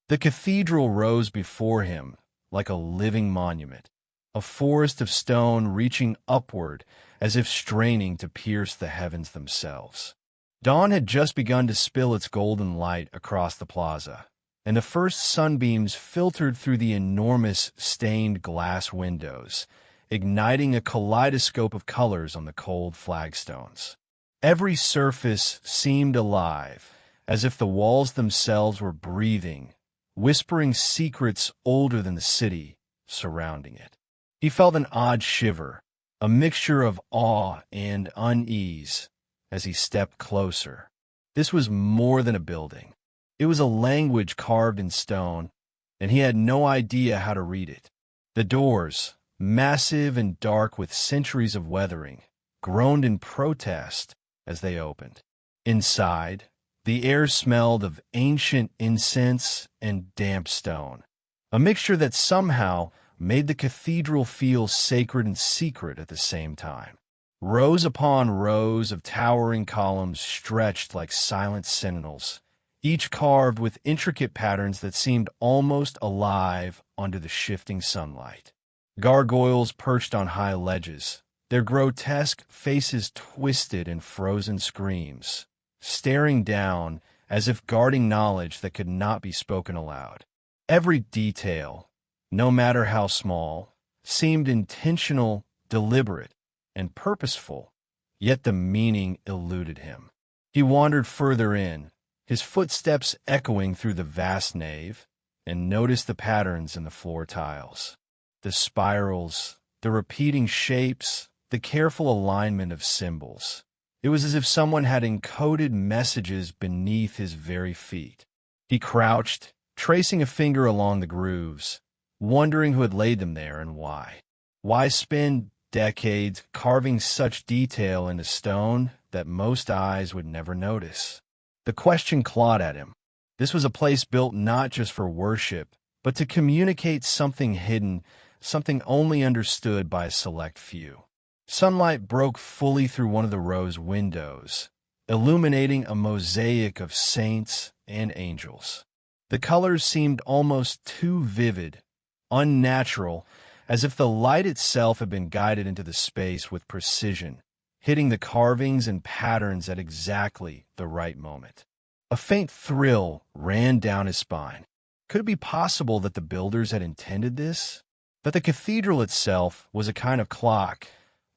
The cathedral rose before him like a living monument, a forest of stone reaching upward as if straining to pierce the heavens themselves. Dawn had just begun to spill its golden light across the plaza, and the first sunbeams filtered through the enormous stained glass windows, igniting a kaleidoscope of colors on the cold flagstones. Every surface seemed alive, as if the walls themselves were breathing, whispering secrets older than the city surrounding it. He felt an odd shiver, a mixture of awe and unease, as he stepped closer. This was more than a building. It was a language carved in stone, and he had no idea how to read it. The doors, massive and dark with centuries of weathering, groaned in protest as they opened. Inside, the air smelled of ancient incense and damp stone, a mixture that somehow made the cathedral feel sacred and secret at the same time. Rows upon rows of towering columns stretched like silent sentinels, each carved with intricate patterns that seemed almost alive under the shifting sunlight. Gargoyles perched on high ledges, their grotesque faces twisted in frozen screams, staring down as if guarding knowledge that could not be spoken aloud. Every detail, no matter how small, seemed intentional, deliberate, and purposeful, yet the meaning eluded him. He wandered further in, his footsteps echoing through the vast nave, and noticed the patterns in the floor tiles. The spirals, the repeating shapes, the careful alignment of symbols. It was as if someone had encoded messages beneath his very feet. He crouched, tracing a finger along the grooves, wondering who had laid them there and why. Why spend decades carving such detail into stone that most eyes would never notice? The question clawed at him. This was a place built not just for worship, but to communicate something hidden, something only understood by a select few. Sunlight broke fully through one of the row's windows, illuminating a mosaic of saints and angels. The colors seemed almost too vivid, unnatural, as if the light itself had been guided into the space with precision, hitting the carvings and patterns at exactly the right moment. A faint thrill ran down his spine. Could it be possible that the builders had intended this? That the cathedral itself was a kind of clock,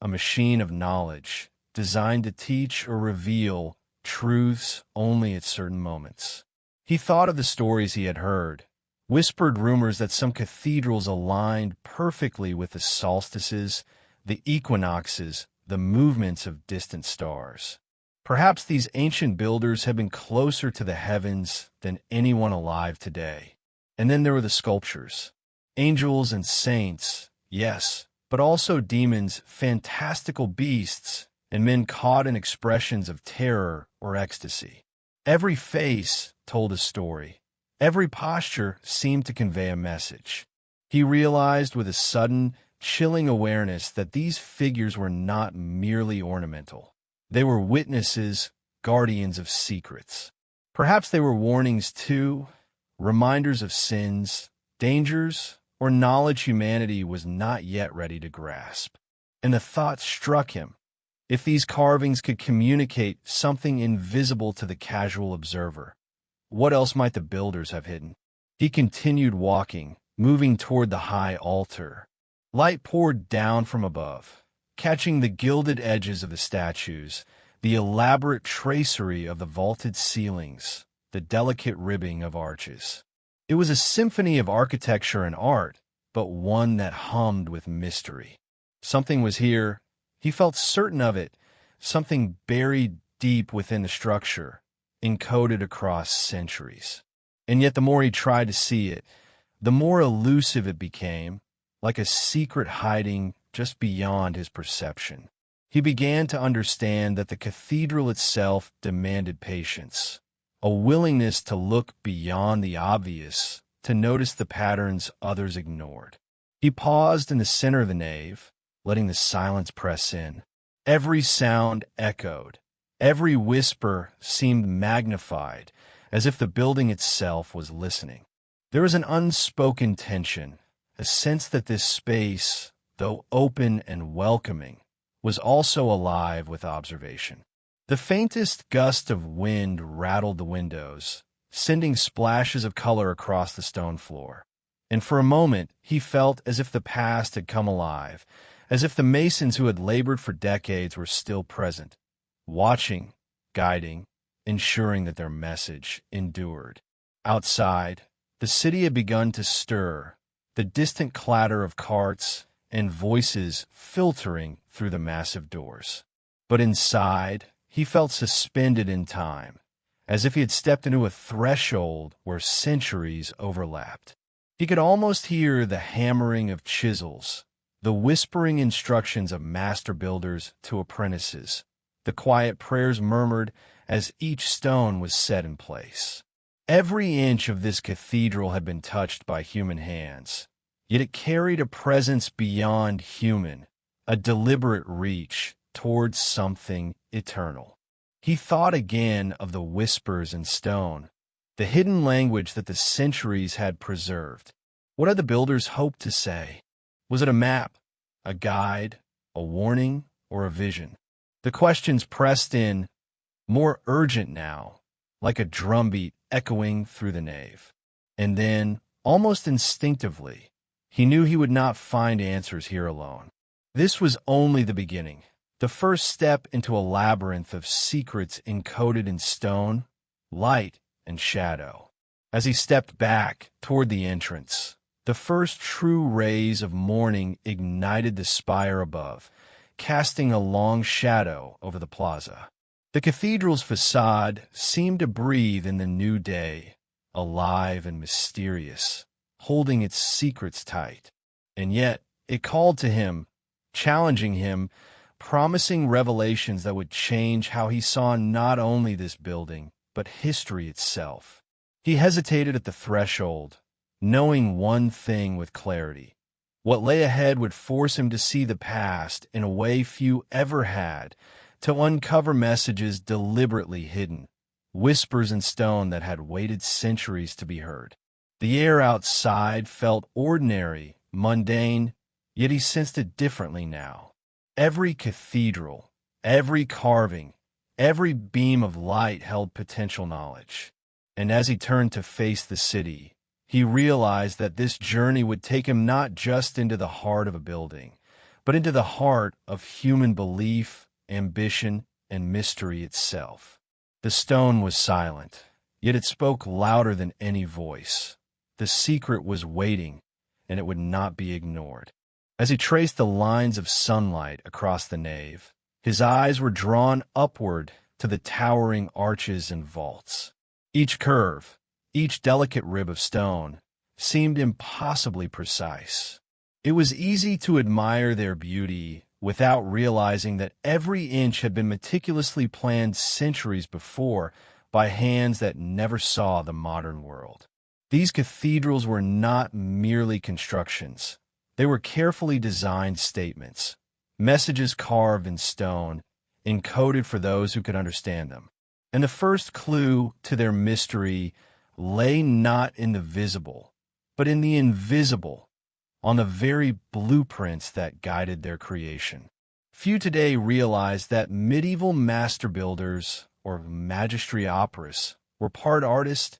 a machine of knowledge, designed to teach or reveal truths only at certain moments. He thought of the stories he had heard, whispered rumors that some cathedrals aligned perfectly with the solstices, the equinoxes, the movements of distant stars. Perhaps these ancient builders had been closer to the heavens than anyone alive today. And then there were the sculptures. Angels and saints, yes, but also demons, fantastical beasts, and men caught in expressions of terror or ecstasy. Every face told a story. Every posture seemed to convey a message. He realized with a sudden, chilling awareness that these figures were not merely ornamental. They were witnesses, guardians of secrets. Perhaps they were warnings too, reminders of sins, dangers, or knowledge humanity was not yet ready to grasp. And the thought struck him. If these carvings could communicate something invisible to the casual observer, what else might the builders have hidden? He continued walking, moving toward the high altar. Light poured down from above, catching the gilded edges of the statues, the elaborate tracery of the vaulted ceilings, the delicate ribbing of arches. It was a symphony of architecture and art, but one that hummed with mystery. Something was here. He felt certain of it, something buried deep within the structure, encoded across centuries. And yet the more he tried to see it, the more elusive it became, like a secret hiding just beyond his perception. He began to understand that the cathedral itself demanded patience, a willingness to look beyond the obvious, to notice the patterns others ignored. He paused in the center of the nave, letting the silence press in. Every sound echoed. Every whisper seemed magnified, as if the building itself was listening. There was an unspoken tension, a sense that this space, though open and welcoming, was also alive with observation. The faintest gust of wind rattled the windows, sending splashes of color across the stone floor. And for a moment, he felt as if the past had come alive, as if the masons who had labored for decades were still present, watching, guiding, ensuring that their message endured. Outside, the city had begun to stir, the distant clatter of carts and voices filtering through the massive doors. But inside, he felt suspended in time, as if he had stepped into a threshold where centuries overlapped. He could almost hear the hammering of chisels, the whispering instructions of master builders to apprentices, the quiet prayers murmured as each stone was set in place. Every inch of this cathedral had been touched by human hands, yet it carried a presence beyond human, a deliberate reach towards something eternal. He thought again of the whispers in stone, the hidden language that the centuries had preserved. What had the builders hoped to say? Was it a map, a guide, a warning, or a vision? The questions pressed in, more urgent now, like a drumbeat echoing through the nave. And then, almost instinctively, he knew he would not find answers here alone. This was only the beginning, the first step into a labyrinth of secrets encoded in stone, light, and shadow. As he stepped back toward the entrance, the first true rays of morning ignited the spire above, casting a long shadow over the plaza. The cathedral's facade seemed to breathe in the new day, alive and mysterious, holding its secrets tight. And yet, it called to him, challenging him, promising revelations that would change how he saw not only this building, but history itself. He hesitated at the threshold, knowing one thing with clarity. What lay ahead would force him to see the past in a way few ever had, to uncover messages deliberately hidden, whispers in stone that had waited centuries to be heard. The air outside felt ordinary, mundane, yet he sensed it differently now. Every cathedral, every carving, every beam of light held potential knowledge. And as he turned to face the city, he realized that this journey would take him not just into the heart of a building, but into the heart of human belief, ambition, and mystery itself. The stone was silent, yet it spoke louder than any voice. The secret was waiting, and it would not be ignored. As he traced the lines of sunlight across the nave, his eyes were drawn upward to the towering arches and vaults. Each curve, each delicate rib of stone, seemed impossibly precise. It was easy to admire their beauty without realizing that every inch had been meticulously planned centuries before by hands that never saw the modern world. These cathedrals were not merely constructions. They were carefully designed statements, messages carved in stone, encoded for those who could understand them. And the first clue to their mystery lay not in the visible, but in the invisible, on the very blueprints that guided their creation. Few today realize that medieval master builders, or magistri operis, were part artist,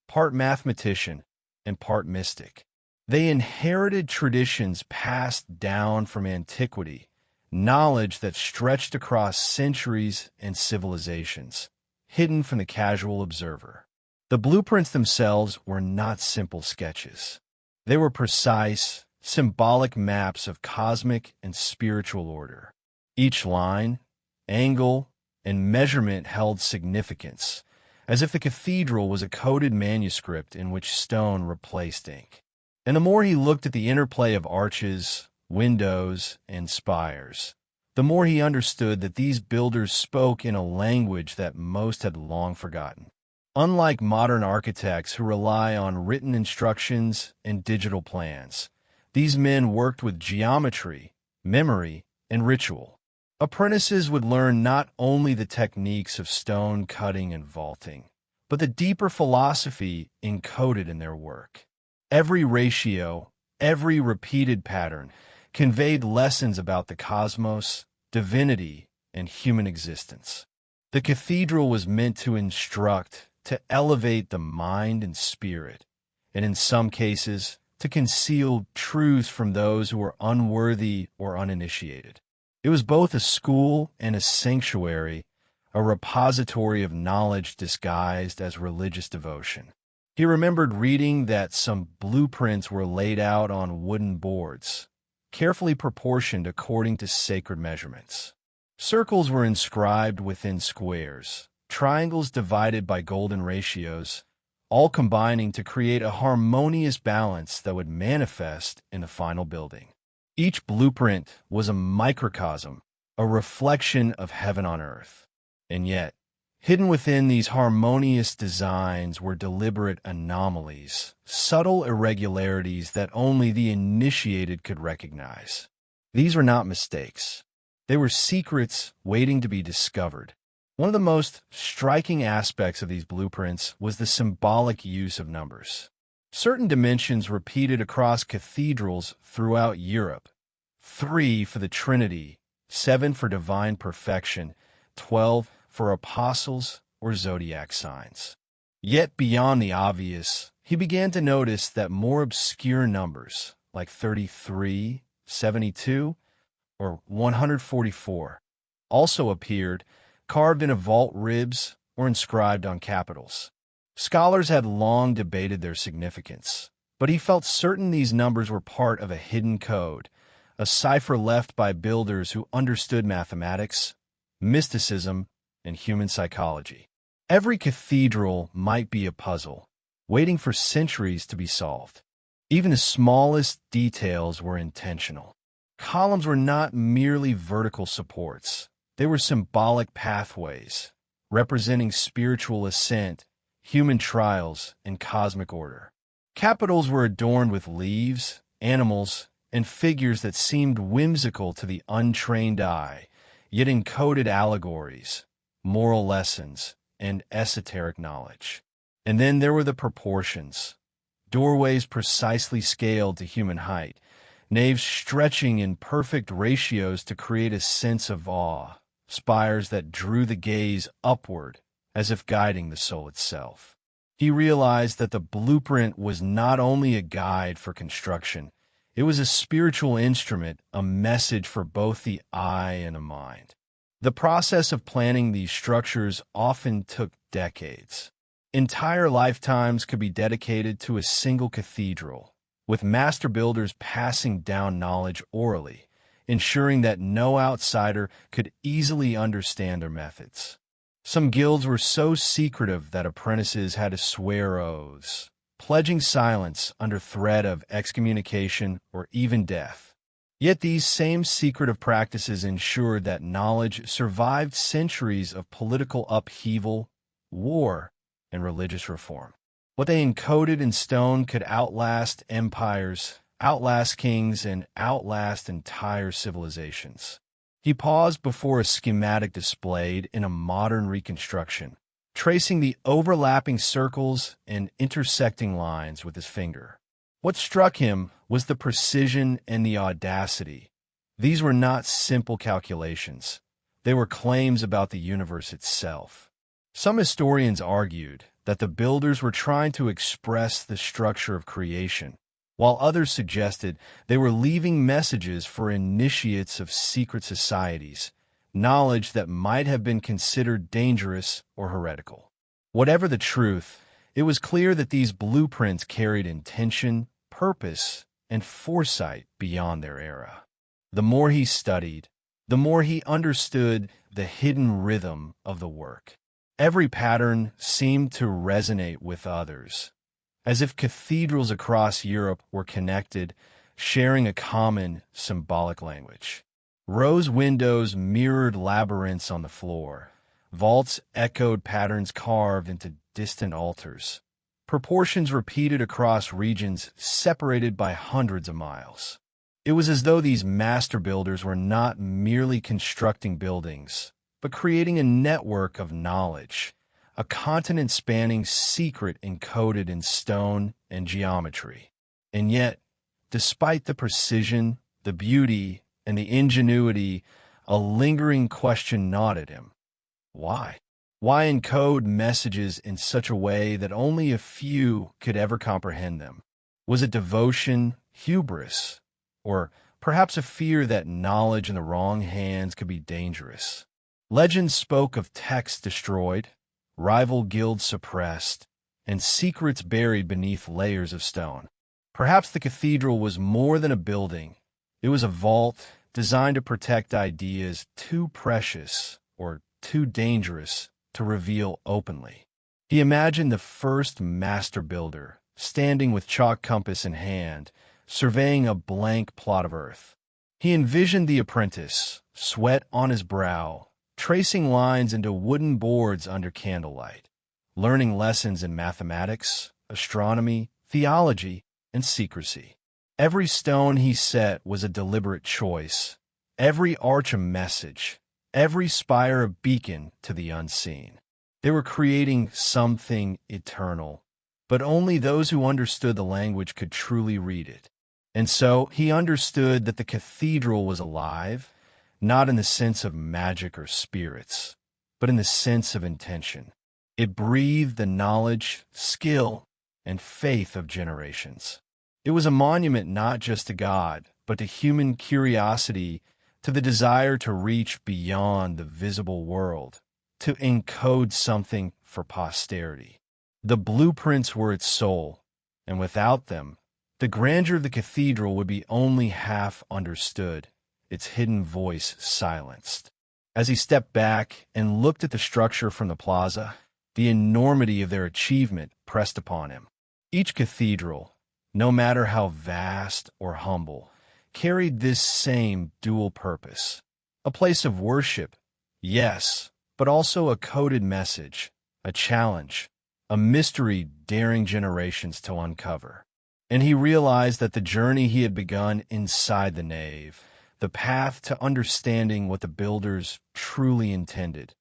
part mathematician, and part mystic. They inherited traditions passed down from antiquity, knowledge that stretched across centuries and civilizations, hidden from the casual observer. The blueprints themselves were not simple sketches. They were precise, symbolic maps of cosmic and spiritual order. Each line, angle, and measurement held significance, as if the cathedral was a coded manuscript in which stone replaced ink. And the more he looked at the interplay of arches, windows, and spires, the more he understood that these builders spoke in a language that most had long forgotten. Unlike modern architects who rely on written instructions and digital plans, these men worked with geometry, memory, and ritual. Apprentices would learn not only the techniques of stone cutting and vaulting, but the deeper philosophy encoded in their work. Every ratio, every repeated pattern, conveyed lessons about the cosmos, divinity, and human existence. The cathedral was meant to instruct, to elevate the mind and spirit, and in some cases, to conceal truths from those who were unworthy or uninitiated. It was both a school and a sanctuary, a repository of knowledge disguised as religious devotion. He remembered reading that some blueprints were laid out on wooden boards, carefully proportioned according to sacred measurements. Circles were inscribed within squares, triangles divided by golden ratios, all combining to create a harmonious balance that would manifest in the final building. Each blueprint was a microcosm, a reflection of heaven on earth. And yet, hidden within these harmonious designs were deliberate anomalies, subtle irregularities that only the initiated could recognize. These were not mistakes. They were secrets waiting to be discovered. One of the most striking aspects of these blueprints was the symbolic use of numbers. Certain dimensions repeated across cathedrals throughout Europe: 3 for the Trinity, 7 for divine perfection, 12 for apostles or zodiac signs. Yet beyond the obvious, he began to notice that more obscure numbers, like 33, 72, or 144, also appeared, carved in vault ribs or inscribed on capitals. Scholars had long debated their significance, but he felt certain these numbers were part of a hidden code, a cipher left by builders who understood mathematics, mysticism, and human psychology. Every cathedral might be a puzzle, waiting for centuries to be solved. Even the smallest details were intentional. Columns were not merely vertical supports. They were symbolic pathways, representing spiritual ascent, human trials, and cosmic order. Capitals were adorned with leaves, animals, and figures that seemed whimsical to the untrained eye, yet encoded allegories, moral lessons, and esoteric knowledge. And then there were the proportions. Doorways precisely scaled to human height, naves stretching in perfect ratios to create a sense of awe, spires that drew the gaze upward, as if guiding the soul itself. He realized that the blueprint was not only a guide for construction, it was a spiritual instrument, a message for both the eye and the mind. The process of planning these structures often took decades. Entire lifetimes could be dedicated to a single cathedral, with master builders passing down knowledge orally, ensuring that no outsider could easily understand their methods. Some guilds were so secretive that apprentices had to swear oaths, pledging silence under threat of excommunication or even death. Yet these same secretive practices ensured that knowledge survived centuries of political upheaval, war, and religious reform. What they encoded in stone could outlast empires, outlast kings, and outlast entire civilizations. He paused before a schematic displayed in a modern reconstruction, tracing the overlapping circles and intersecting lines with his finger. What struck him was the precision and the audacity. These were not simple calculations. They were claims about the universe itself. Some historians argued that the builders were trying to express the structure of creation, while others suggested they were leaving messages for initiates of secret societies, knowledge that might have been considered dangerous or heretical. Whatever the truth, it was clear that these blueprints carried intention, purpose, and foresight beyond their era. The more he studied, the more he understood the hidden rhythm of the work. Every pattern seemed to resonate with others, as if cathedrals across Europe were connected, sharing a common symbolic language. Rose windows mirrored labyrinths on the floor. Vaults echoed patterns carved into distant altars. Proportions repeated across regions separated by hundreds of miles. It was as though these master builders were not merely constructing buildings, but creating a network of knowledge, a continent-spanning secret encoded in stone and geometry. And yet, despite the precision, the beauty, and the ingenuity, a lingering question gnawed at him. Why? Why encode messages in such a way that only a few could ever comprehend them? Was it devotion, hubris, or perhaps a fear that knowledge in the wrong hands could be dangerous? Legends spoke of texts destroyed, rival guilds suppressed, and secrets buried beneath layers of stone. Perhaps the cathedral was more than a building. It was a vault designed to protect ideas too precious or too dangerous to reveal openly. He imagined the first master builder, standing with chalk compass in hand, surveying a blank plot of earth. He envisioned the apprentice, sweat on his brow, tracing lines into wooden boards under candlelight, learning lessons in mathematics, astronomy, theology, and secrecy. Every stone he set was a deliberate choice, every arch a message, every spire a beacon to the unseen. They were creating something eternal, but only those who understood the language could truly read it. And so he understood that the cathedral was alive, not in the sense of magic or spirits, but in the sense of intention. It breathed the knowledge, skill, and faith of generations. It was a monument not just to God, but to human curiosity, to the desire to reach beyond the visible world, to encode something for posterity. The blueprints were its soul, and without them, the grandeur of the cathedral would be only half understood, its hidden voice silenced. As he stepped back and looked at the structure from the plaza, the enormity of their achievement pressed upon him. Each cathedral, no matter how vast or humble, carried this same dual purpose. A place of worship, yes, but also a coded message, a challenge, a mystery daring generations to uncover. And he realized that the journey he had begun inside the nave, the path to understanding what the builders truly intended,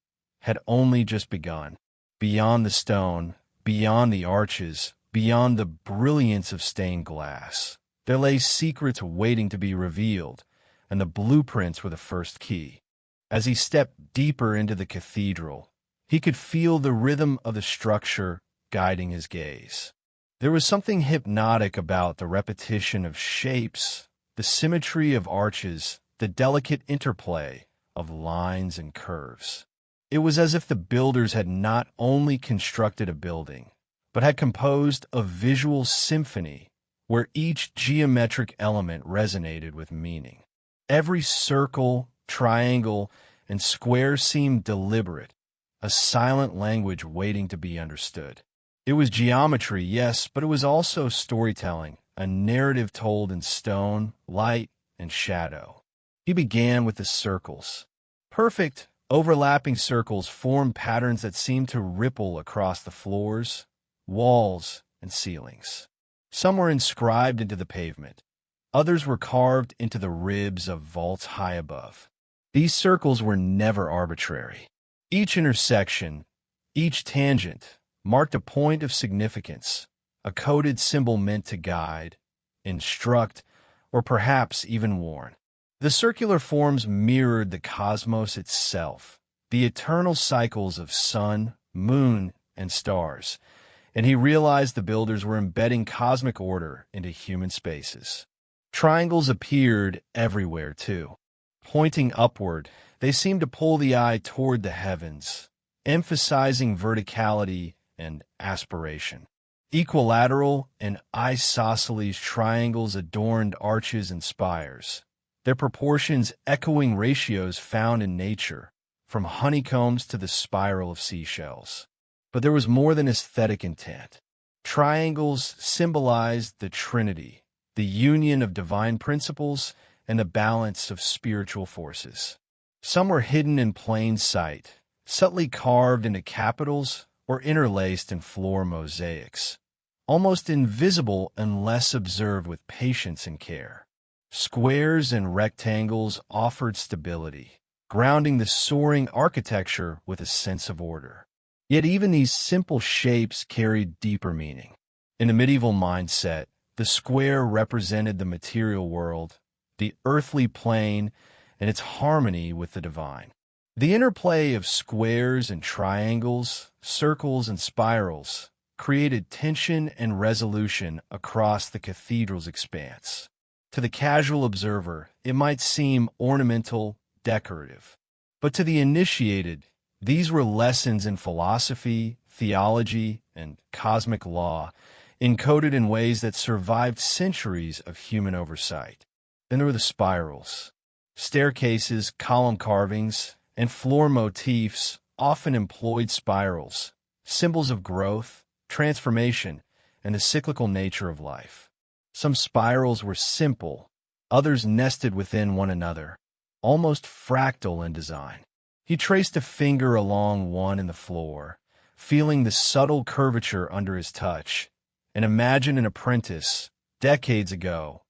had only just begun. Beyond the stone, beyond the arches, beyond the brilliance of stained glass, there lay secrets waiting to be revealed, and the blueprints were the first key. As he stepped deeper into the cathedral, he could feel the rhythm of the structure guiding his gaze. There was something hypnotic about the repetition of shapes, the symmetry of arches, the delicate interplay of lines and curves. It was as if the builders had not only constructed a building, but had composed a visual symphony where each geometric element resonated with meaning. Every circle, triangle, and square seemed deliberate, a silent language waiting to be understood. It was geometry, yes, but it was also storytelling, a narrative told in stone, light, and shadow. He began with the circles. Perfect, overlapping circles formed patterns that seemed to ripple across the floors, walls, and ceilings. Some were inscribed into the pavement. Others were carved into the ribs of vaults high above. These circles were never arbitrary. Each intersection, each tangent, marked a point of significance, a coded symbol meant to guide, instruct, or perhaps even warn. The circular forms mirrored the cosmos itself, the eternal cycles of sun, moon, and stars, and he realized the builders were embedding cosmic order into human spaces. Triangles appeared everywhere, too. Pointing upward, they seemed to pull the eye toward the heavens, emphasizing verticality and aspiration. Equilateral and isosceles triangles adorned arches and spires, their proportions echoing ratios found in nature, from honeycombs to the spiral of seashells. But there was more than aesthetic intent. Triangles symbolized the Trinity, the union of divine principles and the balance of spiritual forces. Some were hidden in plain sight, subtly carved into capitals or interlaced in floor mosaics, almost invisible unless observed with patience and care. Squares and rectangles offered stability, grounding the soaring architecture with a sense of order. Yet even these simple shapes carried deeper meaning. In the medieval mindset, The square represented the material world, the earthly plane, and its harmony with the divine. The interplay of squares and triangles, circles and spirals, created tension and resolution across the cathedral's expanse. To the casual observer, it might seem ornamental, decorative. But to the initiated, these were lessons in philosophy, theology, and cosmic law, encoded in ways that survived centuries of human oversight. Then there were the spirals. Staircases, column carvings, and floor motifs often employed spirals, symbols of growth, transformation, and the cyclical nature of life. Some spirals were simple, others nested within one another, almost fractal in design. He traced a finger along one in the floor, feeling the subtle curvature under his touch, and imagined an apprentice, decades ago,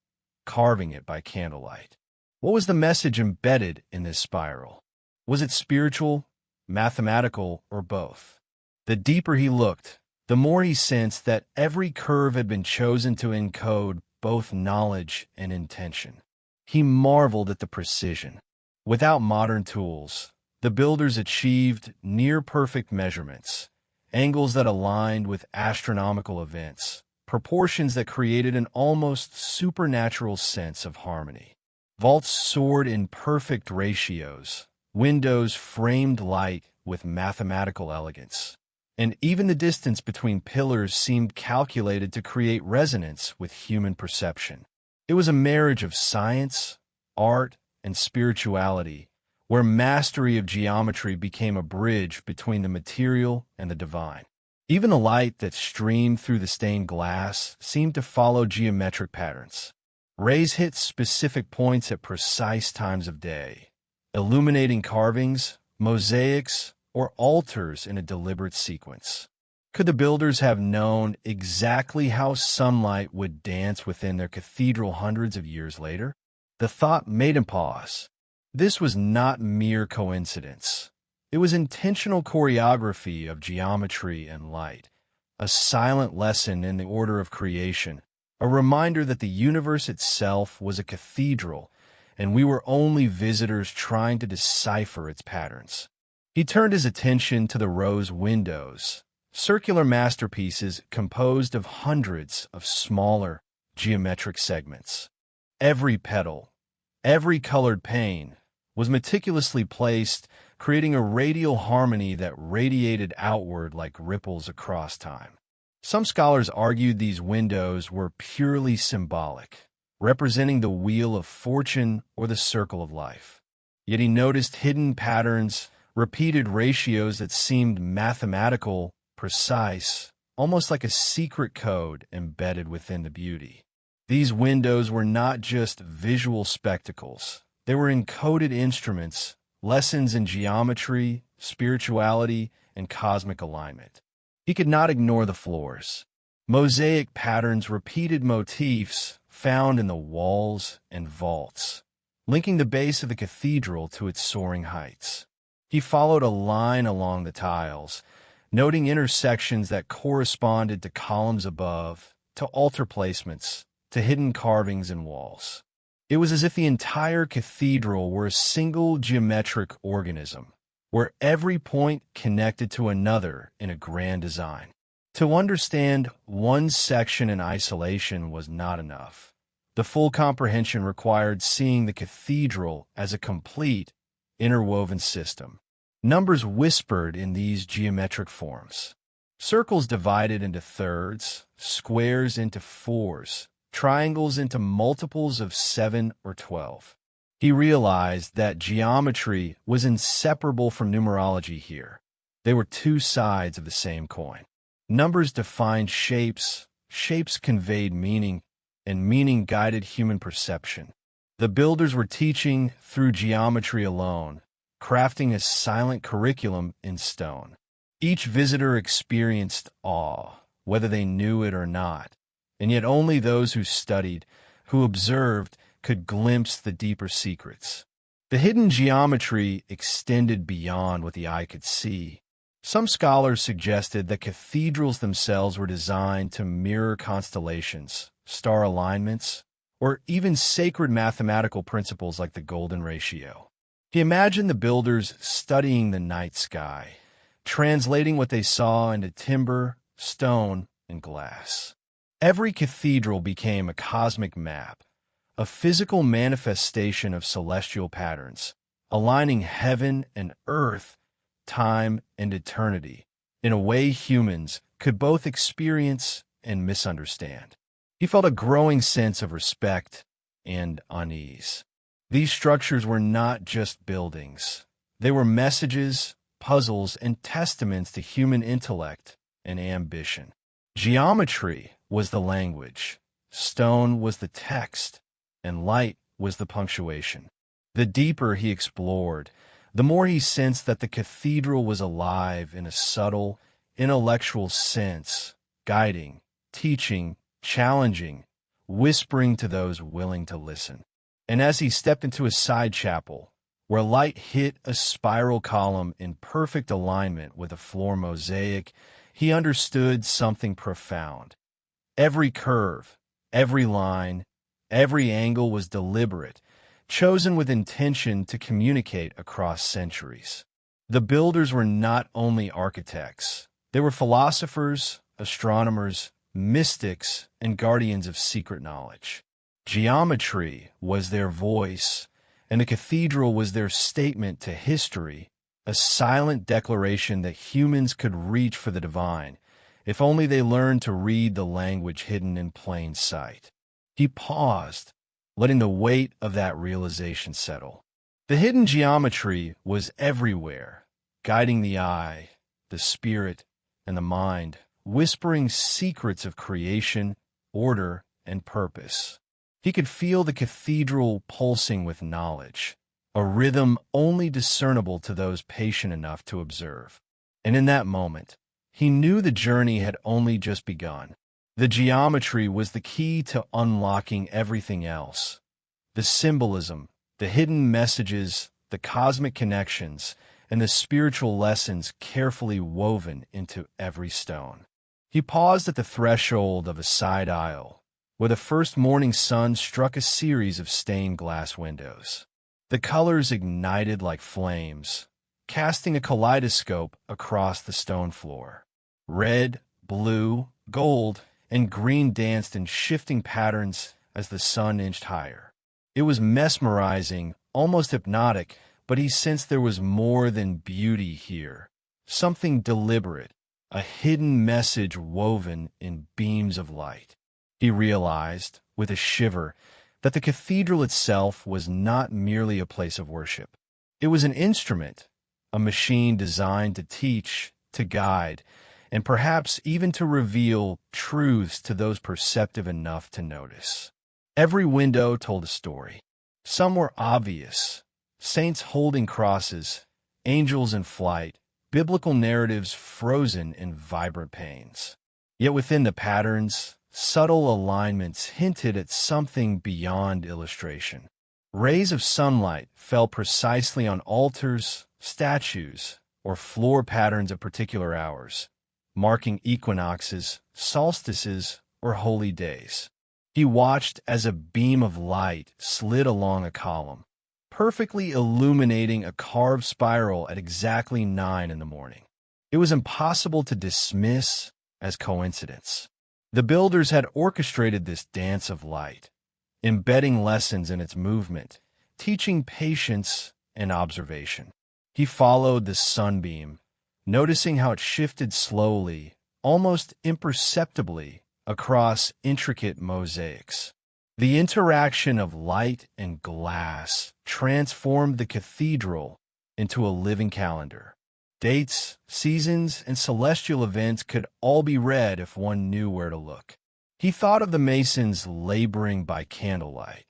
carving it by candlelight. What was the message embedded in this spiral? Was it spiritual, mathematical, or both? The deeper he looked, the more he sensed that every curve had been chosen to encode both knowledge and intention. He marveled at the precision. Without modern tools, the builders achieved near-perfect measurements, angles that aligned with astronomical events, proportions that created an almost supernatural sense of harmony. Vaults soared in perfect ratios, windows framed light with mathematical elegance, and even the distance between pillars seemed calculated to create resonance with human perception. It was a marriage of science, art, and spirituality, where mastery of geometry became a bridge between the material and the divine. Even the light that streamed through the stained glass seemed to follow geometric patterns. Rays hit specific points at precise times of day, illuminating carvings, mosaics, or altars in a deliberate sequence. Could the builders have known exactly how sunlight would dance within their cathedral hundreds of years later? The thought made him pause. This was not mere coincidence. It was intentional choreography of geometry and light, a silent lesson in the order of creation, a reminder that the universe itself was a cathedral, and we were only visitors trying to decipher its patterns. He turned his attention to the rose windows, circular masterpieces composed of hundreds of smaller, geometric segments. Every petal, every colored pane, was meticulously placed, creating a radial harmony that radiated outward like ripples across time. Some scholars argued these windows were purely symbolic, representing the wheel of fortune or the circle of life. Yet he noticed hidden patterns, repeated ratios that seemed mathematical, precise, almost like a secret code embedded within the beauty. These windows were not just visual spectacles. They were encoded instruments, lessons in geometry, spirituality, and cosmic alignment. He could not ignore the floors. Mosaic patterns repeated motifs found in the walls and vaults, linking the base of the cathedral to its soaring heights. He followed a line along the tiles, noting intersections that corresponded to columns above, to altar placements, to hidden carvings in walls. It was as if the entire cathedral were a single geometric organism, where every point connected to another in a grand design. To understand one section in isolation was not enough. The full comprehension required seeing the cathedral as a complete, interwoven system. Numbers whispered in these geometric forms. Circles divided into thirds, squares into fours, triangles into multiples of 7 or 12. He realized that geometry was inseparable from numerology here. They were two sides of the same coin. Numbers defined shapes, shapes conveyed meaning, and meaning guided human perception. The builders were teaching through geometry alone, crafting a silent curriculum in stone. Each visitor experienced awe, whether they knew it or not, and yet only those who studied, who observed, could glimpse the deeper secrets. The hidden geometry extended beyond what the eye could see. Some scholars suggested that cathedrals themselves were designed to mirror constellations, star alignments, or even sacred mathematical principles like the golden ratio. He imagined the builders studying the night sky, translating what they saw into timber, stone, and glass. Every cathedral became a cosmic map, a physical manifestation of celestial patterns, aligning heaven and earth, time and eternity, in a way humans could both experience and misunderstand. He felt a growing sense of respect and unease. These structures were not just buildings. They were messages, puzzles, and testaments to human intellect and ambition. Geometry was the language, stone was the text, and light was the punctuation. The deeper he explored, the more he sensed that the cathedral was alive in a subtle, intellectual sense, guiding, teaching, challenging, whispering to those willing to listen. And as he stepped into a side chapel, where light hit a spiral column in perfect alignment with a floor mosaic, he understood something profound. Every curve, every line, every angle was deliberate, chosen with intention to communicate across centuries. The builders were not only architects, they were philosophers, astronomers, mystics, and guardians of secret knowledge. Geometry was their voice, and the cathedral was their statement to history, a silent declaration that humans could reach for the divine, if only they learned to read the language hidden in plain sight. He paused, letting the weight of that realization settle. The hidden geometry was everywhere, guiding the eye, the spirit, and the mind, whispering secrets of creation, order, and purpose. He could feel the cathedral pulsing with knowledge, a rhythm only discernible to those patient enough to observe. And in that moment, he knew the journey had only just begun. The geometry was the key to unlocking everything else. The symbolism, the hidden messages, the cosmic connections, and the spiritual lessons carefully woven into every stone. He paused at the threshold of a side aisle, where the first morning sun struck a series of stained glass windows. The colors ignited like flames, casting a kaleidoscope across the stone floor. Red, blue, gold, and green danced in shifting patterns as the sun inched higher. It was mesmerizing, almost hypnotic, but he sensed there was more than beauty here, something deliberate, a hidden message woven in beams of light. He realized, with a shiver, that the cathedral itself was not merely a place of worship. It was an instrument, a machine designed to teach, to guide, and perhaps even to reveal truths to those perceptive enough to notice. Every window told a story. Some were obvious, saints holding crosses, angels in flight, biblical narratives frozen in vibrant panes. Yet within the patterns, subtle alignments hinted at something beyond illustration. Rays of sunlight fell precisely on altars, statues, or floor patterns at particular hours, marking equinoxes, solstices, or holy days. He watched as a beam of light slid along a column, perfectly illuminating a carved spiral at exactly 9 in the morning. It was impossible to dismiss as coincidence. The builders had orchestrated this dance of light, embedding lessons in its movement, teaching patience and observation. He followed the sunbeam, noticing how it shifted slowly, almost imperceptibly, across intricate mosaics. The interaction of light and glass transformed the cathedral into a living calendar. Dates, seasons, and celestial events could all be read if one knew where to look. He thought of the masons laboring by candlelight,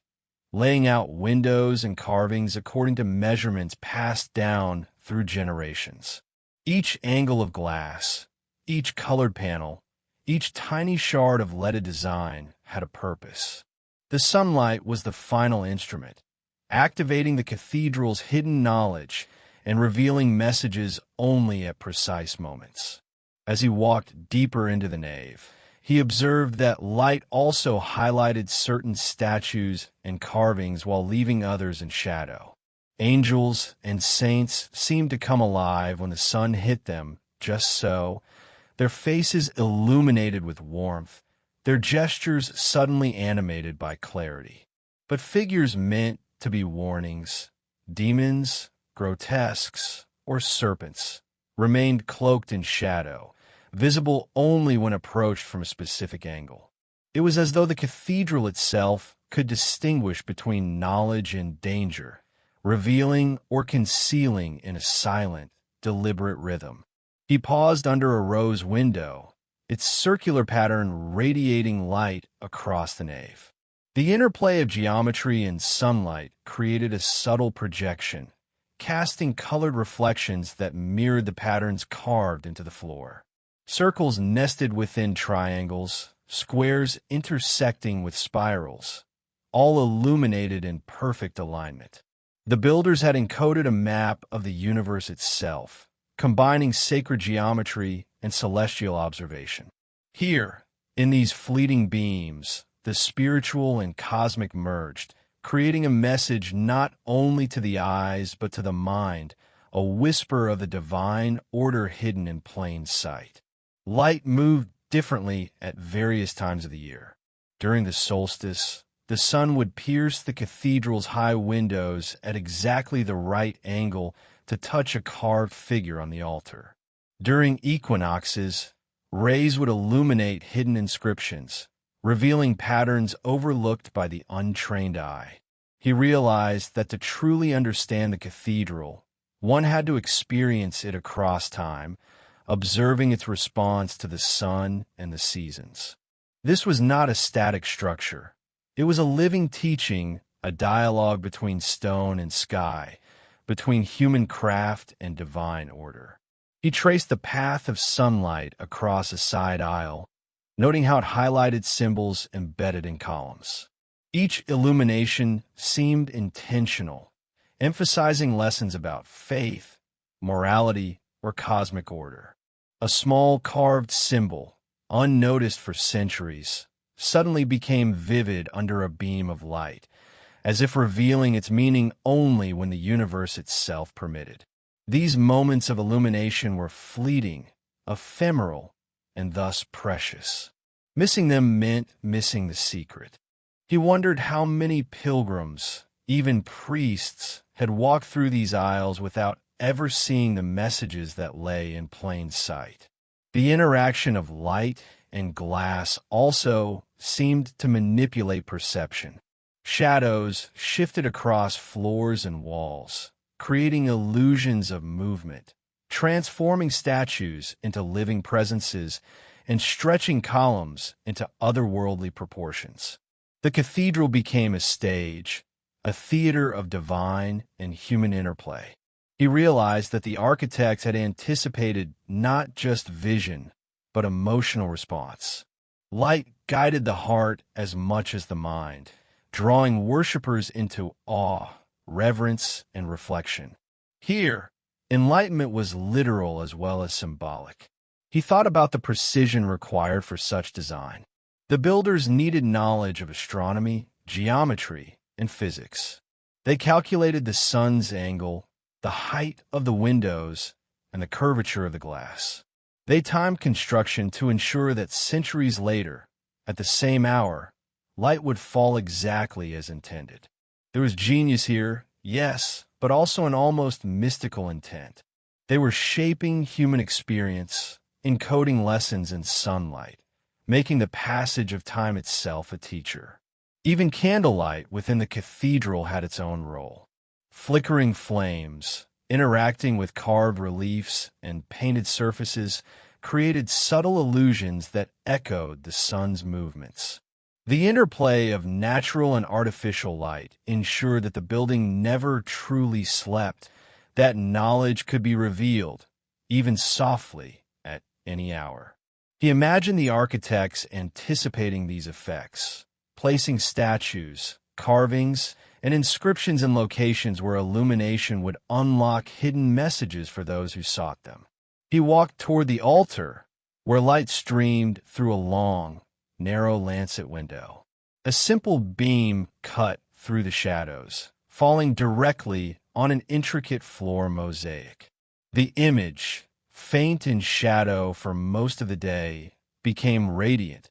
laying out windows and carvings according to measurements passed down through generations. Each angle of glass, each colored panel, each tiny shard of leaded design had a purpose. The sunlight was the final instrument, activating the cathedral's hidden knowledge and revealing messages only at precise moments. As he walked deeper into the nave, He observed that light also highlighted certain statues and carvings while leaving others in shadow. Angels and saints seemed to come alive when the sun hit them, just so, their faces illuminated with warmth, their gestures suddenly animated by clarity. But figures meant to be warnings, demons, grotesques, or serpents, remained cloaked in shadow, visible only when approached from a specific angle. It was as though the cathedral itself could distinguish between knowledge and danger, revealing or concealing in a silent, deliberate rhythm. He paused under a rose window, its circular pattern radiating light across the nave. The interplay of geometry and sunlight created a subtle projection, casting colored reflections that mirrored the patterns carved into the floor. Circles nested within triangles, squares intersecting with spirals, all illuminated in perfect alignment. The builders had encoded a map of the universe itself, combining sacred geometry and celestial observation. Here, in these fleeting beams, the spiritual and cosmic merged, creating a message not only to the eyes but to the mind, a whisper of the divine order hidden in plain sight. Light moved differently at various times of the year. During the solstice, the sun would pierce the cathedral's high windows at exactly the right angle to touch a carved figure on the altar. During equinoxes, rays would illuminate hidden inscriptions, revealing patterns overlooked by the untrained eye. He realized that to truly understand the cathedral, one had to experience it across time, observing its response to the sun and the seasons. This was not a static structure. It was a living teaching, a dialogue between stone and sky, between human craft and divine order. He traced the path of sunlight across a side aisle, noting how it highlighted symbols embedded in columns. Each illumination seemed intentional, emphasizing lessons about faith, morality, or cosmic order. A small carved symbol, unnoticed for centuries, suddenly became vivid under a beam of light, as if revealing its meaning only when the universe itself permitted. These moments of illumination were fleeting, ephemeral, and thus precious. Missing them meant missing the secret. He wondered how many pilgrims, even priests, had walked through these aisles without ever seeing the messages that lay in plain sight. The interaction of light and glass also seemed to manipulate perception. Shadows shifted across floors and walls, creating illusions of movement, transforming statues into living presences and stretching columns into otherworldly proportions. The cathedral became a stage, a theater of divine and human interplay. He realized that the architects had anticipated not just vision, but emotional response. Light guided the heart as much as the mind, drawing worshippers into awe, reverence, and reflection. Here, enlightenment was literal as well as symbolic. He thought about the precision required for such design. The builders needed knowledge of astronomy, geometry, and physics. They calculated the sun's angle, the height of the windows, and the curvature of the glass. They timed construction to ensure that centuries later, at the same hour, light would fall exactly as intended. There was genius here, yes, but also an almost mystical intent. They were shaping human experience, encoding lessons in sunlight, making the passage of time itself a teacher. Even candlelight within the cathedral had its own role. Flickering flames, interacting with carved reliefs and painted surfaces, created subtle illusions that echoed the sun's movements. The interplay of natural and artificial light ensured that the building never truly slept, that knowledge could be revealed, even softly, at any hour. He imagined the architects anticipating these effects, placing statues, carvings, and inscriptions in locations where illumination would unlock hidden messages for those who sought them. He walked toward the altar, where light streamed through a long, narrow lancet window. A simple beam cut through the shadows, falling directly on an intricate floor mosaic. The image, faint in shadow for most of the day, became radiant,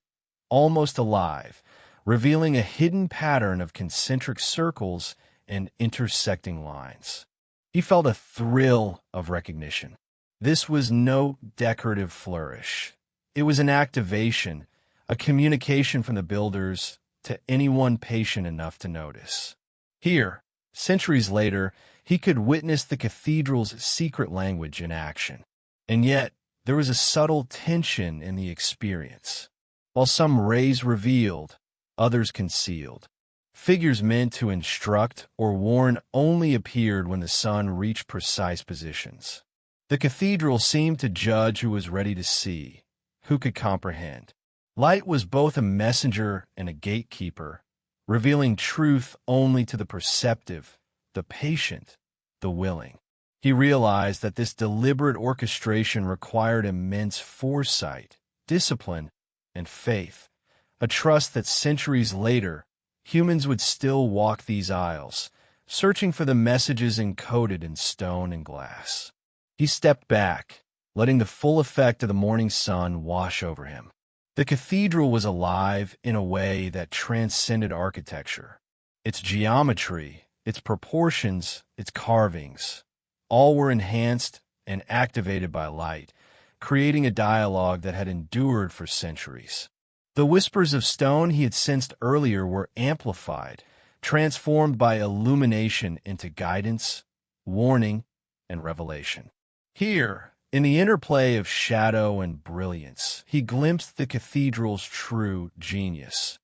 almost alive, revealing a hidden pattern of concentric circles and intersecting lines. He felt a thrill of recognition. This was no decorative flourish. It was an activation, a communication from the builders to anyone patient enough to notice. Here, centuries later, he could witness the cathedral's secret language in action. And yet, there was a subtle tension in the experience. While some rays revealed, others concealed. Figures meant to instruct or warn only appeared when the sun reached precise positions. The cathedral seemed to judge who was ready to see, who could comprehend. Light was both a messenger and a gatekeeper, revealing truth only to the perceptive, the patient, the willing. He realized that this deliberate orchestration required immense foresight, discipline, and faith, a trust that centuries later, humans would still walk these aisles, searching for the messages encoded in stone and glass. He stepped back, letting the full effect of the morning sun wash over him. The cathedral was alive in a way that transcended architecture. Its geometry, its proportions, its carvings, all were enhanced and activated by light, creating a dialogue that had endured for centuries. The whispers of stone he had sensed earlier were amplified, transformed by illumination into guidance, warning, and revelation. Here, in the interplay of shadow and brilliance, he glimpsed the cathedral's true genius.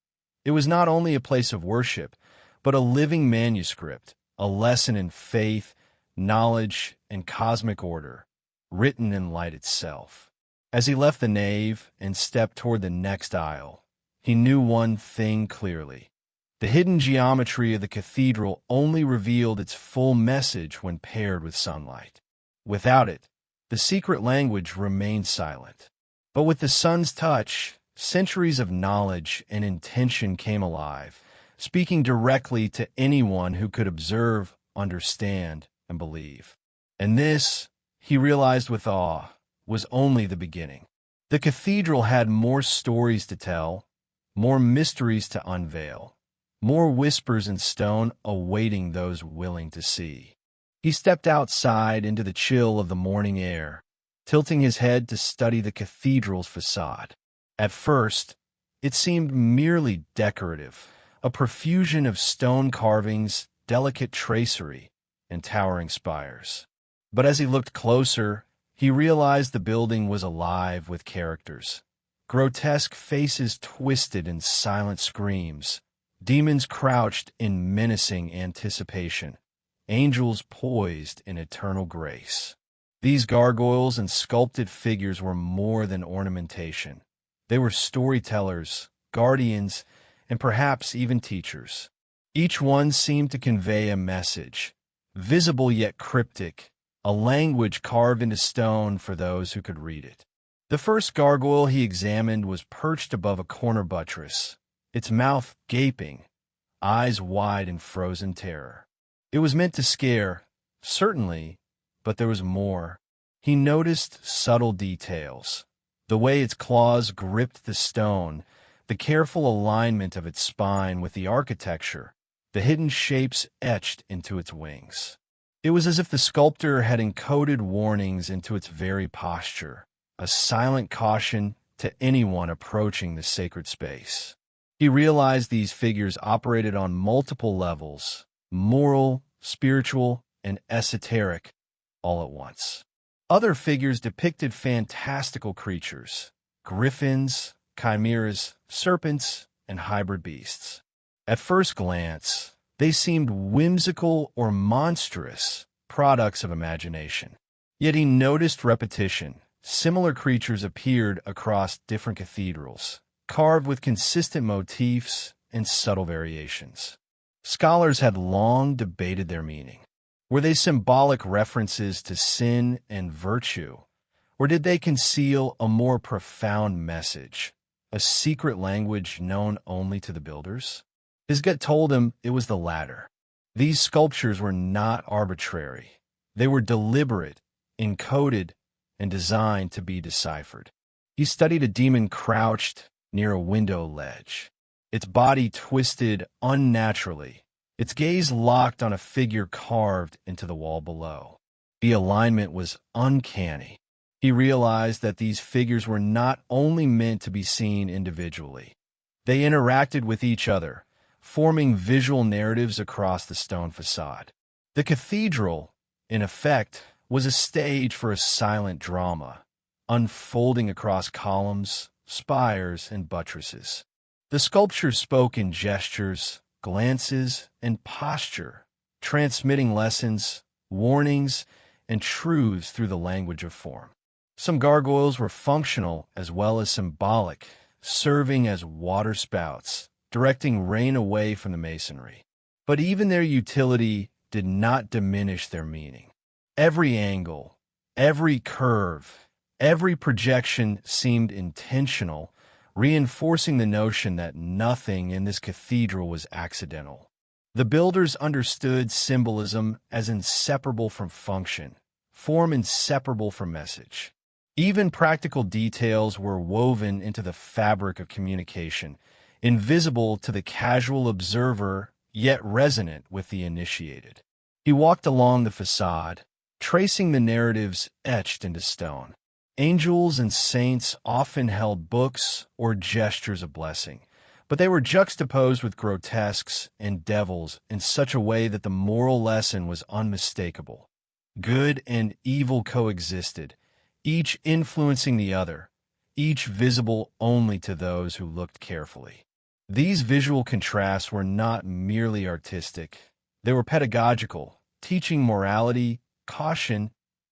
It was not only a place of worship, but a living manuscript, a lesson in faith, knowledge, and cosmic order, written in light itself. As he left the nave and stepped toward the next aisle, he knew one thing clearly. The hidden geometry of the cathedral only revealed its full message when paired with sunlight. Without it, the secret language remained silent. But with the sun's touch, centuries of knowledge and intention came alive, speaking directly to anyone who could observe, understand, and believe. And this, he realized with awe, was only the beginning. The cathedral had more stories to tell, more mysteries to unveil, more whispers in stone awaiting those willing to see. He stepped outside into the chill of the morning air, tilting his head to study the cathedral's facade. At first, it seemed merely decorative, a profusion of stone carvings, delicate tracery, and towering spires. But as he looked closer, he realized the building was alive with characters. Grotesque faces twisted in silent screams, demons crouched in menacing anticipation, angels poised in eternal grace. These gargoyles and sculpted figures were more than ornamentation. They were storytellers, guardians, and perhaps even teachers. Each one seemed to convey a message, visible yet cryptic, a language carved into stone for those who could read it. The first gargoyle he examined was perched above a corner buttress, its mouth gaping, eyes wide in frozen terror. It was meant to scare, certainly, but there was more. He noticed subtle details, the way its claws gripped the stone, the careful alignment of its spine with the architecture, the hidden shapes etched into its wings. It was as if the sculptor had encoded warnings into its very posture, a silent caution to anyone approaching the sacred space. He realized these figures operated on multiple levels, moral, spiritual, and esoteric, all at once. Other figures depicted fantastical creatures, griffins, chimeras, serpents, and hybrid beasts. At first glance, they seemed whimsical or monstrous, products of imagination. Yet he noticed repetition. Similar creatures appeared across different cathedrals, carved with consistent motifs and subtle variations. Scholars had long debated their meaning. Were they symbolic references to sin and virtue, or did they conceal a more profound message, a secret language known only to the builders? His gut told him it was the latter. These sculptures were not arbitrary. They were deliberate, encoded, and designed to be deciphered. He studied a demon crouched near a window ledge, its body twisted unnaturally, its gaze locked on a figure carved into the wall below. The alignment was uncanny. He realized that these figures were not only meant to be seen individually. They interacted with each other, forming visual narratives across the stone facade. The cathedral, in effect, was a stage for a silent drama, unfolding across columns, spires, and buttresses. The sculptures spoke in gestures, glances, and posture, transmitting lessons, warnings, and truths through the language of form. Some gargoyles were functional as well as symbolic, serving as waterspouts, directing rain away from the masonry. But even their utility did not diminish their meaning. Every angle, every curve, every projection seemed intentional, reinforcing the notion that nothing in this cathedral was accidental. The builders understood symbolism as inseparable from function, form inseparable from message. Even practical details were woven into the fabric of communication, invisible to the casual observer, yet resonant with the initiated. He walked along the facade, tracing the narratives etched into stone. Angels and saints often held books or gestures of blessing, but they were juxtaposed with grotesques and devils in such a way that the moral lesson was unmistakable. Good and evil coexisted, each influencing the other, each visible only to those who looked carefully. These visual contrasts were not merely artistic. They were pedagogical, teaching morality, caution,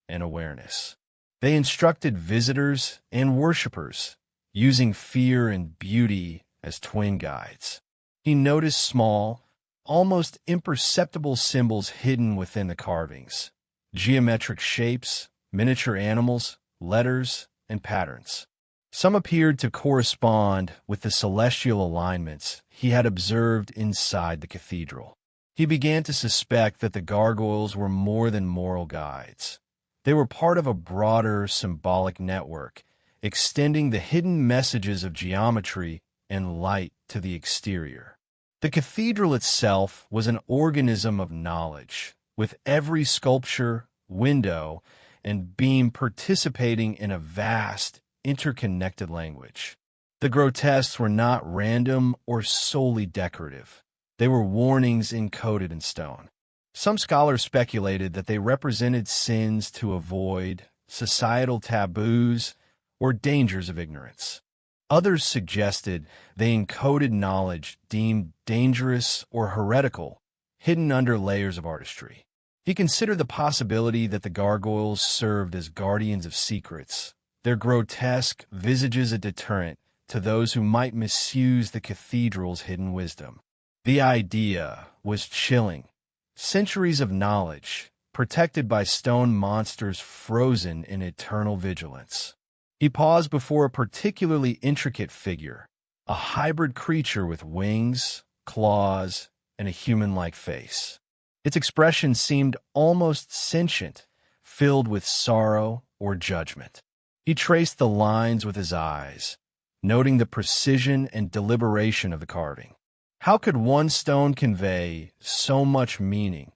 and awareness. They instructed visitors and worshippers, using fear and beauty as twin guides. He noticed small, almost imperceptible symbols hidden within the carvings, geometric shapes, miniature animals, letters, and patterns. Some appeared to correspond with the celestial alignments he had observed inside the cathedral. He began to suspect that the gargoyles were more than moral guides. They were part of a broader symbolic network, extending the hidden messages of geometry and light to the exterior. The cathedral itself was an organism of knowledge, with every sculpture, window, and beam participating in a vast, interconnected language. The grotesques were not random or solely decorative. They were warnings encoded in stone. Some scholars speculated that they represented sins to avoid, societal taboos, or dangers of ignorance. Others suggested they encoded knowledge deemed dangerous or heretical, hidden under layers of artistry. He considered the possibility that the gargoyles served as guardians of secrets, their grotesque visages a deterrent to those who might misuse the cathedral's hidden wisdom. The idea was chilling. Centuries of knowledge, protected by stone monsters frozen in eternal vigilance. He paused before a particularly intricate figure, a hybrid creature with wings, claws, and a human-like face. Its expression seemed almost sentient, filled with sorrow or judgment. He traced the lines with his eyes, noting the precision and deliberation of the carving. How could one stone convey so much meaning,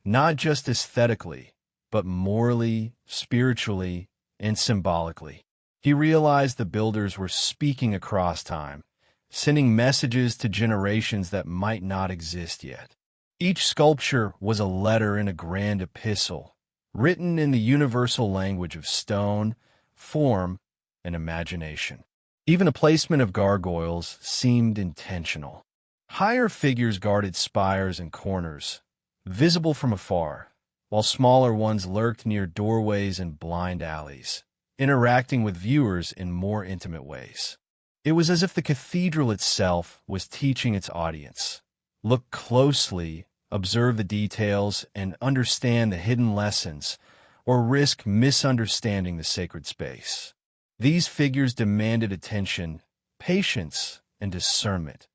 not just aesthetically, but morally, spiritually, and symbolically? He realized the builders were speaking across time, sending messages to generations that might not exist yet. Each sculpture was a letter in a grand epistle, written in the universal language of stone, form, and imagination. Even the placement of gargoyles seemed intentional. Higher figures guarded spires and corners, visible from afar, while smaller ones lurked near doorways and blind alleys, interacting with viewers in more intimate ways. It was as if the cathedral itself was teaching its audience. Look closely, observe the details, and understand the hidden lessons, or risk misunderstanding the sacred space. These figures demanded attention, patience, and discernment,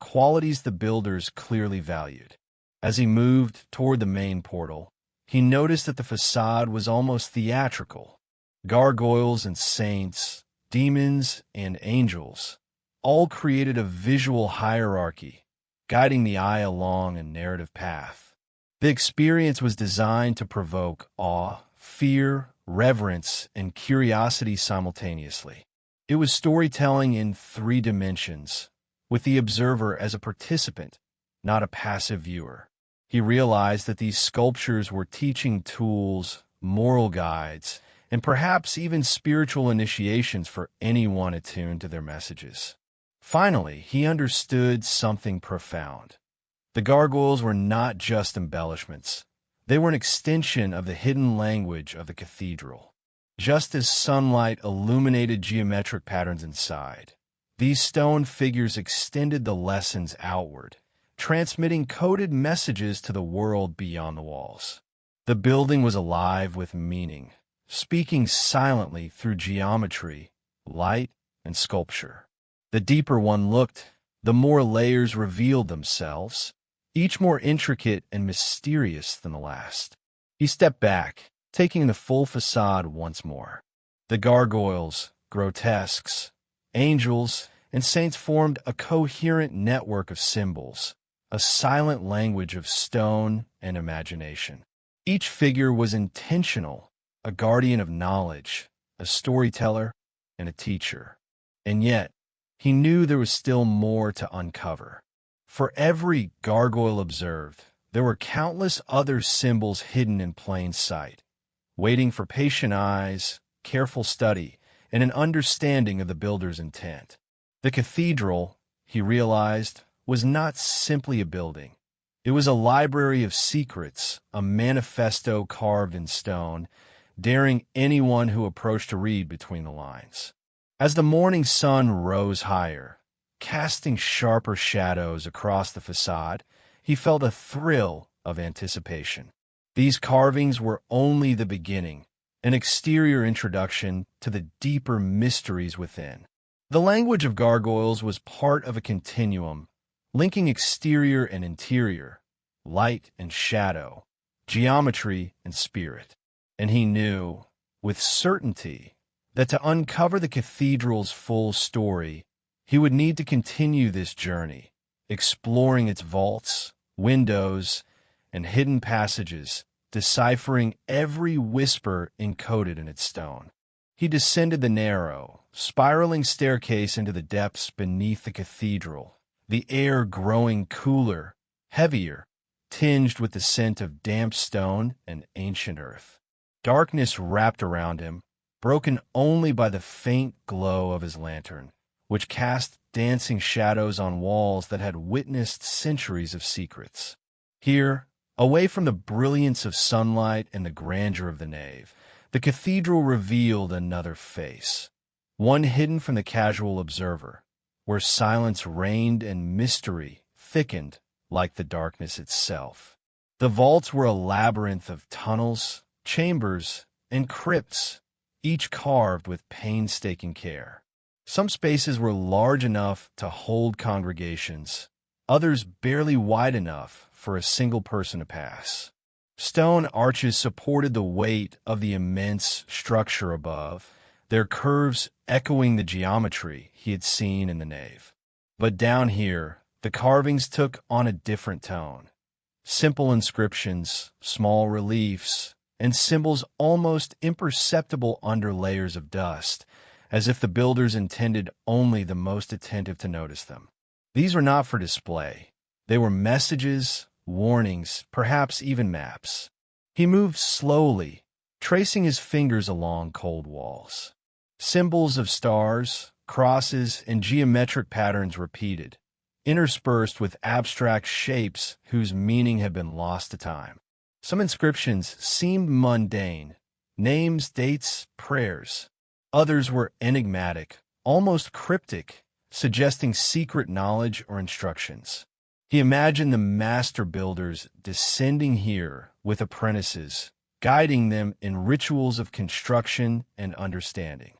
qualities the builders clearly valued. As he moved toward the main portal, he noticed that the facade was almost theatrical. Gargoyles and saints, demons and angels, all created a visual hierarchy, guiding the eye along a narrative path. The experience was designed to provoke awe, fear, reverence, and curiosity simultaneously. It was storytelling in 3 dimensions, with the observer as a participant, not a passive viewer. He realized that these sculptures were teaching tools, moral guides, and perhaps even spiritual initiations for anyone attuned to their messages. Finally, he understood something profound. The gargoyles were not just embellishments. They were an extension of the hidden language of the cathedral. Just as sunlight illuminated geometric patterns inside, these stone figures extended the lessons outward, transmitting coded messages to the world beyond the walls. The building was alive with meaning, speaking silently through geometry, light, and sculpture. The deeper one looked, the more layers revealed themselves, each more intricate and mysterious than the last. He stepped back, taking the full facade once more. The gargoyles, grotesques, angels, and saints formed a coherent network of symbols, a silent language of stone and imagination. Each figure was intentional, a guardian of knowledge, a storyteller, and a teacher. And yet, he knew there was still more to uncover. For every gargoyle observed, there were countless other symbols hidden in plain sight, waiting for patient eyes, careful study, and an understanding of the builder's intent. The cathedral, he realized, was not simply a building. It was a library of secrets, a manifesto carved in stone, daring anyone who approached to read between the lines. As the morning sun rose higher, casting sharper shadows across the facade, he felt a thrill of anticipation. These carvings were only the beginning, an exterior introduction to the deeper mysteries within. The language of gargoyles was part of a continuum, linking exterior and interior, light and shadow, geometry and spirit. And he knew, with certainty, that to uncover the cathedral's full story, he would need to continue this journey, exploring its vaults, windows, and hidden passages, deciphering every whisper encoded in its stone. He descended the narrow, spiraling staircase into the depths beneath the cathedral, the air growing cooler, heavier, tinged with the scent of damp stone and ancient earth. Darkness wrapped around him, broken only by the faint glow of his lantern, which cast dancing shadows on walls that had witnessed centuries of secrets. Here, away from the brilliance of sunlight and the grandeur of the nave, the cathedral revealed another face, one hidden from the casual observer, where silence reigned and mystery thickened like the darkness itself. The vaults were a labyrinth of tunnels, chambers, and crypts, each carved with painstaking care. Some spaces were large enough to hold congregations, others barely wide enough for a single person to pass. Stone arches supported the weight of the immense structure above, their curves echoing the geometry he had seen in the nave. But down here, the carvings took on a different tone. Simple inscriptions, small reliefs, and symbols almost imperceptible under layers of dust, as if the builders intended only the most attentive to notice them. These were not for display. They were messages, warnings, perhaps even maps. He moved slowly, tracing his fingers along cold walls. Symbols of stars, crosses, and geometric patterns repeated, interspersed with abstract shapes whose meaning had been lost to time. Some inscriptions seemed mundane, names, dates, prayers. Others were enigmatic, almost cryptic, suggesting secret knowledge or instructions. He imagined the master builders descending here with apprentices, guiding them in rituals of construction and understanding.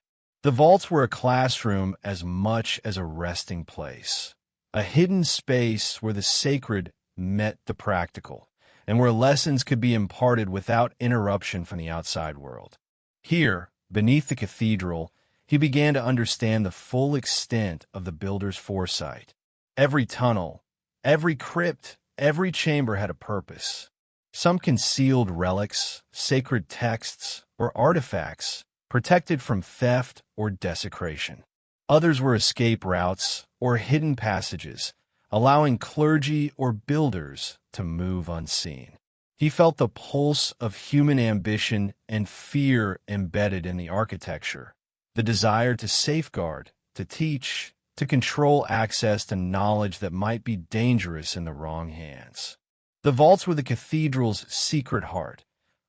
The vaults were a classroom as much as a resting place, a hidden space where the sacred met the practical, and where lessons could be imparted without interruption from the outside world. Here, beneath the cathedral, he began to understand the full extent of the builder's foresight. Every tunnel, every crypt, every chamber had a purpose. Some concealed relics, sacred texts, or artifacts, protected from theft or desecration. Others were escape routes or hidden passages, allowing clergy or builders to move unseen. He felt the pulse of human ambition and fear embedded in the architecture, the desire to safeguard, to teach, to control access to knowledge that might be dangerous in the wrong hands. The vaults were the cathedral's secret heart,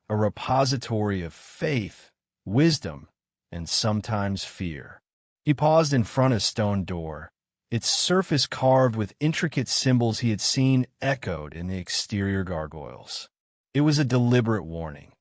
a repository of faith, wisdom, and sometimes fear. He paused in front of a stone door, its surface carved with intricate symbols he had seen echoed in the exterior gargoyles. It was a deliberate warning.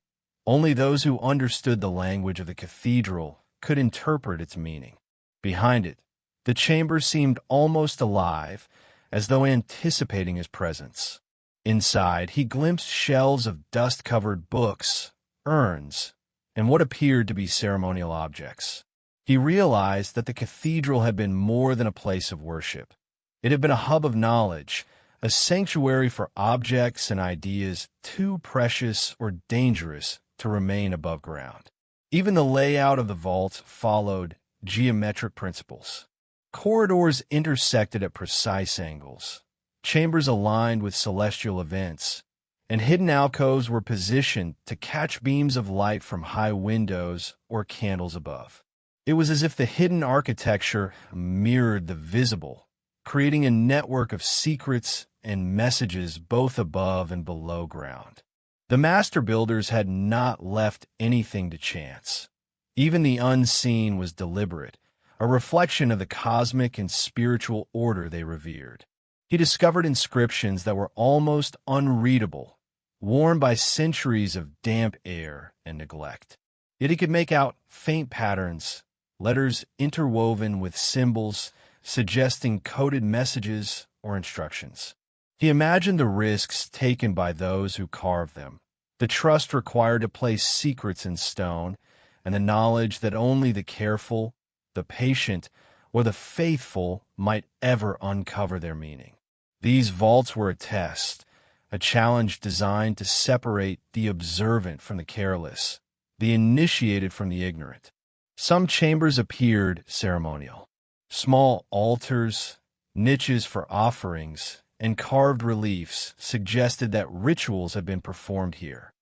Only those who understood the language of the cathedral could interpret its meaning. Behind it, the chamber seemed almost alive, as though anticipating his presence. Inside, he glimpsed shelves of dust-covered books, urns, and what appeared to be ceremonial objects. He realized that the cathedral had been more than a place of worship. It had been a hub of knowledge, a sanctuary for objects and ideas too precious or dangerous to remain above ground. Even the layout of the vault followed geometric principles. Corridors intersected at precise angles, chambers aligned with celestial events, and hidden alcoves were positioned to catch beams of light from high windows or candles above. It was as if the hidden architecture mirrored the visible, creating a network of secrets and messages both above and below ground. The master builders had not left anything to chance. Even the unseen was deliberate, a reflection of the cosmic and spiritual order they revered. He discovered inscriptions that were almost unreadable, worn by centuries of damp air and neglect. Yet he could make out faint patterns, letters interwoven with symbols suggesting coded messages or instructions. He imagined the risks taken by those who carved them, the trust required to place secrets in stone, and the knowledge that only the careful, the patient, or the faithful might ever uncover their meaning. These vaults were a test, a challenge designed to separate the observant from the careless, the initiated from the ignorant. Some chambers appeared ceremonial. Small altars, niches for offerings, and carved reliefs suggested that rituals had been performed here.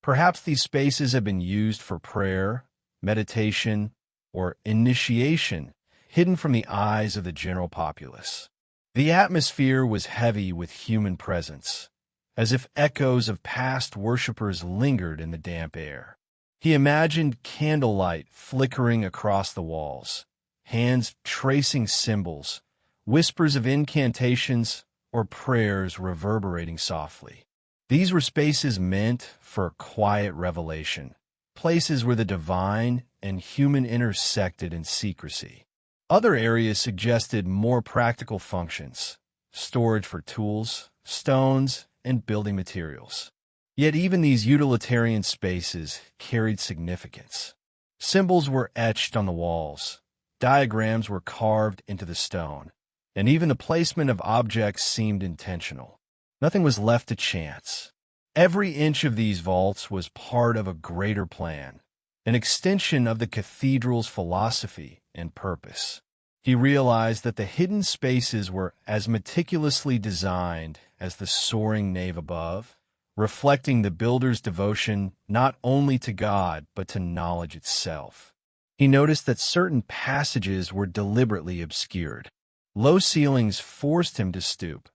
Perhaps these spaces had been used for prayer, meditation, or initiation, hidden from the eyes of the general populace. The atmosphere was heavy with human presence, as if echoes of past worshippers lingered in the damp air. He imagined candlelight flickering across the walls, hands tracing symbols, whispers of incantations, or prayers reverberating softly. These were spaces meant for quiet revelation, places where the divine and human intersected in secrecy. Other areas suggested more practical functions, storage for tools, stones, and building materials. Yet even these utilitarian spaces carried significance. Symbols were etched on the walls, diagrams were carved into the stone, and even the placement of objects seemed intentional. Nothing was left to chance. Every inch of these vaults was part of a greater plan, an extension of the cathedral's philosophy and purpose. He realized that the hidden spaces were as meticulously designed as the soaring nave above, reflecting the builder's devotion not only to God but to knowledge itself. He noticed that certain passages were deliberately obscured. Low ceilings forced him to stoop.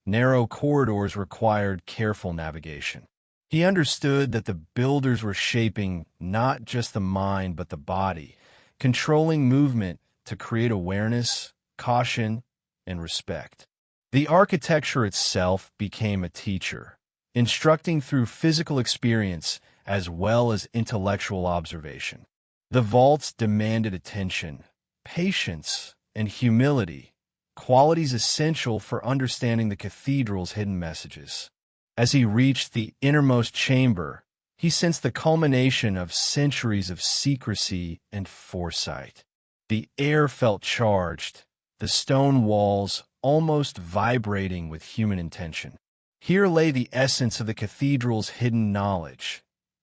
Narrow corridors required careful navigation. He understood that the builders were shaping not just the mind but the body, controlling movement to create awareness, caution, and respect. The architecture itself became a teacher, instructing through physical experience as well as intellectual observation. The vaults demanded attention, patience, and humility, qualities essential for understanding the cathedral's hidden messages. As he reached the innermost chamber, he sensed the culmination of centuries of secrecy and foresight. The air felt charged, the stone walls almost vibrating with human intention. Here lay the essence of the cathedral's hidden knowledge: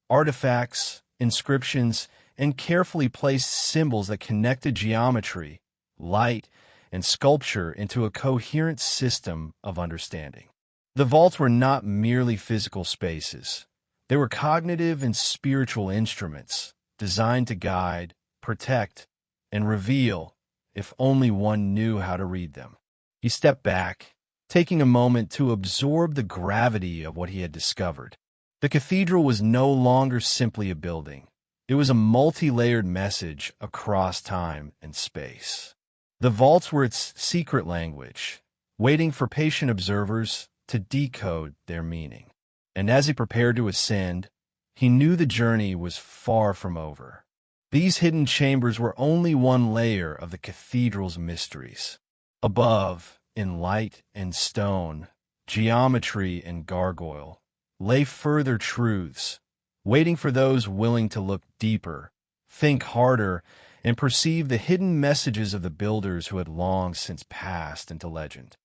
artifacts, inscriptions, and carefully placed symbols that connected geometry, light, and sculpture into a coherent system of understanding. The vaults were not merely physical spaces. They were cognitive and spiritual instruments designed to guide, protect, and reveal, if only one knew how to read them. He stepped back, taking a moment to absorb the gravity of what he had discovered. The cathedral was no longer simply a building. It was a multi-layered message across time and space. The vaults were its secret language, waiting for patient observers to decode their meaning. And as he prepared to ascend, he knew the journey was far from over. These hidden chambers were only one layer of the cathedral's mysteries. Above, in light and stone, geometry and gargoyle, lay further truths, waiting for those willing to look deeper, think harder, and perceive the hidden messages of the builders who had long since passed into legend.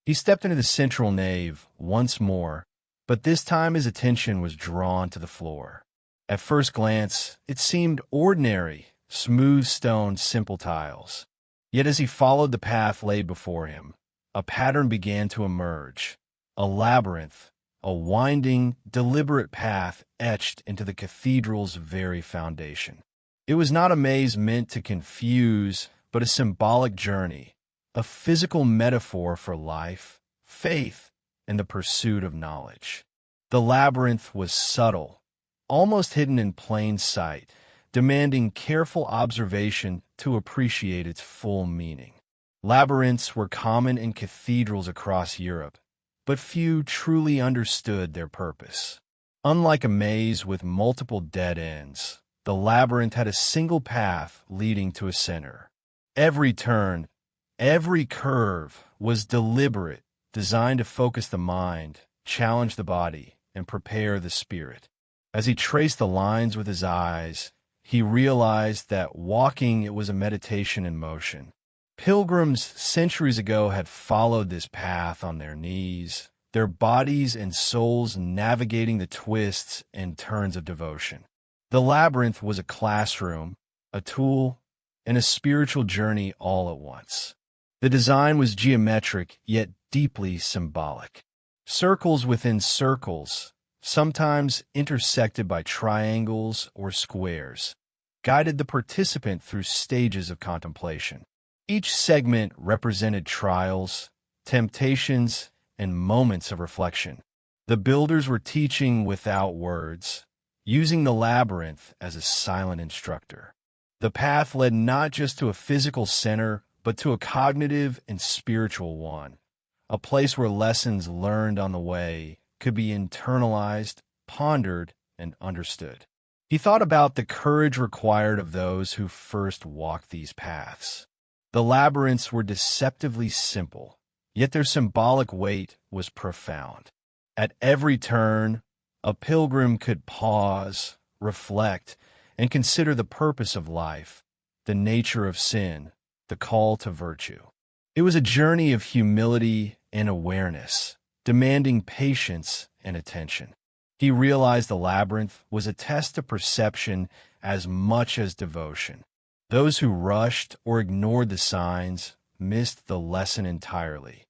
He stepped into the central nave once more, but this time his attention was drawn to the floor. At first glance, it seemed ordinary, smooth stone, simple tiles. Yet as he followed the path laid before him, a pattern began to emerge, a labyrinth, a winding, deliberate path etched into the cathedral's very foundation. It was not a maze meant to confuse, but a symbolic journey, a physical metaphor for life, faith, and the pursuit of knowledge. The labyrinth was subtle, almost hidden in plain sight, demanding careful observation to appreciate its full meaning. Labyrinths were common in cathedrals across Europe, but few truly understood their purpose. Unlike a maze with multiple dead ends, the labyrinth had a single path leading to a center. Every turn, every curve was deliberate, designed to focus the mind, challenge the body, and prepare the spirit. As he traced the lines with his eyes, he realized that walking it was a meditation in motion. Pilgrims centuries ago had followed this path on their knees, their bodies and souls navigating the twists and turns of devotion. The labyrinth was a classroom, a tool, and a spiritual journey all at once. The design was geometric, yet deeply symbolic. Circles within circles, sometimes intersected by triangles or squares, guided the participant through stages of contemplation. Each segment represented trials, temptations, and moments of reflection. The builders were teaching without words, using the labyrinth as a silent instructor. The path led not just to a physical center, but to a cognitive and spiritual one, a place where lessons learned on the way could be internalized, pondered, and understood. He thought about the courage required of those who first walked these paths. The labyrinths were deceptively simple, yet their symbolic weight was profound. At every turn, a pilgrim could pause, reflect, and consider the purpose of life, the nature of sin, the call to virtue. It was a journey of humility and awareness, demanding patience and attention. He realized the labyrinth was a test of perception as much as devotion. Those who rushed or ignored the signs missed the lesson entirely.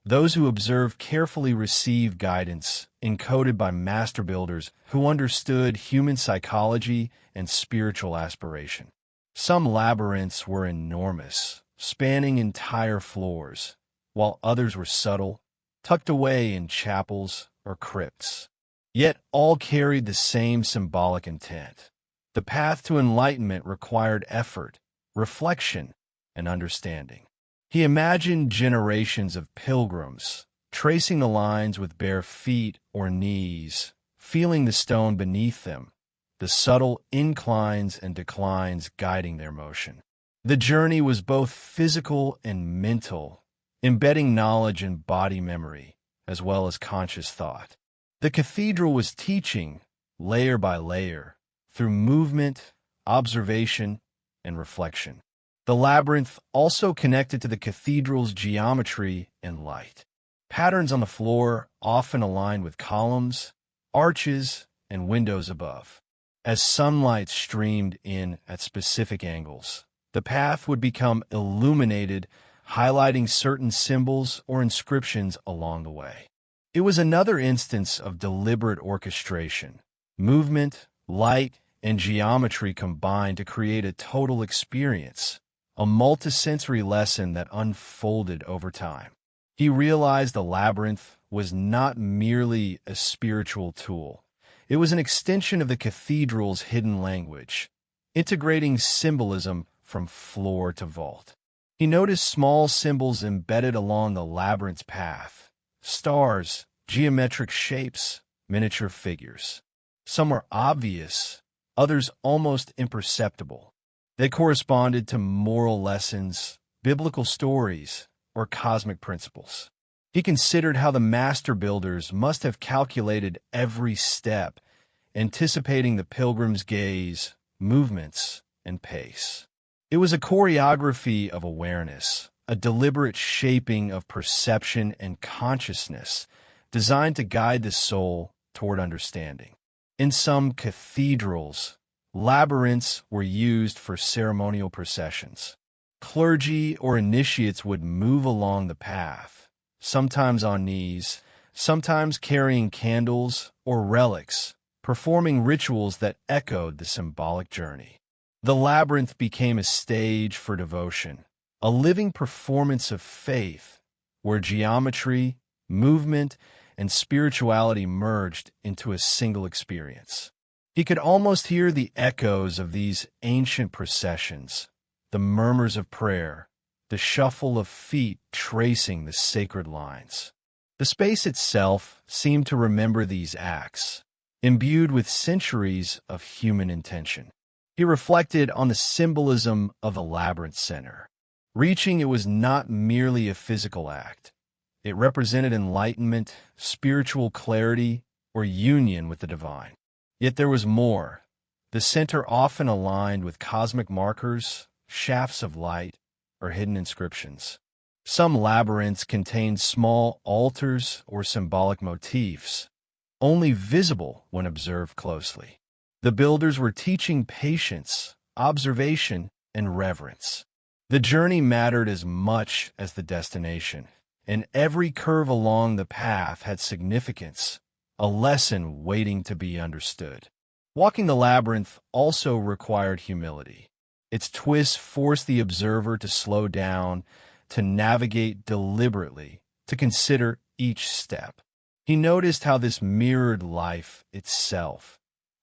Those who observed carefully received guidance encoded by master builders who understood human psychology and spiritual aspiration. Some labyrinths were enormous, spanning entire floors, while others were subtle, tucked away in chapels or crypts. Yet all carried the same symbolic intent. The path to enlightenment required effort, reflection, and understanding. He imagined generations of pilgrims, tracing the lines with bare feet or knees, feeling the stone beneath them, the subtle inclines and declines guiding their motion. The journey was both physical and mental, embedding knowledge in body memory, as well as conscious thought. The cathedral was teaching, layer by layer, through movement, observation, and reflection. The labyrinth also connected to the cathedral's geometry and light. Patterns on the floor often aligned with columns, arches, and windows above. As sunlight streamed in at specific angles, the path would become illuminated, highlighting certain symbols or inscriptions along the way. It was another instance of deliberate orchestration. Movement, light, and geometry combined to create a total experience, a multisensory lesson that unfolded over time. He realized the labyrinth was not merely a spiritual tool. It was an extension of the cathedral's hidden language, integrating symbolism from floor to vault. He noticed small symbols embedded along the labyrinth's path: stars, geometric shapes, miniature figures. Some were obvious, others almost imperceptible. They corresponded to moral lessons, biblical stories, or cosmic principles. He considered how the master builders must have calculated every step, anticipating the pilgrim's gaze, movements, and pace. It was a choreography of awareness, a deliberate shaping of perception and consciousness, designed to guide the soul toward understanding. In some cathedrals, labyrinths were used for ceremonial processions. Clergy or initiates would move along the path, sometimes on knees, sometimes carrying candles or relics, performing rituals that echoed the symbolic journey. The labyrinth became a stage for devotion, a living performance of faith, where geometry, movement, and spirituality merged into a single experience. He could almost hear the echoes of these ancient processions, the murmurs of prayer, the shuffle of feet tracing the sacred lines. The space itself seemed to remember these acts, imbued with centuries of human intention. He reflected on the symbolism of the labyrinth center. Reaching it was not merely a physical act. It represented enlightenment, spiritual clarity, or union with the divine. Yet there was more. The center often aligned with cosmic markers, shafts of light, or hidden inscriptions. Some labyrinths contained small altars or symbolic motifs, only visible when observed closely. The builders were teaching patience, observation, and reverence. The journey mattered as much as the destination, and every curve along the path had significance, a lesson waiting to be understood. Walking the labyrinth also required humility. Its twists forced the observer to slow down, to navigate deliberately, to consider each step. He noticed how this mirrored life itself,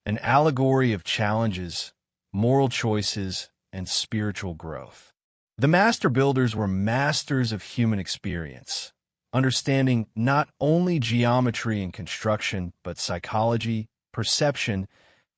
an allegory of challenges, moral choices, and spiritual growth. The master builders were masters of human experience, understanding not only geometry and construction, but psychology, perception,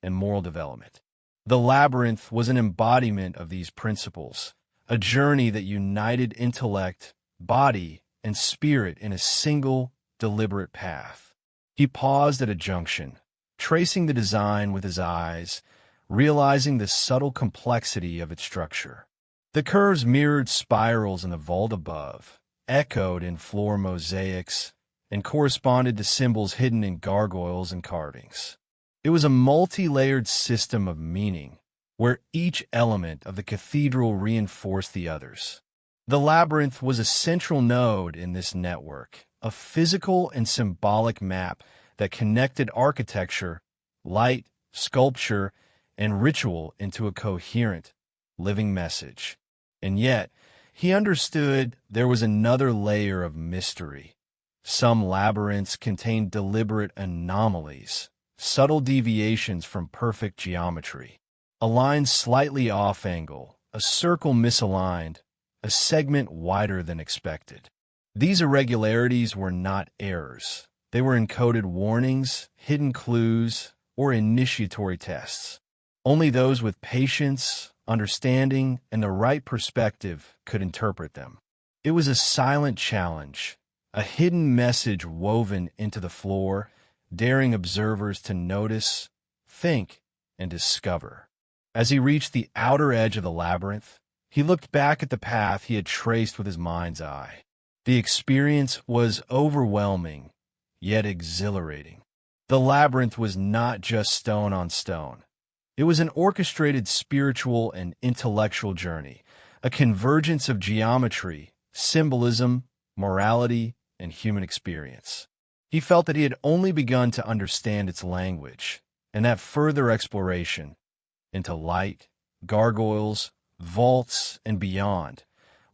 and moral development. The labyrinth was an embodiment of these principles, a journey that united intellect, body, and spirit in a single, deliberate path. He paused at a junction, tracing the design with his eyes, realizing the subtle complexity of its structure. The curves mirrored spirals in the vault above, echoed in floor mosaics, and corresponded to symbols hidden in gargoyles and carvings. It was a multi-layered system of meaning, where each element of the cathedral reinforced the others. The labyrinth was a central node in this network, a physical and symbolic map that connected architecture, light, sculpture, and ritual into a coherent, living message. And yet, he understood there was another layer of mystery. Some labyrinths contained deliberate anomalies, subtle deviations from perfect geometry. A line slightly off-angle, a circle misaligned, a segment wider than expected. These irregularities were not errors. They were encoded warnings, hidden clues, or initiatory tests. Only those with patience, understanding, and the right perspective could interpret them. It was a silent challenge, a hidden message woven into the floor, daring observers to notice, think, and discover. As he reached the outer edge of the labyrinth, he looked back at the path he had traced with his mind's eye. The experience was overwhelming, yet exhilarating. The labyrinth was not just stone on stone. It was an orchestrated spiritual and intellectual journey, a convergence of geometry, symbolism, morality, and human experience. He felt that he had only begun to understand its language, and that further exploration into light, gargoyles, vaults, and beyond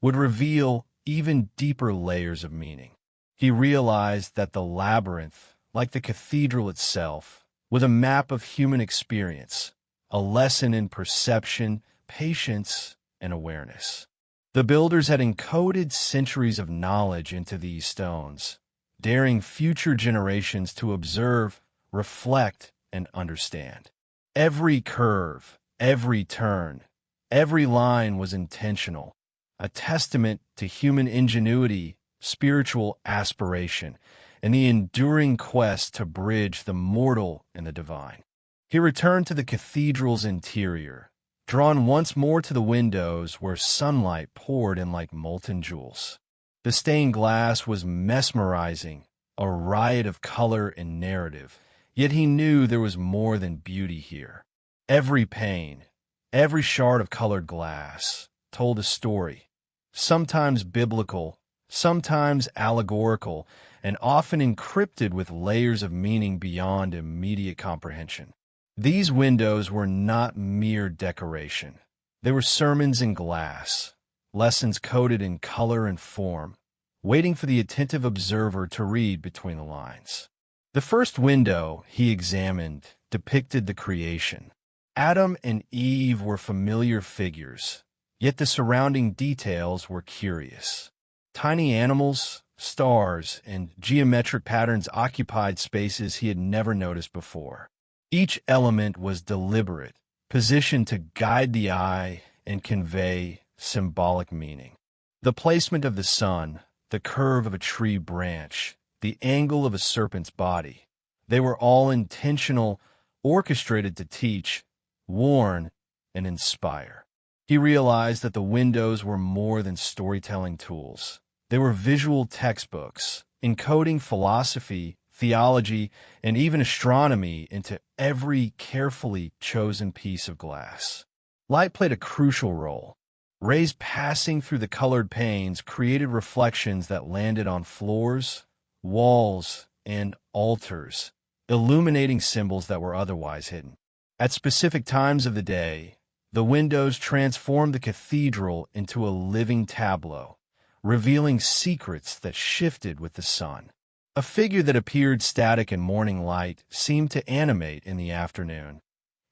would reveal even deeper layers of meaning. He realized that the labyrinth, like the cathedral itself, was a map of human experience, a lesson in perception, patience, and awareness. The builders had encoded centuries of knowledge into these stones, daring future generations to observe, reflect, and understand. Every curve, every turn, every line was intentional, a testament to human ingenuity, spiritual aspiration, and the enduring quest to bridge the mortal and the divine. He returned to the cathedral's interior, drawn once more to the windows where sunlight poured in like molten jewels. The stained glass was mesmerizing, a riot of color and narrative, yet he knew there was more than beauty here. Every pane, every shard of colored glass told a story, sometimes biblical, sometimes allegorical, and often encrypted with layers of meaning beyond immediate comprehension. These windows were not mere decoration. They were sermons in glass, lessons coded in color and form, waiting for the attentive observer to read between the lines. The first window he examined depicted the creation. Adam and Eve were familiar figures, yet the surrounding details were curious. Tiny animals, stars, and geometric patterns occupied spaces he had never noticed before. Each element was deliberate, positioned to guide the eye and convey symbolic meaning. The placement of the sun, the curve of a tree branch, the angle of a serpent's body, they were all intentional, orchestrated to teach, warn, and inspire. He realized that the windows were more than storytelling tools. They were visual textbooks, encoding philosophy, theology, and even astronomy into every carefully chosen piece of glass. Light played a crucial role. Rays passing through the colored panes created reflections that landed on floors, walls, and altars, illuminating symbols that were otherwise hidden. At specific times of the day, the windows transformed the cathedral into a living tableau, revealing secrets that shifted with the sun. A figure that appeared static in morning light seemed to animate in the afternoon.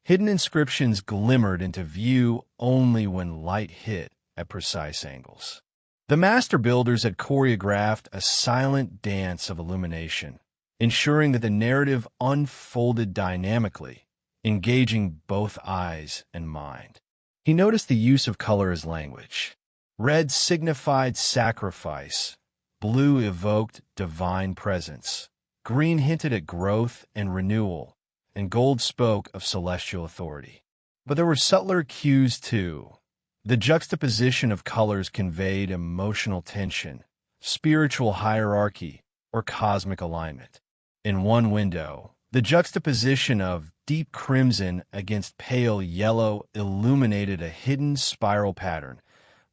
Hidden inscriptions glimmered into view only when light hit at precise angles. The master builders had choreographed a silent dance of illumination, ensuring that the narrative unfolded dynamically, engaging both eyes and mind. He noticed the use of color as language. Red signified sacrifice, blue evoked divine presence, green hinted at growth and renewal, and gold spoke of celestial authority. But there were subtler cues too. The juxtaposition of colors conveyed emotional tension, spiritual hierarchy, or cosmic alignment. In one window, the juxtaposition of deep crimson against pale yellow illuminated a hidden spiral pattern,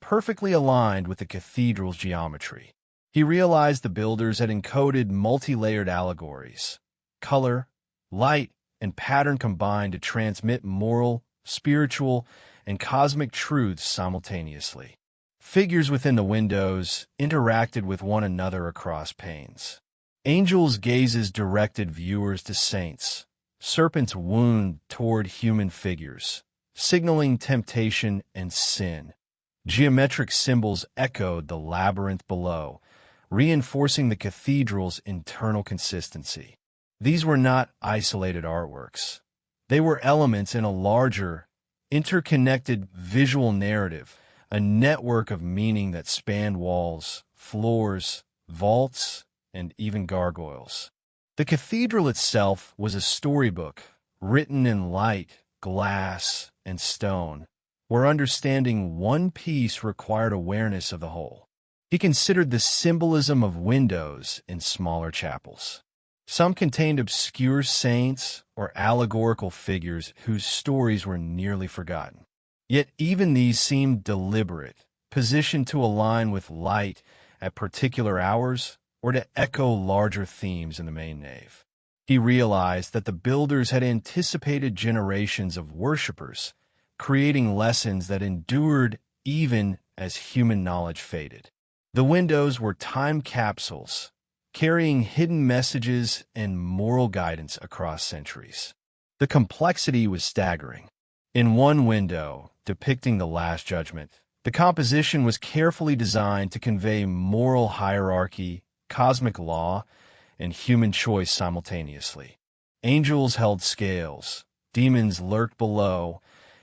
perfectly aligned with the cathedral's geometry. He realized the builders had encoded multi-layered allegories. Color, light, and pattern combined to transmit moral, spiritual, and cosmic truths simultaneously. Figures within the windows interacted with one another across panes. Angels' gazes directed viewers to saints. Serpents wound toward human figures, signaling temptation and sin. Geometric symbols echoed the labyrinth below, reinforcing the cathedral's internal consistency. These were not isolated artworks. They were elements in a larger, interconnected visual narrative, a network of meaning that spanned walls, floors, vaults, and even gargoyles. The cathedral itself was a storybook, written in light, glass, and stone, where understanding one piece required awareness of the whole. He considered the symbolism of windows in smaller chapels. Some contained obscure saints or allegorical figures whose stories were nearly forgotten. Yet even these seemed deliberate, positioned to align with light at particular hours or to echo larger themes in the main nave. He realized that the builders had anticipated generations of worshippers, creating lessons that endured even as human knowledge faded. The windows were time capsules, carrying hidden messages and moral guidance across centuries. The complexity was staggering. In one window, depicting the Last Judgment, the composition was carefully designed to convey moral hierarchy, cosmic law, and human choice simultaneously. Angels held scales, demons lurked below,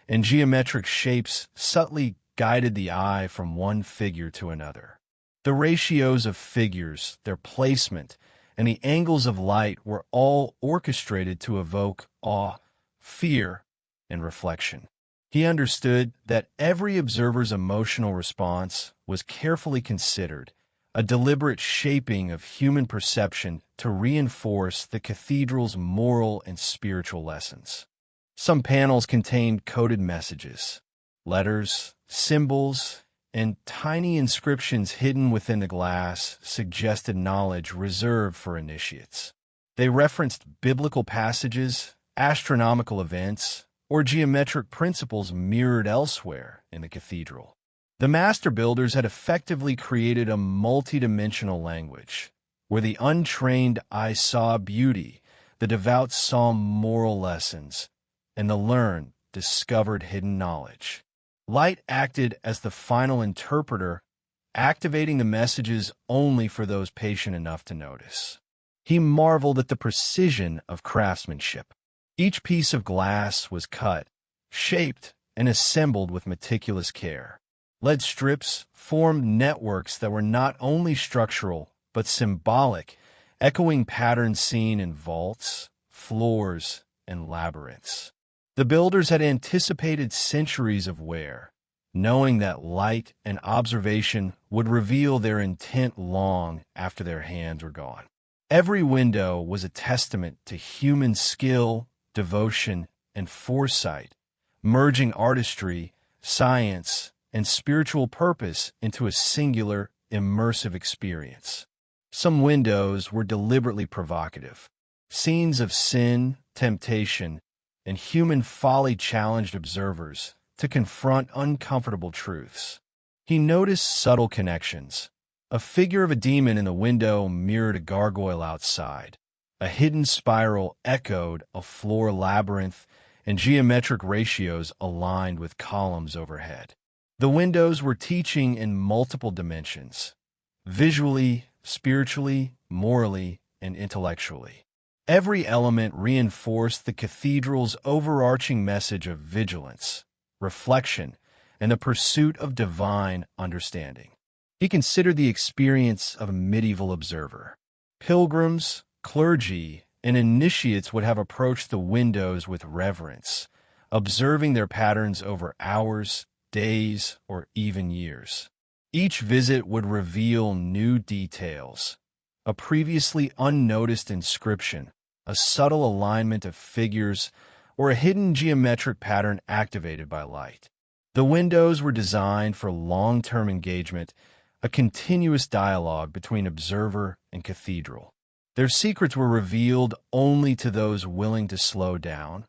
and geometric shapes subtly guided the eye from one figure to another. The ratios of figures, their placement, and the angles of light were all orchestrated to evoke awe, fear, and reflection. He understood that every observer's emotional response was carefully considered, a deliberate shaping of human perception to reinforce the cathedral's moral and spiritual lessons. Some panels contained coded messages, letters, symbols, and tiny inscriptions hidden within the glass suggested knowledge reserved for initiates. They referenced biblical passages, astronomical events, or geometric principles mirrored elsewhere in the cathedral. The master builders had effectively created a multidimensional language, where the untrained eye saw beauty, the devout saw moral lessons, and the learned discovered hidden knowledge. Light acted as the final interpreter, activating the messages only for those patient enough to notice. He marveled at the precision of craftsmanship. Each piece of glass was cut, shaped, and assembled with meticulous care. Lead strips formed networks that were not only structural, but symbolic, echoing patterns seen in vaults, floors, and labyrinths. The builders had anticipated centuries of wear, knowing that light and observation would reveal their intent long after their hands were gone. Every window was a testament to human skill, devotion, and foresight, merging artistry, science, and spiritual purpose into a singular, immersive experience. Some windows were deliberately provocative. Scenes of sin, temptation, and human folly challenged observers to confront uncomfortable truths. He noticed subtle connections. A figure of a demon in the window mirrored a gargoyle outside. A hidden spiral echoed a floor labyrinth, and geometric ratios aligned with columns overhead. The windows were teaching in multiple dimensions, visually, spiritually, morally, and intellectually. Every element reinforced the cathedral's overarching message of vigilance, reflection, and the pursuit of divine understanding. He considered the experience of a medieval observer. Pilgrims, clergy, and initiates would have approached the windows with reverence, observing their patterns over hours, days, or even years. Each visit would reveal new details, a previously unnoticed inscription, a subtle alignment of figures, or a hidden geometric pattern activated by light. The windows were designed for long-term engagement, a continuous dialogue between observer and cathedral. Their secrets were revealed only to those willing to slow down,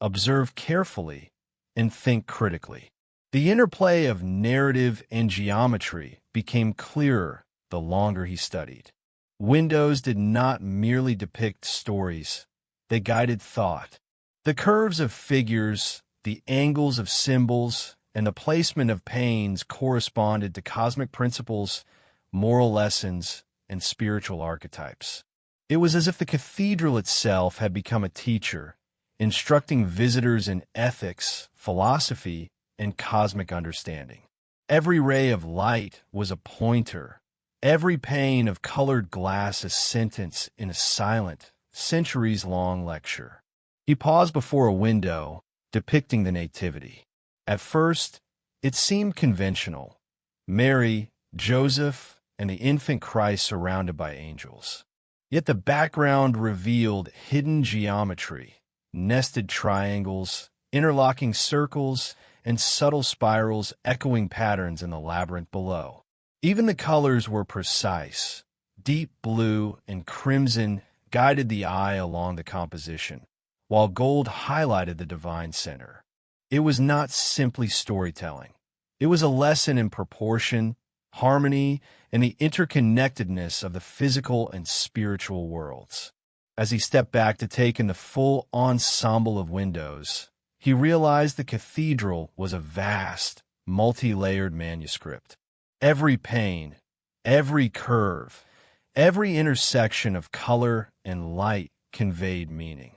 observe carefully, and think critically. The interplay of narrative and geometry became clearer the longer he studied. Windows did not merely depict stories, they guided thought. The curves of figures, the angles of symbols, and the placement of panes corresponded to cosmic principles, moral lessons, and spiritual archetypes. It was as if the cathedral itself had become a teacher, instructing visitors in ethics, philosophy, and cosmic understanding. Every ray of light was a pointer, every pane of colored glass a sentence in a silent, centuries-long lecture. He paused before a window, depicting the Nativity. At first, it seemed conventional. Mary, Joseph, and the infant Christ surrounded by angels. Yet the background revealed hidden geometry, nested triangles, interlocking circles, and subtle spirals echoing patterns in the labyrinth below. Even the colors were precise. Deep blue and crimson guided the eye along the composition, while gold highlighted the divine center. It was not simply storytelling. It was a lesson in proportion, harmony, and the interconnectedness of the physical and spiritual worlds. As he stepped back to take in the full ensemble of windows, he realized the cathedral was a vast, multi-layered manuscript. Every pane, every curve, every intersection of color and light conveyed meaning.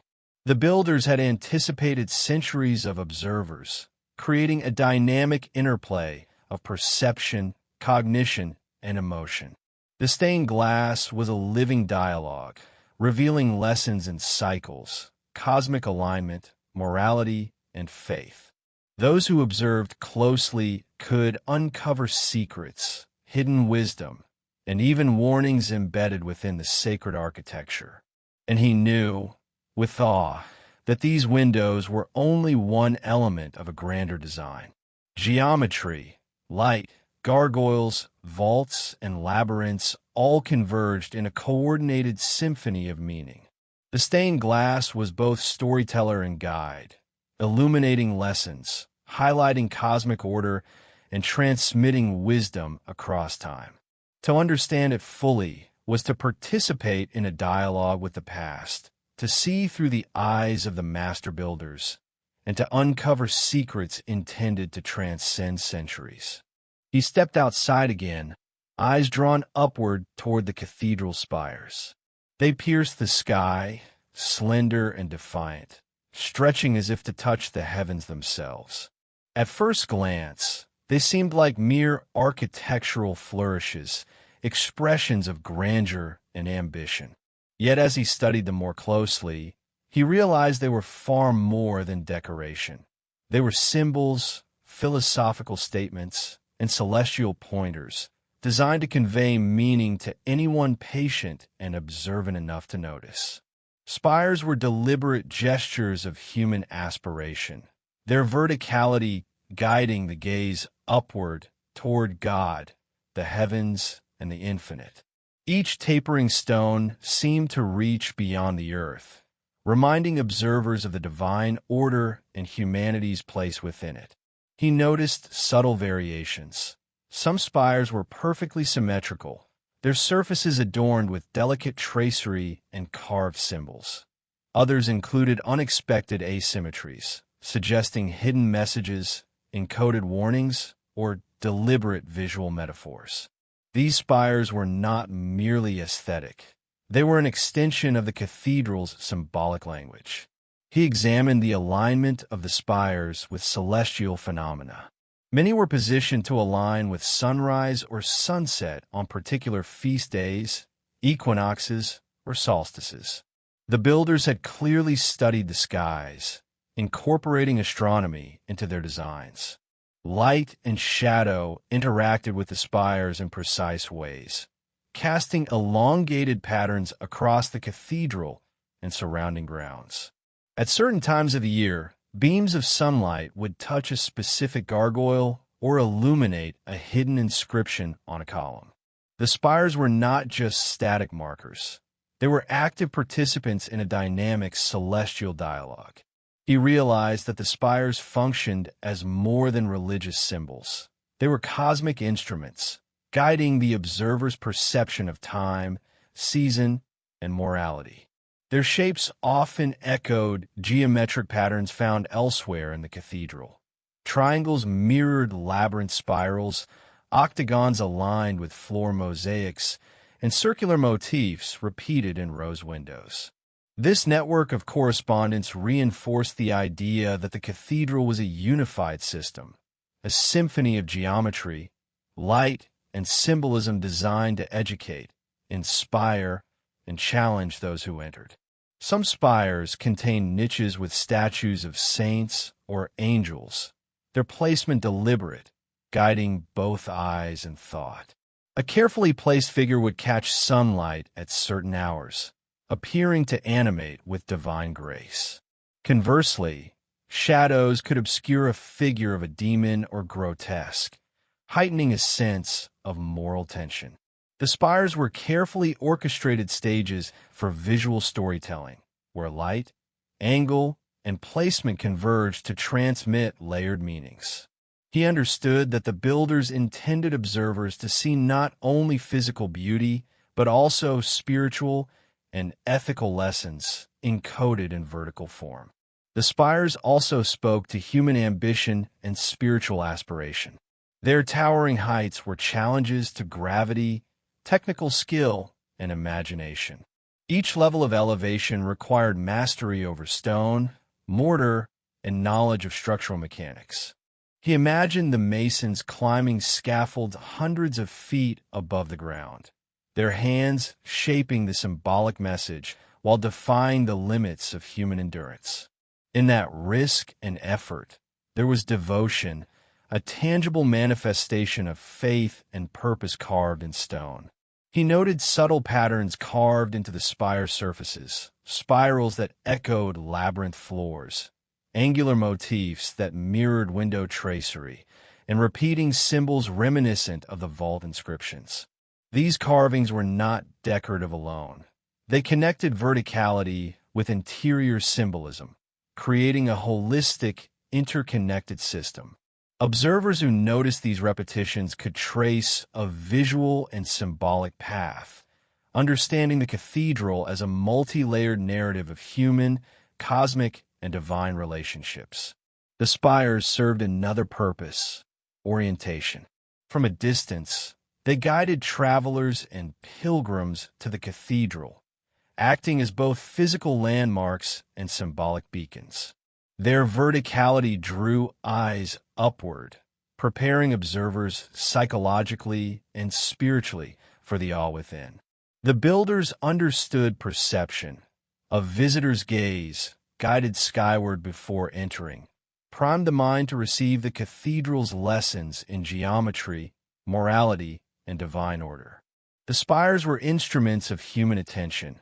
The builders had anticipated centuries of observers, creating a dynamic interplay of perception, cognition, and emotion. The stained glass was a living dialogue, revealing lessons in cycles, cosmic alignment, morality, and faith. Those who observed closely could uncover secrets, hidden wisdom, and even warnings embedded within the sacred architecture. And he knew, with awe, that these windows were only one element of a grander design. Geometry, light, gargoyles, vaults, and labyrinths all converged in a coordinated symphony of meaning. The stained glass was both storyteller and guide, illuminating lessons, highlighting cosmic order, and transmitting wisdom across time. To understand it fully was to participate in a dialogue with the past, to see through the eyes of the master builders, and to uncover secrets intended to transcend centuries. He stepped outside again, eyes drawn upward toward the cathedral spires. They pierced the sky, slender and defiant, stretching as if to touch the heavens themselves. At first glance, they seemed like mere architectural flourishes, expressions of grandeur and ambition. Yet as he studied them more closely, he realized they were far more than decoration. They were symbols, philosophical statements, and celestial pointers, designed to convey meaning to anyone patient and observant enough to notice. Spires were deliberate gestures of human aspiration, their verticality guiding the gaze upward toward God, the heavens, and the infinite. Each tapering stone seemed to reach beyond the earth, reminding observers of the divine order and humanity's place within it. He noticed subtle variations. Some spires were perfectly symmetrical, their surfaces adorned with delicate tracery and carved symbols. Others included unexpected asymmetries, suggesting hidden messages, encoded warnings, or deliberate visual metaphors. These spires were not merely aesthetic. They were an extension of the cathedral's symbolic language. He examined the alignment of the spires with celestial phenomena. Many were positioned to align with sunrise or sunset on particular feast days, equinoxes, or solstices. The builders had clearly studied the skies, incorporating astronomy into their designs. Light and shadow interacted with the spires in precise ways, casting elongated patterns across the cathedral and surrounding grounds. At certain times of the year, beams of sunlight would touch a specific gargoyle or illuminate a hidden inscription on a column. The spires were not just static markers. They were active participants in a dynamic celestial dialogue. He realized that the spires functioned as more than religious symbols. They were cosmic instruments, guiding the observer's perception of time, season, and morality. Their shapes often echoed geometric patterns found elsewhere in the cathedral. Triangles mirrored labyrinth spirals, octagons aligned with floor mosaics, and circular motifs repeated in rose windows. This network of correspondence reinforced the idea that the cathedral was a unified system, a symphony of geometry, light, and symbolism designed to educate, inspire, and challenge those who entered. Some spires contained niches with statues of saints or angels, their placement deliberate, guiding both eyes and thought. A carefully placed figure would catch sunlight at certain hours, appearing to animate with divine grace. Conversely, shadows could obscure a figure of a demon or grotesque, heightening a sense of moral tension. The spires were carefully orchestrated stages for visual storytelling, where light, angle, and placement converged to transmit layered meanings. He understood that the builders intended observers to see not only physical beauty, but also spiritual and ethical lessons encoded in vertical form. The spires also spoke to human ambition and spiritual aspiration. Their towering heights were challenges to gravity, technical skill, and imagination. Each level of elevation required mastery over stone, mortar, and knowledge of structural mechanics. He imagined the masons climbing scaffolds hundreds of feet above the ground, their hands shaping the symbolic message while defying the limits of human endurance. In that risk and effort, there was devotion, a tangible manifestation of faith and purpose carved in stone. He noted subtle patterns carved into the spire surfaces, spirals that echoed labyrinth floors, angular motifs that mirrored window tracery, and repeating symbols reminiscent of the vault inscriptions. These carvings were not decorative alone. They connected verticality with interior symbolism, creating a holistic, interconnected system. Observers who noticed these repetitions could trace a visual and symbolic path, understanding the cathedral as a multi-layered narrative of human, cosmic, and divine relationships. The spires served another purpose: orientation. From a distance, they guided travelers and pilgrims to the cathedral, acting as both physical landmarks and symbolic beacons. Their verticality drew eyes upward, preparing observers psychologically and spiritually for the awe within. The builders understood perception. A visitor's gaze, guided skyward before entering, primed the mind to receive the cathedral's lessons in geometry, morality, and divine order. The spires were instruments of human attention,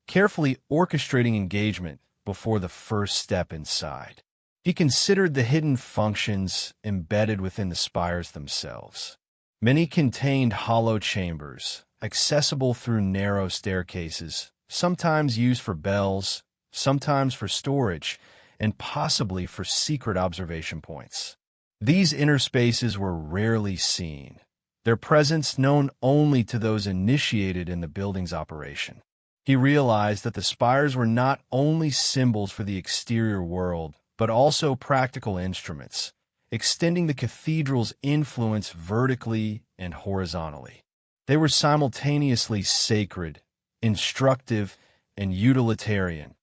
carefully orchestrating engagement before the first step inside. He considered the hidden functions embedded within the spires themselves. Many contained hollow chambers, accessible through narrow staircases, sometimes used for bells, sometimes for storage, and possibly for secret observation points. These inner spaces were rarely seen, their presence known only to those initiated in the building's operation. He realized that the spires were not only symbols for the exterior world, but also practical instruments, extending the cathedral's influence vertically and horizontally. They were simultaneously sacred, instructive, and utilitarian,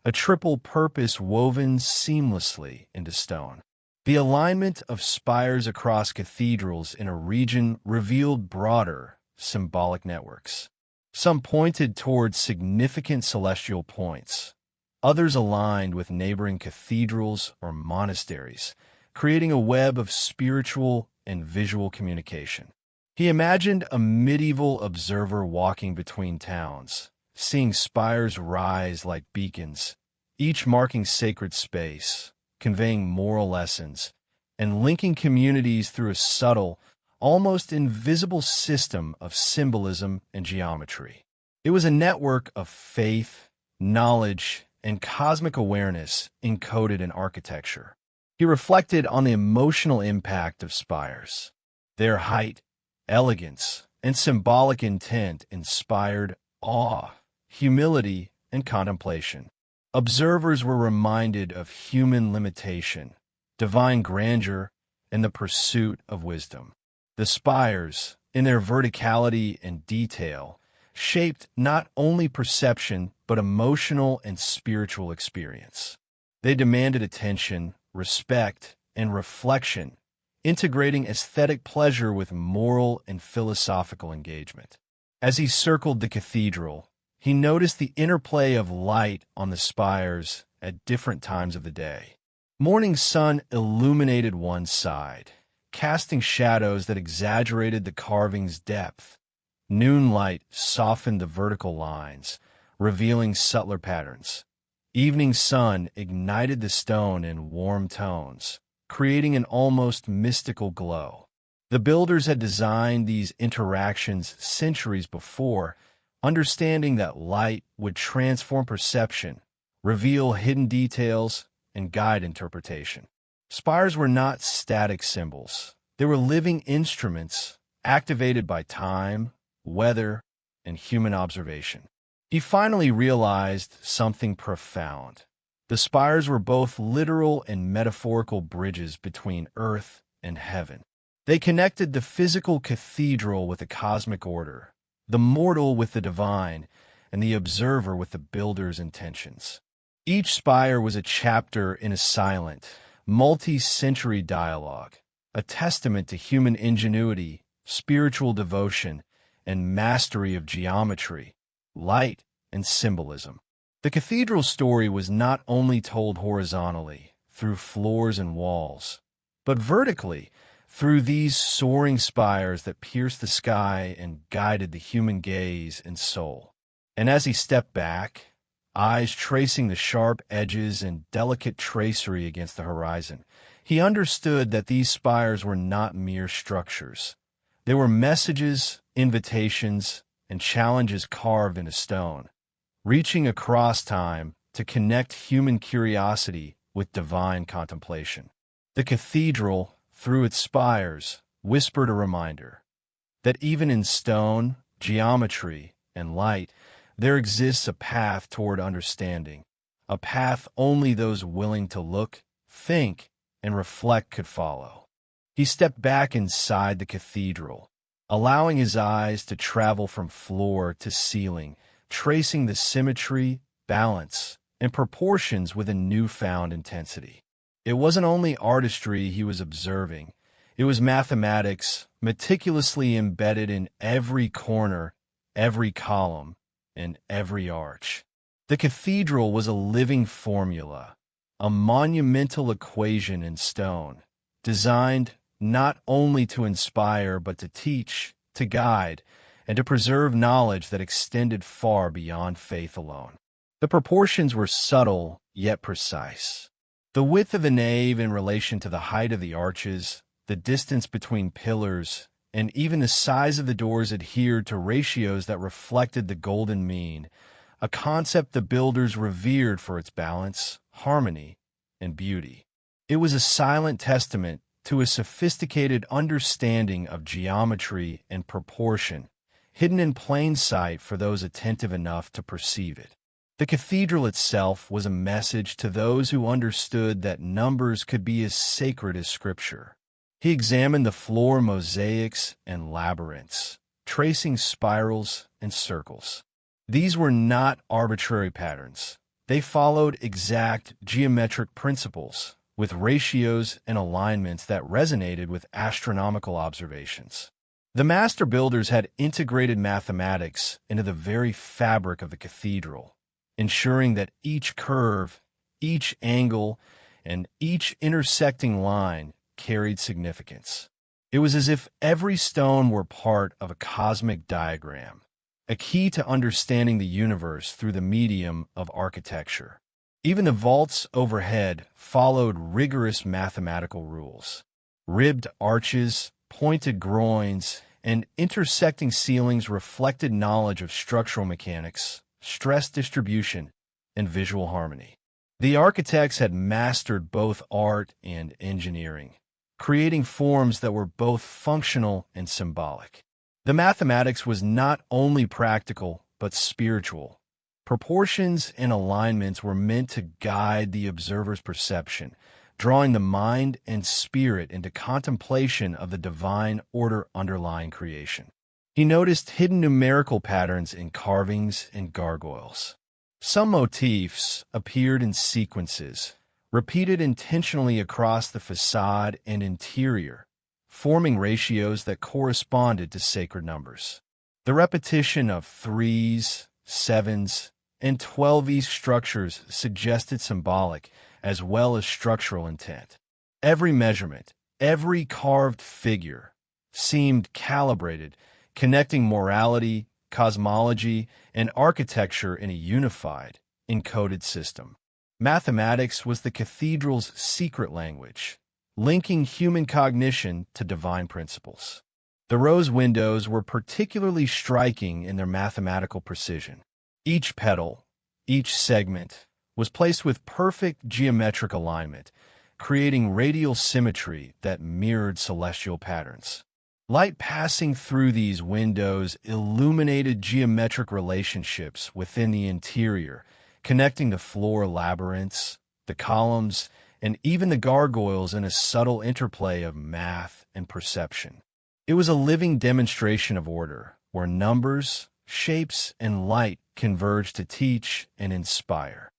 a triple purpose woven seamlessly into stone. The alignment of spires across cathedrals in a region revealed broader, symbolic networks. Some pointed towards significant celestial points, others aligned with neighboring cathedrals or monasteries, creating a web of spiritual and visual communication. He imagined a medieval observer walking between towns, seeing spires rise like beacons, each marking sacred space, conveying moral lessons, and linking communities through a subtle, almost invisible system of symbolism and geometry. It was a network of faith, knowledge, and cosmic awareness encoded in architecture. He reflected on the emotional impact of spires. Their height, elegance, and symbolic intent inspired awe, humility, and contemplation. Observers were reminded of human limitation, divine grandeur, and the pursuit of wisdom. The spires, in their verticality and detail, shaped not only perception but emotional and spiritual experience. They demanded attention, respect, and reflection, integrating aesthetic pleasure with moral and philosophical engagement. As he circled the cathedral, he noticed the interplay of light on the spires at different times of the day. Morning sun illuminated one side, casting shadows that exaggerated the carving's depth. Noonlight softened the vertical lines, revealing subtler patterns. Evening sun ignited the stone in warm tones, creating an almost mystical glow. The builders had designed these interactions centuries before, understanding that light would transform perception, reveal hidden details, and guide interpretation. Spires were not static symbols. They were living instruments activated by time, weather, and human observation. He finally realized something profound. The spires were both literal and metaphorical bridges between earth and heaven. They connected the physical cathedral with the cosmic order, the mortal with the divine, and the observer with the builder's intentions. Each spire was a chapter in a silent, multi-century dialogue, a testament to human ingenuity, spiritual devotion, and mastery of geometry, light, and symbolism. The cathedral's story was not only told horizontally, through floors and walls, but vertically, through these soaring spires that pierced the sky and guided the human gaze and soul. And as he stepped back, eyes tracing the sharp edges and delicate tracery against the horizon, he understood that these spires were not mere structures. They were messages, invitations, and challenges carved into stone, reaching across time to connect human curiosity with divine contemplation. The cathedral, through its spires, whispered a reminder that even in stone, geometry, and light, there exists a path toward understanding, a path only those willing to look, think, and reflect could follow. He stepped back inside the cathedral, allowing his eyes to travel from floor to ceiling, tracing the symmetry, balance, and proportions with a newfound intensity. It wasn't only artistry he was observing, it was mathematics meticulously embedded in every corner, every column, and every arch. The cathedral was a living formula, a monumental equation in stone, designed not only to inspire but to teach, to guide, and to preserve knowledge that extended far beyond faith alone. The proportions were subtle yet precise. The width of the nave in relation to the height of the arches, the distance between pillars, and even the size of the doors adhered to ratios that reflected the golden mean, a concept the builders revered for its balance, harmony, and beauty. It was a silent testament to a sophisticated understanding of geometry and proportion, hidden in plain sight for those attentive enough to perceive it. The cathedral itself was a message to those who understood that numbers could be as sacred as Scripture. He examined the floor mosaics and labyrinths, tracing spirals and circles. These were not arbitrary patterns. They followed exact geometric principles, with ratios and alignments that resonated with astronomical observations. The master builders had integrated mathematics into the very fabric of the cathedral, ensuring that each curve, each angle, and each intersecting line carried significance. It was as if every stone were part of a cosmic diagram, a key to understanding the universe through the medium of architecture. Even the vaults overhead followed rigorous mathematical rules. Ribbed arches, pointed groins, and intersecting ceilings reflected knowledge of structural mechanics, stress distribution, and visual harmony. The architects had mastered both art and engineering, creating forms that were both functional and symbolic. The mathematics was not only practical, but spiritual. Proportions and alignments were meant to guide the observer's perception, drawing the mind and spirit into contemplation of the divine order underlying creation. He noticed hidden numerical patterns in carvings and gargoyles. Some motifs appeared in sequences, repeated intentionally across the facade and interior, forming ratios that corresponded to sacred numbers. The repetition of 3s, 7s, and 12s structures suggested symbolic as well as structural intent. Every measurement, every carved figure, seemed calibrated, connecting morality, cosmology, and architecture in a unified, encoded system. Mathematics was the cathedral's secret language, linking human cognition to divine principles. The rose windows were particularly striking in their mathematical precision. Each petal, each segment, was placed with perfect geometric alignment, creating radial symmetry that mirrored celestial patterns. Light passing through these windows illuminated geometric relationships within the interior, connecting the floor labyrinths, the columns, and even the gargoyles in a subtle interplay of math and perception. It was a living demonstration of order, where numbers, shapes, and light converged to teach and inspire.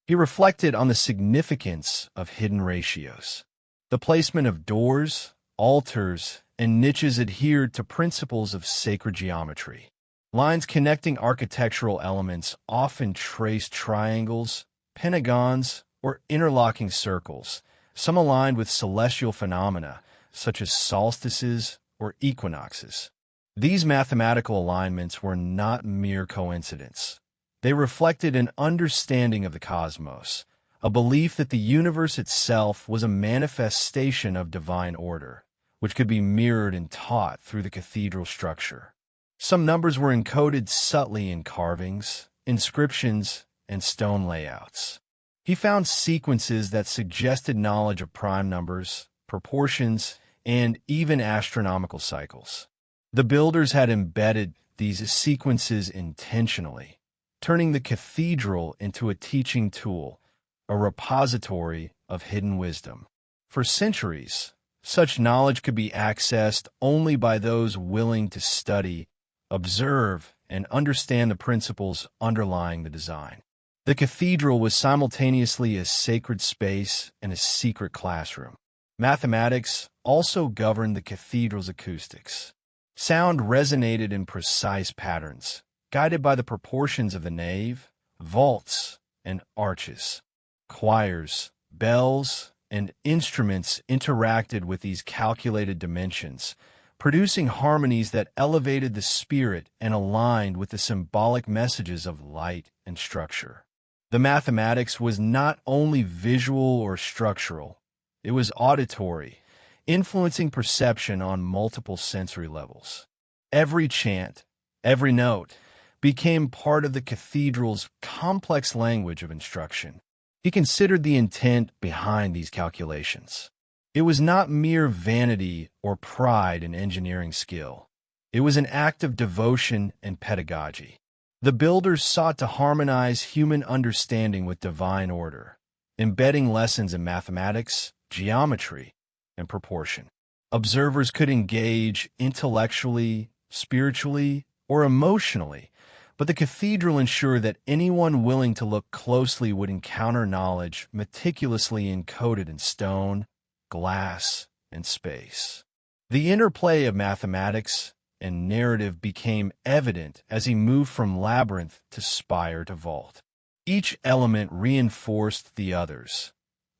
He reflected on the significance of hidden ratios. The placement of doors, altars, and niches adhered to principles of sacred geometry. Lines connecting architectural elements often traced triangles, pentagons, or interlocking circles, some aligned with celestial phenomena, such as solstices or equinoxes. These mathematical alignments were not mere coincidence. They reflected an understanding of the cosmos, a belief that the universe itself was a manifestation of divine order, which could be mirrored and taught through the cathedral structure. Some numbers were encoded subtly in carvings, inscriptions, and stone layouts. He found sequences that suggested knowledge of prime numbers, proportions, and even astronomical cycles. The builders had embedded these sequences intentionally, turning the cathedral into a teaching tool, a repository of hidden wisdom. For centuries, such knowledge could be accessed only by those willing to study, observe, and understand the principles underlying the design. The cathedral was simultaneously a sacred space and a secret classroom. Mathematics also governed the cathedral's acoustics. Sound resonated in precise patterns, guided by the proportions of the nave, vaults, and arches. Choirs, bells, and instruments interacted with these calculated dimensions, producing harmonies that elevated the spirit and aligned with the symbolic messages of light and structure. The mathematics was not only visual or structural, it was auditory, influencing perception on multiple sensory levels. Every chant, every note, became part of the cathedral's complex language of instruction. He considered the intent behind these calculations. It was not mere vanity or pride in engineering skill. It was an act of devotion and pedagogy. The builders sought to harmonize human understanding with divine order, embedding lessons in mathematics, geometry, and proportion. Observers could engage intellectually, spiritually, or emotionally, but the cathedral ensured that anyone willing to look closely would encounter knowledge meticulously encoded in stone, glass, and space. The interplay of mathematics and narrative became evident as he moved from labyrinth to spire to vault. Each element reinforced the others.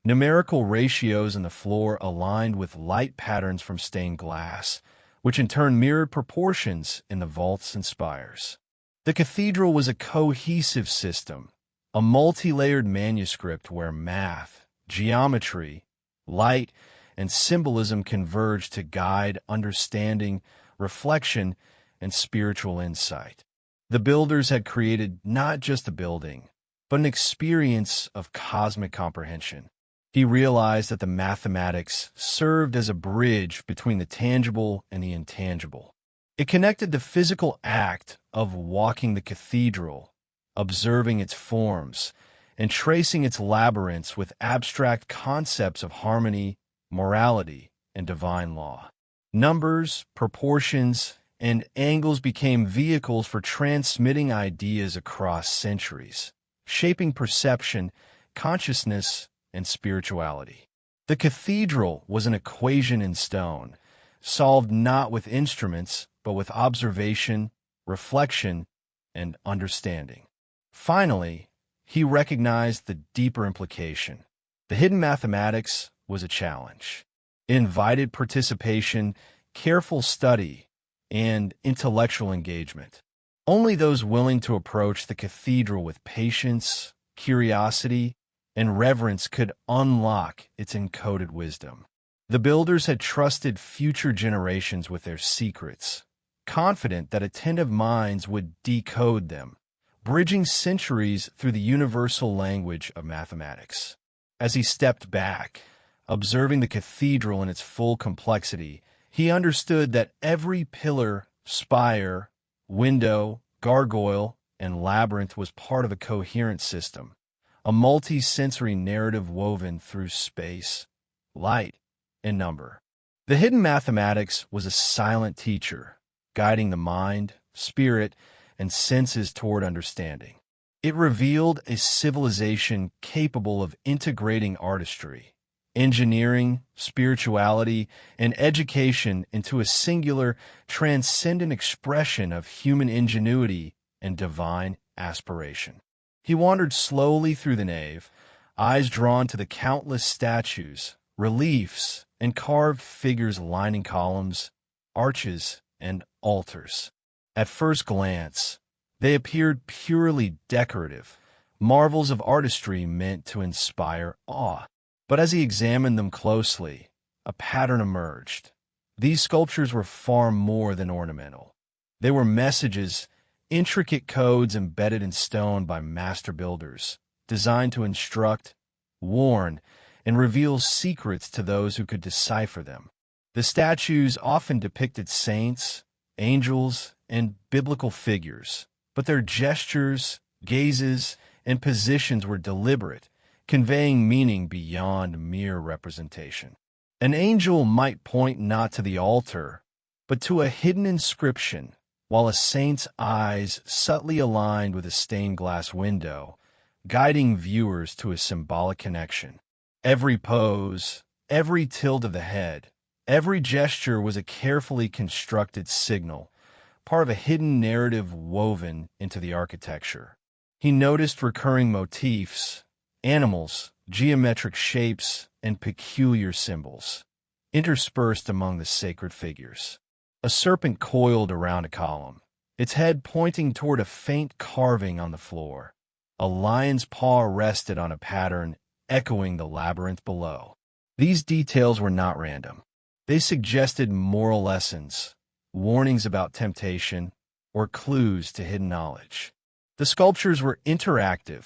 Numerical ratios in the floor aligned with light patterns from stained glass, which in turn mirrored proportions in the vaults and spires. The cathedral was a cohesive system, a multi-layered manuscript where math, geometry, light, and symbolism converged to guide understanding, reflection, and spiritual insight. The builders had created not just a building, but an experience of cosmic comprehension. He realized that the mathematics served as a bridge between the tangible and the intangible. It connected the physical act of walking the cathedral, observing its forms, and tracing its labyrinths with abstract concepts of harmony, morality, and divine law. Numbers, proportions, and angles became vehicles for transmitting ideas across centuries, shaping perception, consciousness, and spirituality. The cathedral was an equation in stone, solved not with instruments, but with observation, reflection, and understanding. Finally, he recognized the deeper implication. The hidden mathematics was a challenge. It invited participation, careful study, and intellectual engagement. Only those willing to approach the cathedral with patience, curiosity, and reverence could unlock its encoded wisdom. The builders had trusted future generations with their secrets, confident that attentive minds would decode them, bridging centuries through the universal language of mathematics. As he stepped back, observing the cathedral in its full complexity, he understood that every pillar, spire, window, gargoyle, and labyrinth was part of a coherent system, a multi-sensory narrative woven through space, light, and number. The hidden mathematics was a silent teacher, guiding the mind, spirit, and senses toward understanding. It revealed a civilization capable of integrating artistry, engineering, spirituality, and education into a singular, transcendent expression of human ingenuity and divine aspiration. He wandered slowly through the nave, eyes drawn to the countless statues, reliefs, and carved figures lining columns, arches, and altars. At first glance, they appeared purely decorative, marvels of artistry meant to inspire awe. But as he examined them closely, a pattern emerged. These sculptures were far more than ornamental. They were messages, intricate codes embedded in stone by master builders, designed to instruct, warn, and reveal secrets to those who could decipher them. The statues often depicted saints, angels, and biblical figures, but their gestures, gazes, and positions were deliberate, conveying meaning beyond mere representation. An angel might point not to the altar, but to a hidden inscription, while a saint's eyes subtly aligned with a stained glass window, guiding viewers to a symbolic connection. Every pose, every tilt of the head, every gesture was a carefully constructed signal, part of a hidden narrative woven into the architecture. He noticed recurring motifs, animals, geometric shapes, and peculiar symbols, interspersed among the sacred figures. A serpent coiled around a column, its head pointing toward a faint carving on the floor. A lion's paw rested on a pattern echoing the labyrinth below. These details were not random. They suggested moral lessons, warnings about temptation, or clues to hidden knowledge. The sculptures were interactive,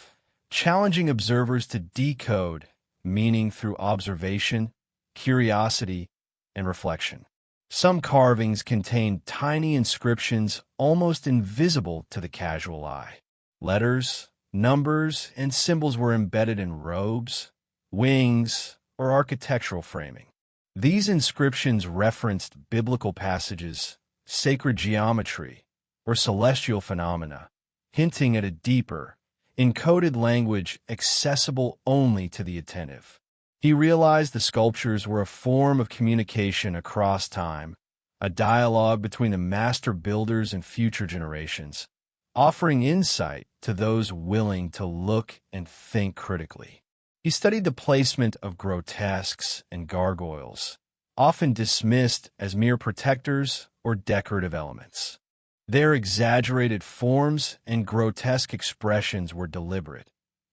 challenging observers to decode meaning through observation, curiosity, and reflection. Some carvings contained tiny inscriptions almost invisible to the casual eye. Letters, numbers, and symbols were embedded in robes, wings, or architectural framing. These inscriptions referenced biblical passages, sacred geometry, or celestial phenomena, hinting at a deeper, encoded language accessible only to the attentive. He realized the sculptures were a form of communication across time, a dialogue between the master builders and future generations, offering insight to those willing to look and think critically. He studied the placement of grotesques and gargoyles, often dismissed as mere protectors or decorative elements. Their exaggerated forms and grotesque expressions were deliberate,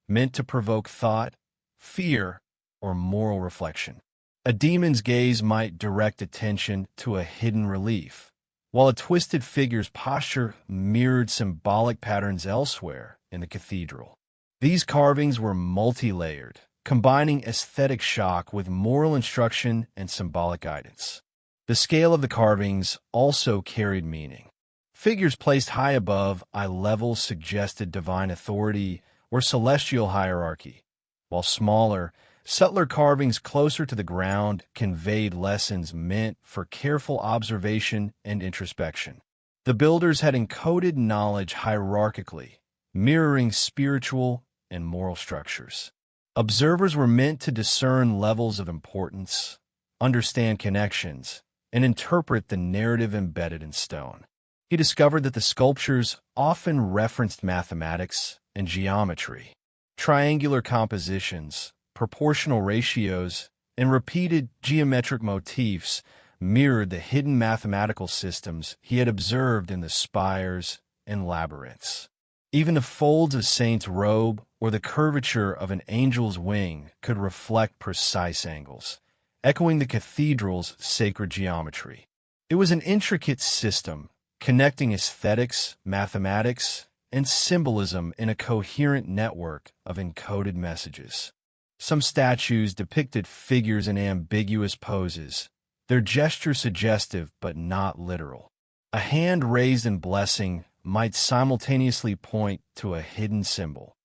meant to provoke thought, fear, or moral reflection. A demon's gaze might direct attention to a hidden relief, while a twisted figure's posture mirrored symbolic patterns elsewhere in the cathedral. These carvings were multi-layered, combining aesthetic shock with moral instruction and symbolic guidance. The scale of the carvings also carried meaning. Figures placed high above eye level suggested divine authority or celestial hierarchy, while smaller, subtler carvings closer to the ground conveyed lessons meant for careful observation and introspection. The builders had encoded knowledge hierarchically, mirroring spiritual, and moral structures. Observers were meant to discern levels of importance, understand connections, and interpret the narrative embedded in stone. He discovered that the sculptures often referenced mathematics and geometry. Triangular compositions, proportional ratios, and repeated geometric motifs mirrored the hidden mathematical systems he had observed in the spires and labyrinths. Even the folds of saint's robe or the curvature of an angel's wing could reflect precise angles, echoing the cathedral's sacred geometry. It was an intricate system, connecting aesthetics, mathematics, and symbolism in a coherent network of encoded messages. Some statues depicted figures in ambiguous poses, their gesture suggestive but not literal. A hand raised in blessing might simultaneously point to a hidden symbol.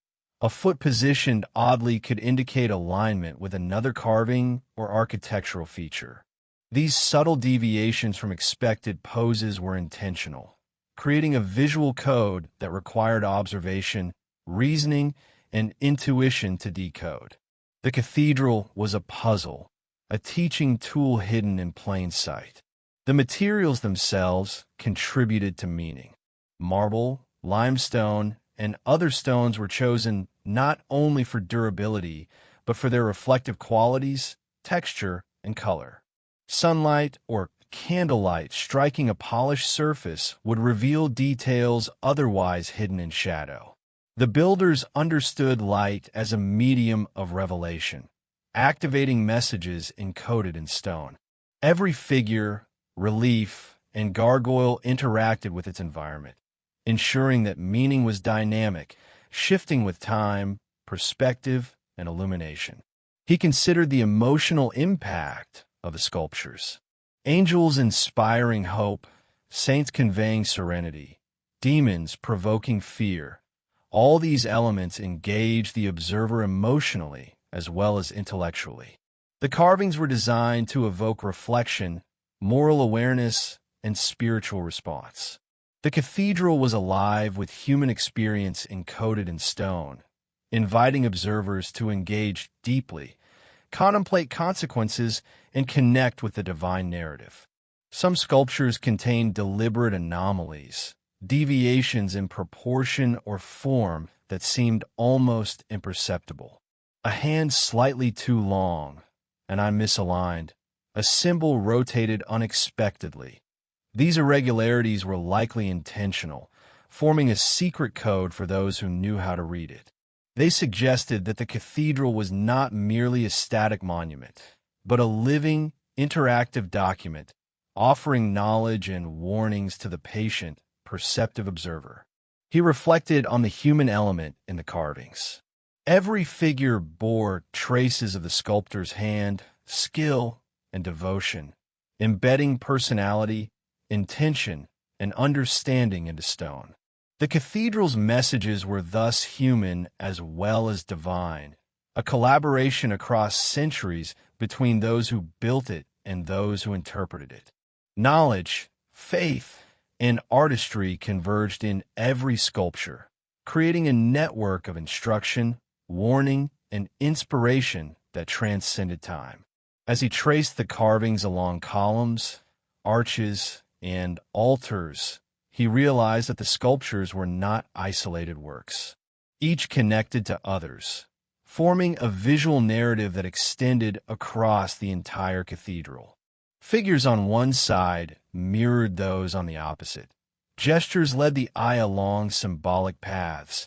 A foot positioned oddly could indicate alignment with another carving or architectural feature. These subtle deviations from expected poses were intentional, creating a visual code that required observation, reasoning, and intuition to decode. The cathedral was a puzzle, a teaching tool hidden in plain sight. The materials themselves contributed to meaning. Marble, limestone, and other stones were chosen not only for durability, but for their reflective qualities, texture, and color. Sunlight or candlelight striking a polished surface would reveal details otherwise hidden in shadow. The builders understood light as a medium of revelation, activating messages encoded in stone. Every figure, relief, and gargoyle interacted with its environment, ensuring that meaning was dynamic, shifting with time, perspective, and illumination. He considered the emotional impact of the sculptures. Angels inspiring hope, saints conveying serenity, demons provoking fear. All these elements engage the observer emotionally as well as intellectually. The carvings were designed to evoke reflection, moral awareness, and spiritual response. The cathedral was alive with human experience encoded in stone, inviting observers to engage deeply, contemplate consequences, and connect with the divine narrative. Some sculptures contain deliberate anomalies, deviations in proportion or form that seemed almost imperceptible. A hand slightly too long, an eye misaligned, a symbol rotated unexpectedly. These irregularities were likely intentional, forming a secret code for those who knew how to read it. They suggested that the cathedral was not merely a static monument, but a living, interactive document, offering knowledge and warnings to the patient, perceptive observer. He reflected on the human element in the carvings. Every figure bore traces of the sculptor's hand, skill, and devotion, embedding personality, intention, and understanding into stone. The cathedral's messages were thus human as well as divine, a collaboration across centuries between those who built it and those who interpreted it. Knowledge, faith, and artistry converged in every sculpture, creating a network of instruction, warning, and inspiration that transcended time. As he traced the carvings along columns, arches, and altars, he realized that the sculptures were not isolated works, each connected to others, forming a visual narrative that extended across the entire cathedral. Figures on one side mirrored those on the opposite. Gestures led the eye along symbolic paths,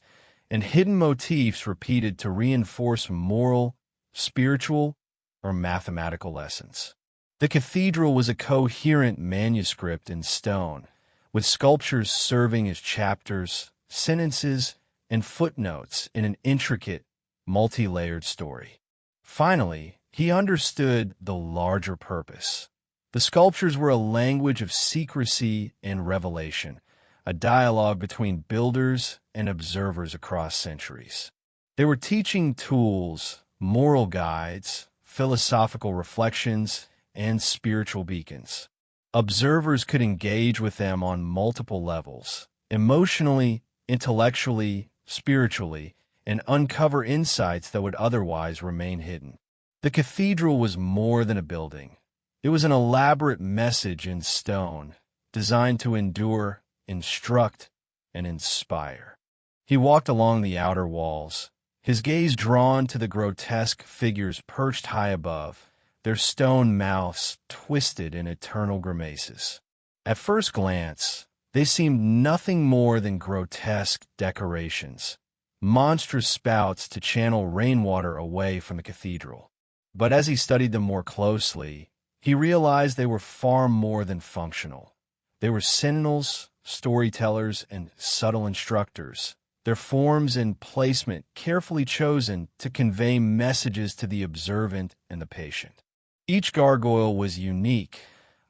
and hidden motifs repeated to reinforce moral, spiritual, or mathematical lessons. The cathedral was a coherent manuscript in stone, with sculptures serving as chapters, sentences, and footnotes in an intricate, multi-layered story. Finally, he understood the larger purpose. The sculptures were a language of secrecy and revelation, a dialogue between builders and observers across centuries. They were teaching tools, moral guides, philosophical reflections, and spiritual beacons. Observers could engage with them on multiple levels, emotionally, intellectually, spiritually, and uncover insights that would otherwise remain hidden. The cathedral was more than a building. It was an elaborate message in stone, designed to endure, instruct, and inspire. He walked along the outer walls, his gaze drawn to the grotesque figures perched high above, their stone mouths twisted in eternal grimaces. At first glance, they seemed nothing more than grotesque decorations, monstrous spouts to channel rainwater away from the cathedral. But as he studied them more closely, he realized they were far more than functional. They were sentinels, storytellers, and subtle instructors, their forms and placement carefully chosen to convey messages to the observant and the patient. Each gargoyle was unique,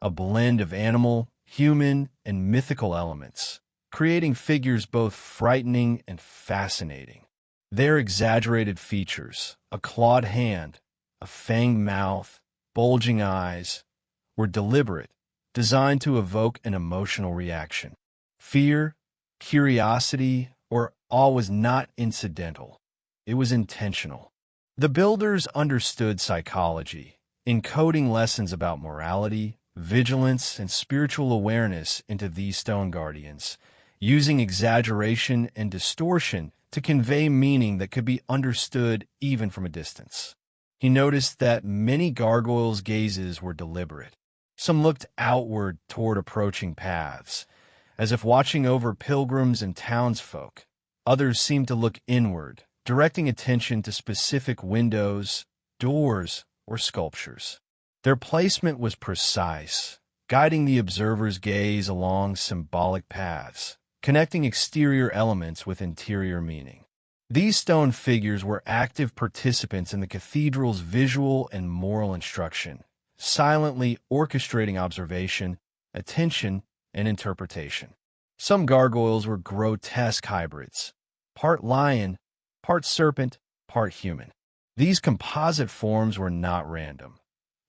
a blend of animal, human, and mythical elements, creating figures both frightening and fascinating. Their exaggerated features, a clawed hand, a fanged mouth, bulging eyes, were deliberate, designed to evoke an emotional reaction. Fear, curiosity, or awe was not incidental. It was intentional. The builders understood psychology, encoding lessons about morality, vigilance, and spiritual awareness into these stone guardians, using exaggeration and distortion to convey meaning that could be understood even from a distance. He noticed that many gargoyles' gazes were deliberate. Some looked outward toward approaching paths, as if watching over pilgrims and townsfolk. Others seemed to look inward, directing attention to specific windows, doors, or sculptures. Their placement was precise, guiding the observer's gaze along symbolic paths, connecting exterior elements with interior meaning. These stone figures were active participants in the cathedral's visual and moral instruction, silently orchestrating observation, attention, and interpretation. Some gargoyles were grotesque hybrids, part lion, part serpent, part human. These composite forms were not random.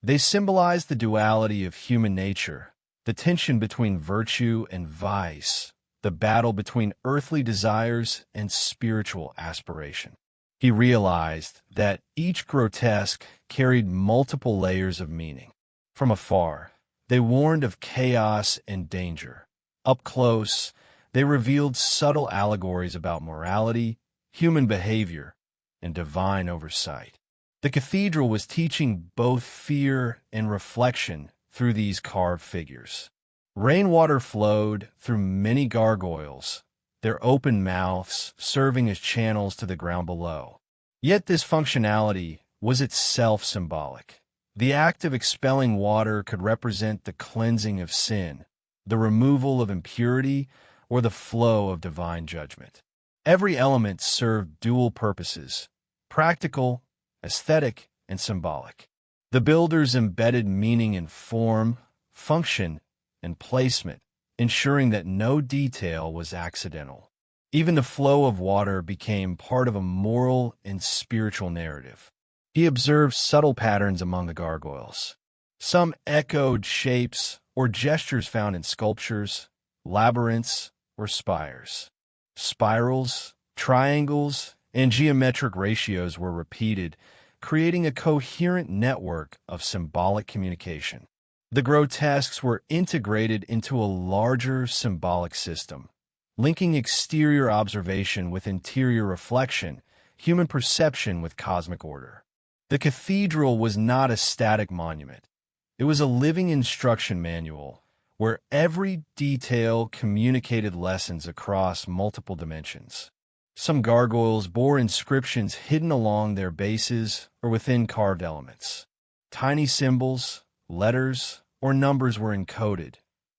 They symbolized the duality of human nature, the tension between virtue and vice, the battle between earthly desires and spiritual aspiration. He realized that each grotesque carried multiple layers of meaning. From afar, they warned of chaos and danger. Up close, they revealed subtle allegories about morality, human behavior, and divine oversight. The cathedral was teaching both fear and reflection through these carved figures. Rainwater flowed through many gargoyles, their open mouths serving as channels to the ground below. Yet this functionality was itself symbolic. The act of expelling water could represent the cleansing of sin, the removal of impurity, or the flow of divine judgment. Every element served dual purposes: practical, aesthetic, and symbolic. The builders embedded meaning in form, function, and placement, ensuring that no detail was accidental. Even the flow of water became part of a moral and spiritual narrative. He observed subtle patterns among the gargoyles. Some echoed shapes or gestures found in sculptures, labyrinths, or spires. Spirals, triangles, and geometric ratios were repeated, creating a coherent network of symbolic communication. The grotesques were integrated into a larger symbolic system, linking exterior observation with interior reflection, human perception with cosmic order. The cathedral was not a static monument. It was a living instruction manual where every detail communicated lessons across multiple dimensions. Some gargoyles bore inscriptions hidden along their bases or within carved elements. Tiny symbols, letters, or numbers were encoded,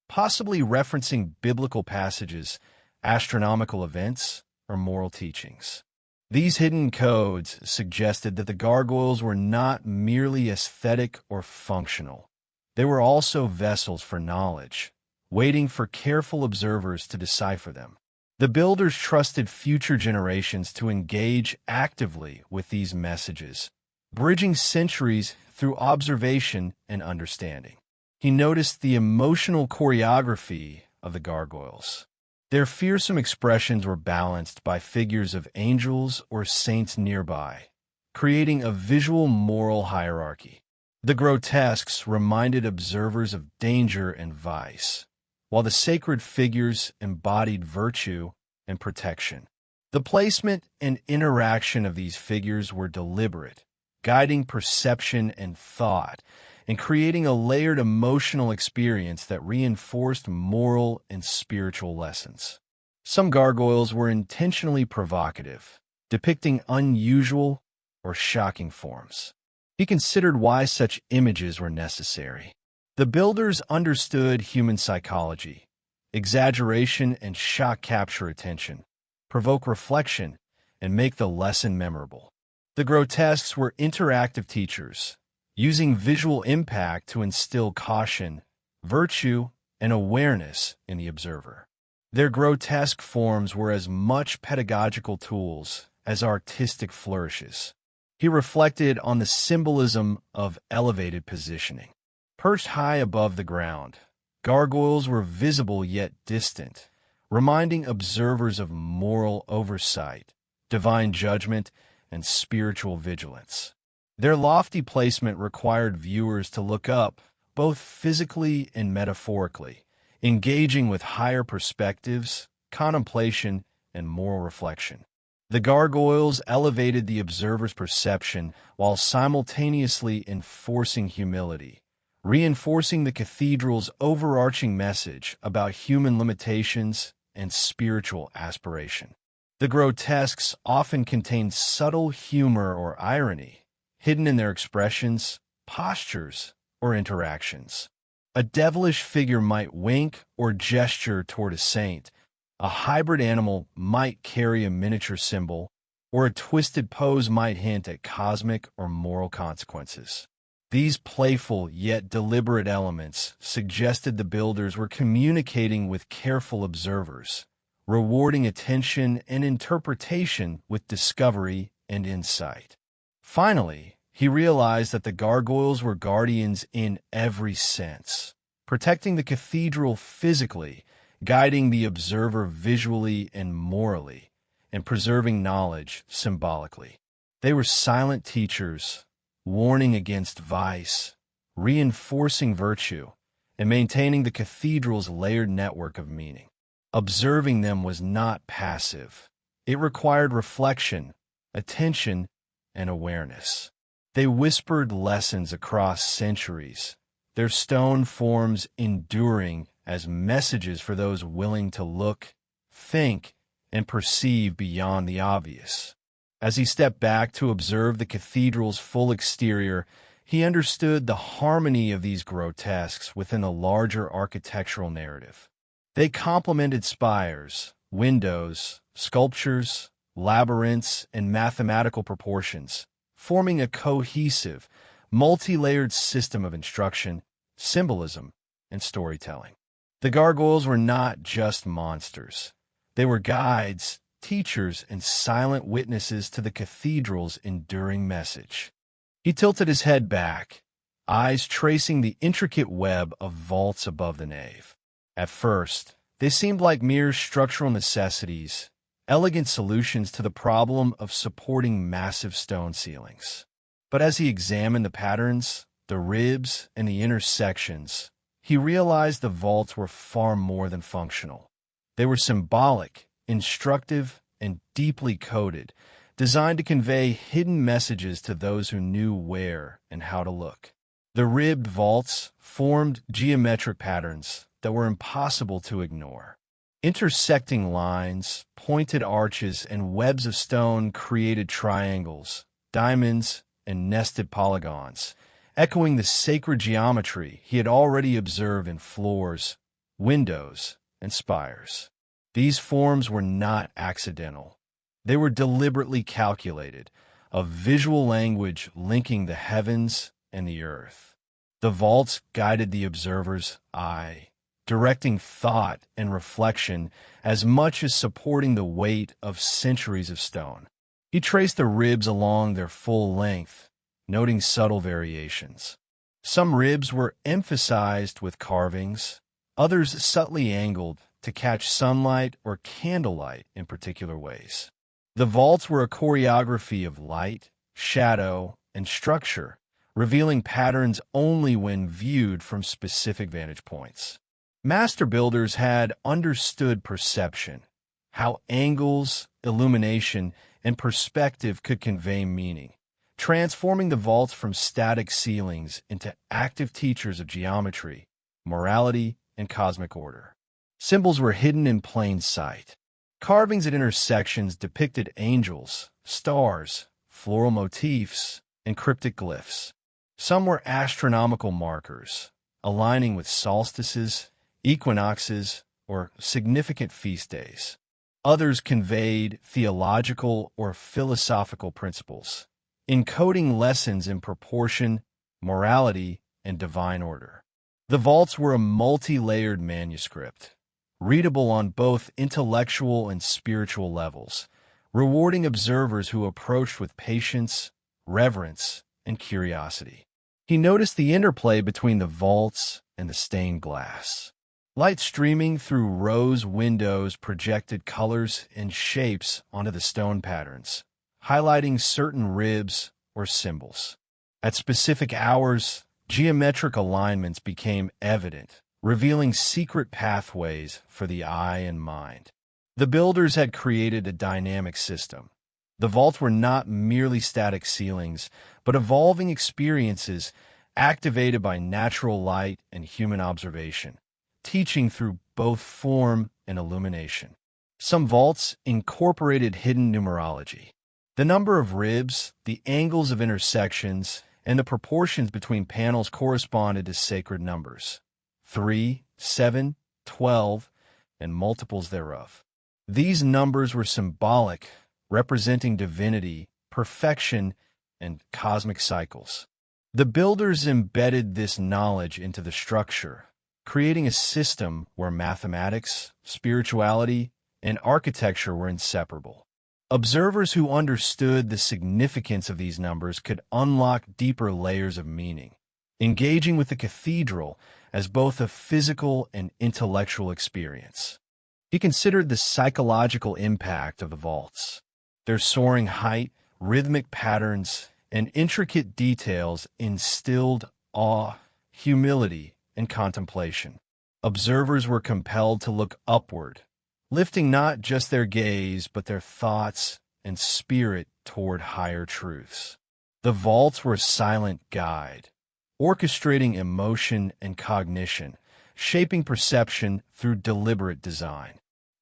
possibly referencing biblical passages, astronomical events, or moral teachings. These hidden codes suggested that the gargoyles were not merely aesthetic or functional. They were also vessels for knowledge, waiting for careful observers to decipher them. The builders trusted future generations to engage actively with these messages, bridging centuries through observation and understanding. He noticed the emotional choreography of the gargoyles. Their fearsome expressions were balanced by figures of angels or saints nearby, creating a visual moral hierarchy. The grotesques reminded observers of danger and vice, while the sacred figures embodied virtue and protection. The placement and interaction of these figures were deliberate, guiding perception and thought, and creating a layered emotional experience that reinforced moral and spiritual lessons. Some gargoyles were intentionally provocative, depicting unusual or shocking forms. He considered why such images were necessary. The builders understood human psychology. Exaggeration and shock capture attention, provoke reflection, and make the lesson memorable. The grotesques were interactive teachers, using visual impact to instill caution, virtue, and awareness in the observer. Their grotesque forms were as much pedagogical tools as artistic flourishes. He reflected on the symbolism of elevated positioning. Perched high above the ground, gargoyles were visible yet distant, reminding observers of moral oversight, divine judgment, and spiritual vigilance. Their lofty placement required viewers to look up, both physically and metaphorically, engaging with higher perspectives, contemplation, and moral reflection. The gargoyles elevated the observer's perception while simultaneously enforcing humility, reinforcing the cathedral's overarching message about human limitations and spiritual aspiration. The grotesques often contained subtle humor or irony, hidden in their expressions, postures, or interactions. A devilish figure might wink or gesture toward a saint, a hybrid animal might carry a miniature symbol, or a twisted pose might hint at cosmic or moral consequences. These playful yet deliberate elements suggested the builders were communicating with careful observers, rewarding attention and interpretation with discovery and insight. Finally, he realized that the gargoyles were guardians in every sense, protecting the cathedral physically, guiding the observer visually and morally, and preserving knowledge symbolically. They were silent teachers, warning against vice, reinforcing virtue, and maintaining the cathedral's layered network of meaning. Observing them was not passive. It required reflection, attention, and awareness. They whispered lessons across centuries, their stone forms enduring as messages for those willing to look, think, and perceive beyond the obvious. As he stepped back to observe the cathedral's full exterior, he understood the harmony of these grotesques within a larger architectural narrative. They complemented spires, windows, sculptures, labyrinths, and mathematical proportions, forming a cohesive, multi-layered system of instruction, symbolism, and storytelling. The gargoyles were not just monsters. They were guides, teachers, and silent witnesses to the cathedral's enduring message. He tilted his head back, eyes tracing the intricate web of vaults above the nave. At first, they seemed like mere structural necessities, elegant solutions to the problem of supporting massive stone ceilings. But as he examined the patterns, the ribs, and the intersections, he realized the vaults were far more than functional. They were symbolic, instructive, and deeply coded, designed to convey hidden messages to those who knew where and how to look. The ribbed vaults formed geometric patterns that were impossible to ignore. Intersecting lines, pointed arches, and webs of stone created triangles, diamonds, and nested polygons, echoing the sacred geometry he had already observed in floors, windows, and spires. These forms were not accidental. They were deliberately calculated, a visual language linking the heavens and the earth. The vaults guided the observer's eye, directing thought and reflection as much as supporting the weight of centuries of stone. He traced the ribs along their full length, noting subtle variations. Some ribs were emphasized with carvings, others subtly angled to catch sunlight or candlelight in particular ways. The vaults were a choreography of light, shadow, and structure, revealing patterns only when viewed from specific vantage points. Master builders had understood perception, how angles, illumination, and perspective could convey meaning, transforming the vaults from static ceilings into active teachers of geometry, morality, and cosmic order. Symbols were hidden in plain sight. Carvings at intersections depicted angels, stars, floral motifs, and cryptic glyphs. Some were astronomical markers, aligning with solstices, equinoxes, or significant feast days. Others conveyed theological or philosophical principles, encoding lessons in proportion, morality, and divine order. The vaults were a multi-layered manuscript, readable on both intellectual and spiritual levels, rewarding observers who approached with patience, reverence, and curiosity. He noticed the interplay between the vaults and the stained glass. Light streaming through rose windows projected colors and shapes onto the stone patterns, highlighting certain ribs or symbols. At specific hours, geometric alignments became evident, revealing secret pathways for the eye and mind. The builders had created a dynamic system. The vaults were not merely static ceilings, but evolving experiences activated by natural light and human observation, teaching through both form and illumination. Some vaults incorporated hidden numerology. The number of ribs, the angles of intersections, and the proportions between panels corresponded to sacred numbers: 3, 7, 12, and multiples thereof. These numbers were symbolic, representing divinity, perfection, and cosmic cycles. The builders embedded this knowledge into the structure, creating a system where mathematics, spirituality, and architecture were inseparable. Observers who understood the significance of these numbers could unlock deeper layers of meaning, engaging with the cathedral as both a physical and intellectual experience. He considered the psychological impact of the vaults. Their soaring height, rhythmic patterns, and intricate details instilled awe, humility, and contemplation. Observers were compelled to look upward, lifting not just their gaze, but their thoughts and spirit toward higher truths. The vaults were a silent guide, orchestrating emotion and cognition, shaping perception through deliberate design.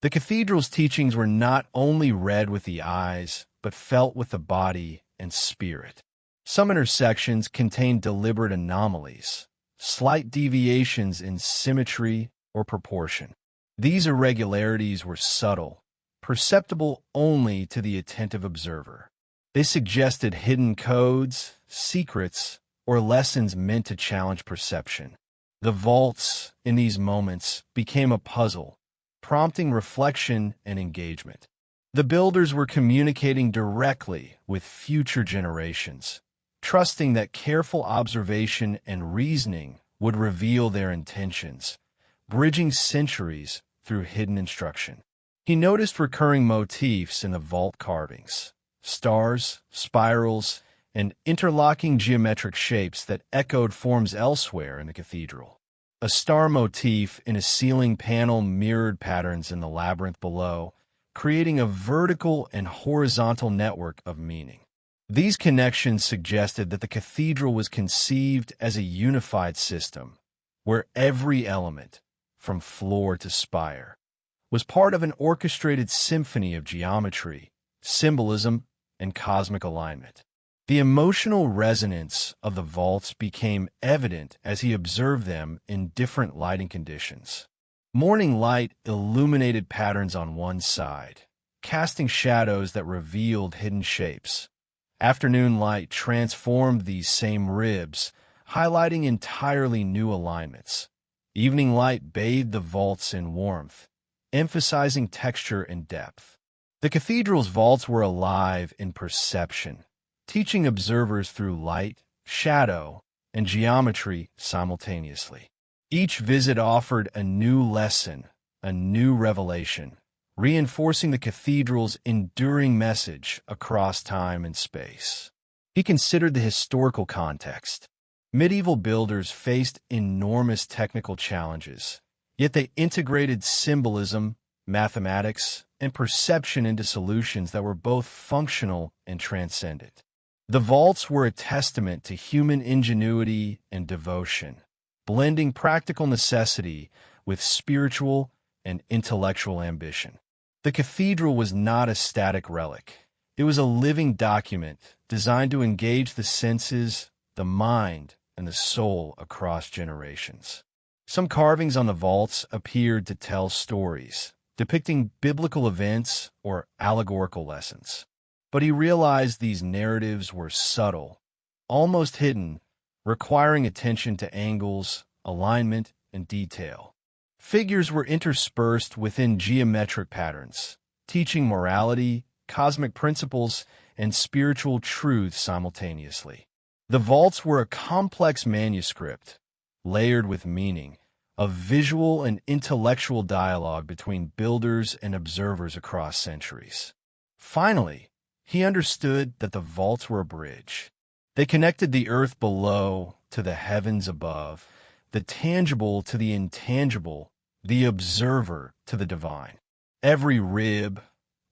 The cathedral's teachings were not only read with the eyes, but felt with the body and spirit. Some intersections contained deliberate anomalies, slight deviations in symmetry or proportion. These irregularities were subtle, perceptible only to the attentive observer. They suggested hidden codes, secrets, or lessons meant to challenge perception. The vaults, in these moments, became a puzzle, prompting reflection and engagement. The builders were communicating directly with future generations, trusting that careful observation and reasoning would reveal their intentions, bridging centuries through hidden instruction. He noticed recurring motifs in the vault carvings: stars, spirals, and interlocking geometric shapes that echoed forms elsewhere in the cathedral. A star motif in a ceiling panel mirrored patterns in the labyrinth below, creating a vertical and horizontal network of meaning. These connections suggested that the cathedral was conceived as a unified system, where every element, from floor to spire, was part of an orchestrated symphony of geometry, symbolism, and cosmic alignment. The emotional resonance of the vaults became evident as he observed them in different lighting conditions. Morning light illuminated patterns on one side, casting shadows that revealed hidden shapes. Afternoon light transformed these same ribs, highlighting entirely new alignments. Evening light bathed the vaults in warmth, emphasizing texture and depth. The cathedral's vaults were alive in perception, teaching observers through light, shadow, and geometry simultaneously. Each visit offered a new lesson, a new revelation, reinforcing the cathedral's enduring message across time and space. He considered the historical context. Medieval builders faced enormous technical challenges, yet they integrated symbolism, mathematics, and perception into solutions that were both functional and transcendent. The vaults were a testament to human ingenuity and devotion, blending practical necessity with spiritual and intellectual ambition. The cathedral was not a static relic. It was a living document designed to engage the senses, the mind, and the soul across generations. Some carvings on the vaults appeared to tell stories, depicting biblical events or allegorical lessons. But he realized these narratives were subtle, almost hidden, requiring attention to angles, alignment, and detail. Figures were interspersed within geometric patterns, teaching morality, cosmic principles, and spiritual truths simultaneously. The vaults were a complex manuscript, layered with meaning, a visual and intellectual dialogue between builders and observers across centuries. Finally, he understood that the vaults were a bridge. They connected the earth below to the heavens above, the tangible to the intangible, the observer to the divine. Every rib,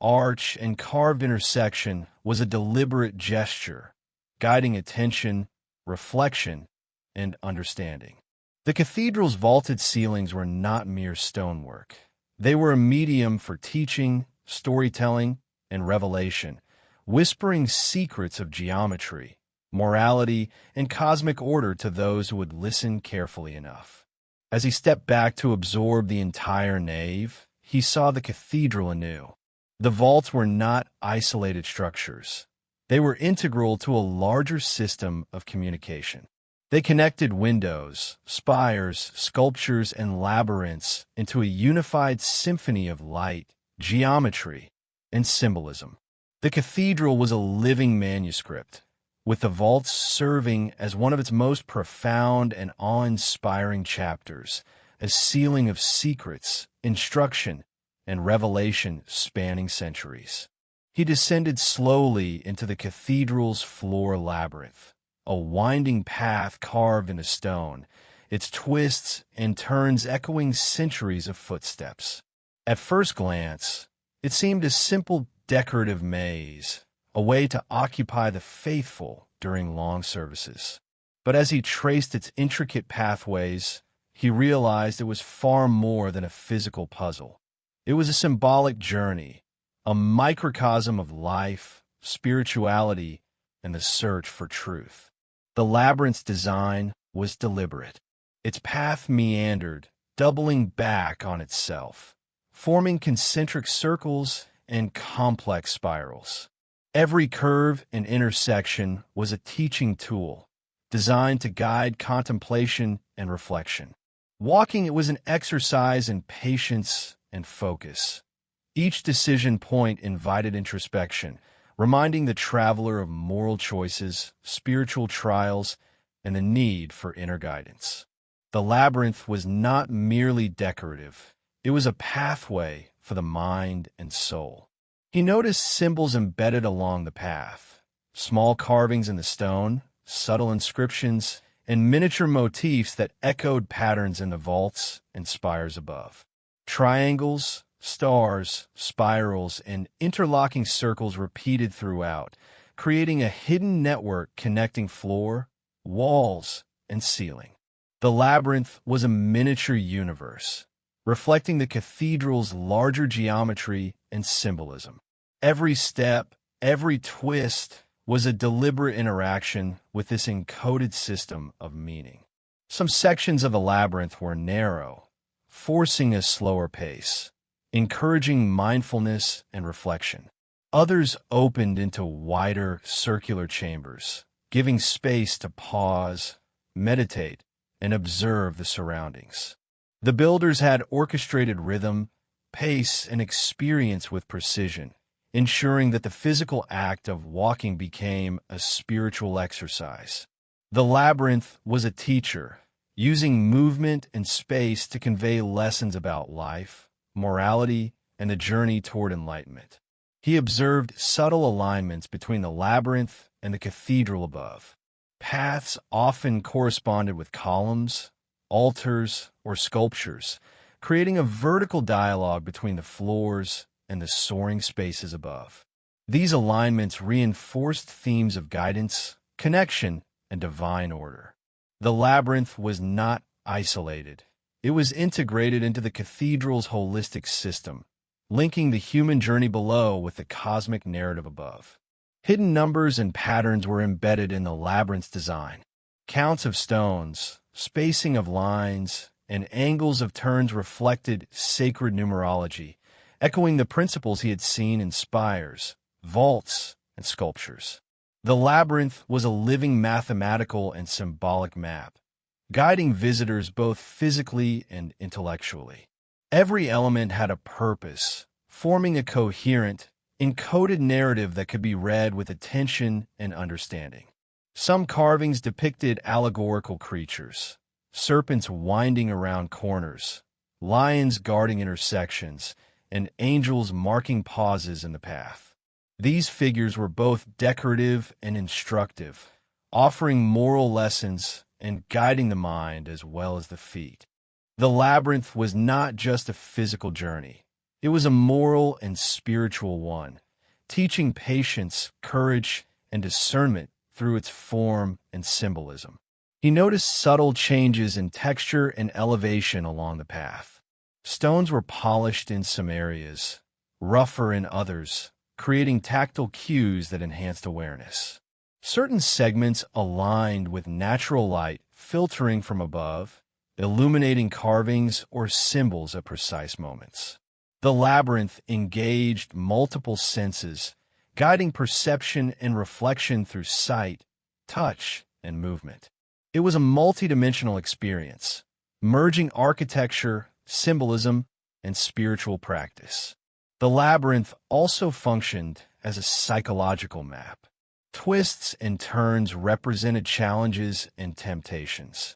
arch, and carved intersection was a deliberate gesture, guiding attention, reflection, and understanding. The cathedral's vaulted ceilings were not mere stonework. They were a medium for teaching, storytelling, and revelation, whispering secrets of geometry, morality, and cosmic order to those who would listen carefully enough. As he stepped back to absorb the entire nave, he saw the cathedral anew. The vaults were not isolated structures. They were integral to a larger system of communication. They connected windows, spires, sculptures, and labyrinths into a unified symphony of light, geometry, and symbolism. The cathedral was a living manuscript, with the vaults serving as one of its most profound and awe-inspiring chapters, a sealing of secrets, instruction, and revelation spanning centuries. He descended slowly into the cathedral's floor labyrinth, a winding path carved into stone, its twists and turns echoing centuries of footsteps. At first glance, it seemed a simple decorative maze, a way to occupy the faithful during long services. But as he traced its intricate pathways, he realized it was far more than a physical puzzle. It was a symbolic journey, a microcosm of life, spirituality, and the search for truth. The labyrinth's design was deliberate. Its path meandered, doubling back on itself, forming concentric circles and complex spirals. Every curve and intersection was a teaching tool, designed to guide contemplation and reflection. Walking it was an exercise in patience and focus. Each decision point invited introspection, reminding the traveler of moral choices, spiritual trials, and the need for inner guidance. The labyrinth was not merely decorative. It was a pathway for the mind and soul. He noticed symbols embedded along the path, small carvings in the stone, subtle inscriptions, and miniature motifs that echoed patterns in the vaults and spires above. Triangles, stars, spirals, and interlocking circles repeated throughout, creating a hidden network connecting floor, walls, and ceiling. The labyrinth was a miniature universe, reflecting the cathedral's larger geometry and symbolism. Every step, every twist was a deliberate interaction with this encoded system of meaning. Some sections of the labyrinth were narrow, forcing a slower pace, encouraging mindfulness and reflection. Others opened into wider, circular chambers, giving space to pause, meditate, and observe the surroundings. The builders had orchestrated rhythm, pace, and experience with precision, ensuring that the physical act of walking became a spiritual exercise. The labyrinth was a teacher, using movement and space to convey lessons about life, morality, and the journey toward enlightenment. He observed subtle alignments between the labyrinth and the cathedral above. Paths often corresponded with columns, altars, or sculptures, creating a vertical dialogue between the floors and the soaring spaces above. These alignments reinforced themes of guidance, connection, and divine order. The labyrinth was not isolated. It was integrated into the cathedral's holistic system, linking the human journey below with the cosmic narrative above. Hidden numbers and patterns were embedded in the labyrinth's design. Counts of stones, spacing of lines, and angles of turns reflected sacred numerology, echoing the principles he had seen in spires, vaults, and sculptures. The labyrinth was a living mathematical and symbolic map, guiding visitors both physically and intellectually. Every element had a purpose, forming a coherent, encoded narrative that could be read with attention and understanding. Some carvings depicted allegorical creatures, serpents winding around corners, lions guarding intersections, and angels marking pauses in the path. These figures were both decorative and instructive, offering moral lessons and guiding the mind as well as the feet. The labyrinth was not just a physical journey. It was a moral and spiritual one, teaching patience, courage, and discernment through its form and symbolism. He noticed subtle changes in texture and elevation along the path. Stones were polished in some areas, rougher in others, creating tactile cues that enhanced awareness. Certain segments aligned with natural light filtering from above, illuminating carvings or symbols at precise moments. The labyrinth engaged multiple senses, guiding perception and reflection through sight, touch, and movement. It was a multidimensional experience, merging architecture, symbolism, and spiritual practice. The labyrinth also functioned as a psychological map. Twists and turns represented challenges and temptations.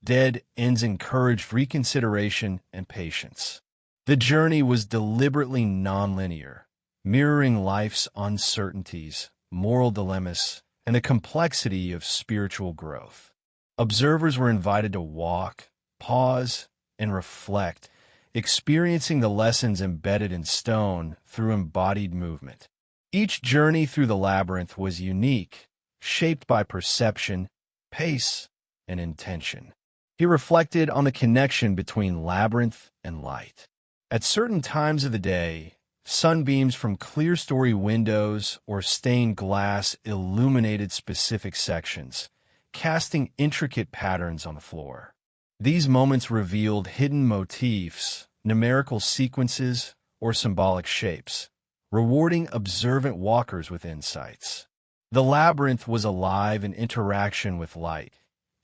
Dead ends encouraged reconsideration and patience. The journey was deliberately nonlinear, mirroring life's uncertainties, moral dilemmas, and the complexity of spiritual growth. Observers were invited to walk, pause, and reflect, experiencing the lessons embedded in stone through embodied movement. Each journey through the labyrinth was unique, shaped by perception, pace, and intention. He reflected on the connection between labyrinth and light. At certain times of the day, sunbeams from clear-story windows or stained glass illuminated specific sections, casting intricate patterns on the floor. These moments revealed hidden motifs, numerical sequences, or symbolic shapes, rewarding observant walkers with insights. The labyrinth was alive in interaction with light,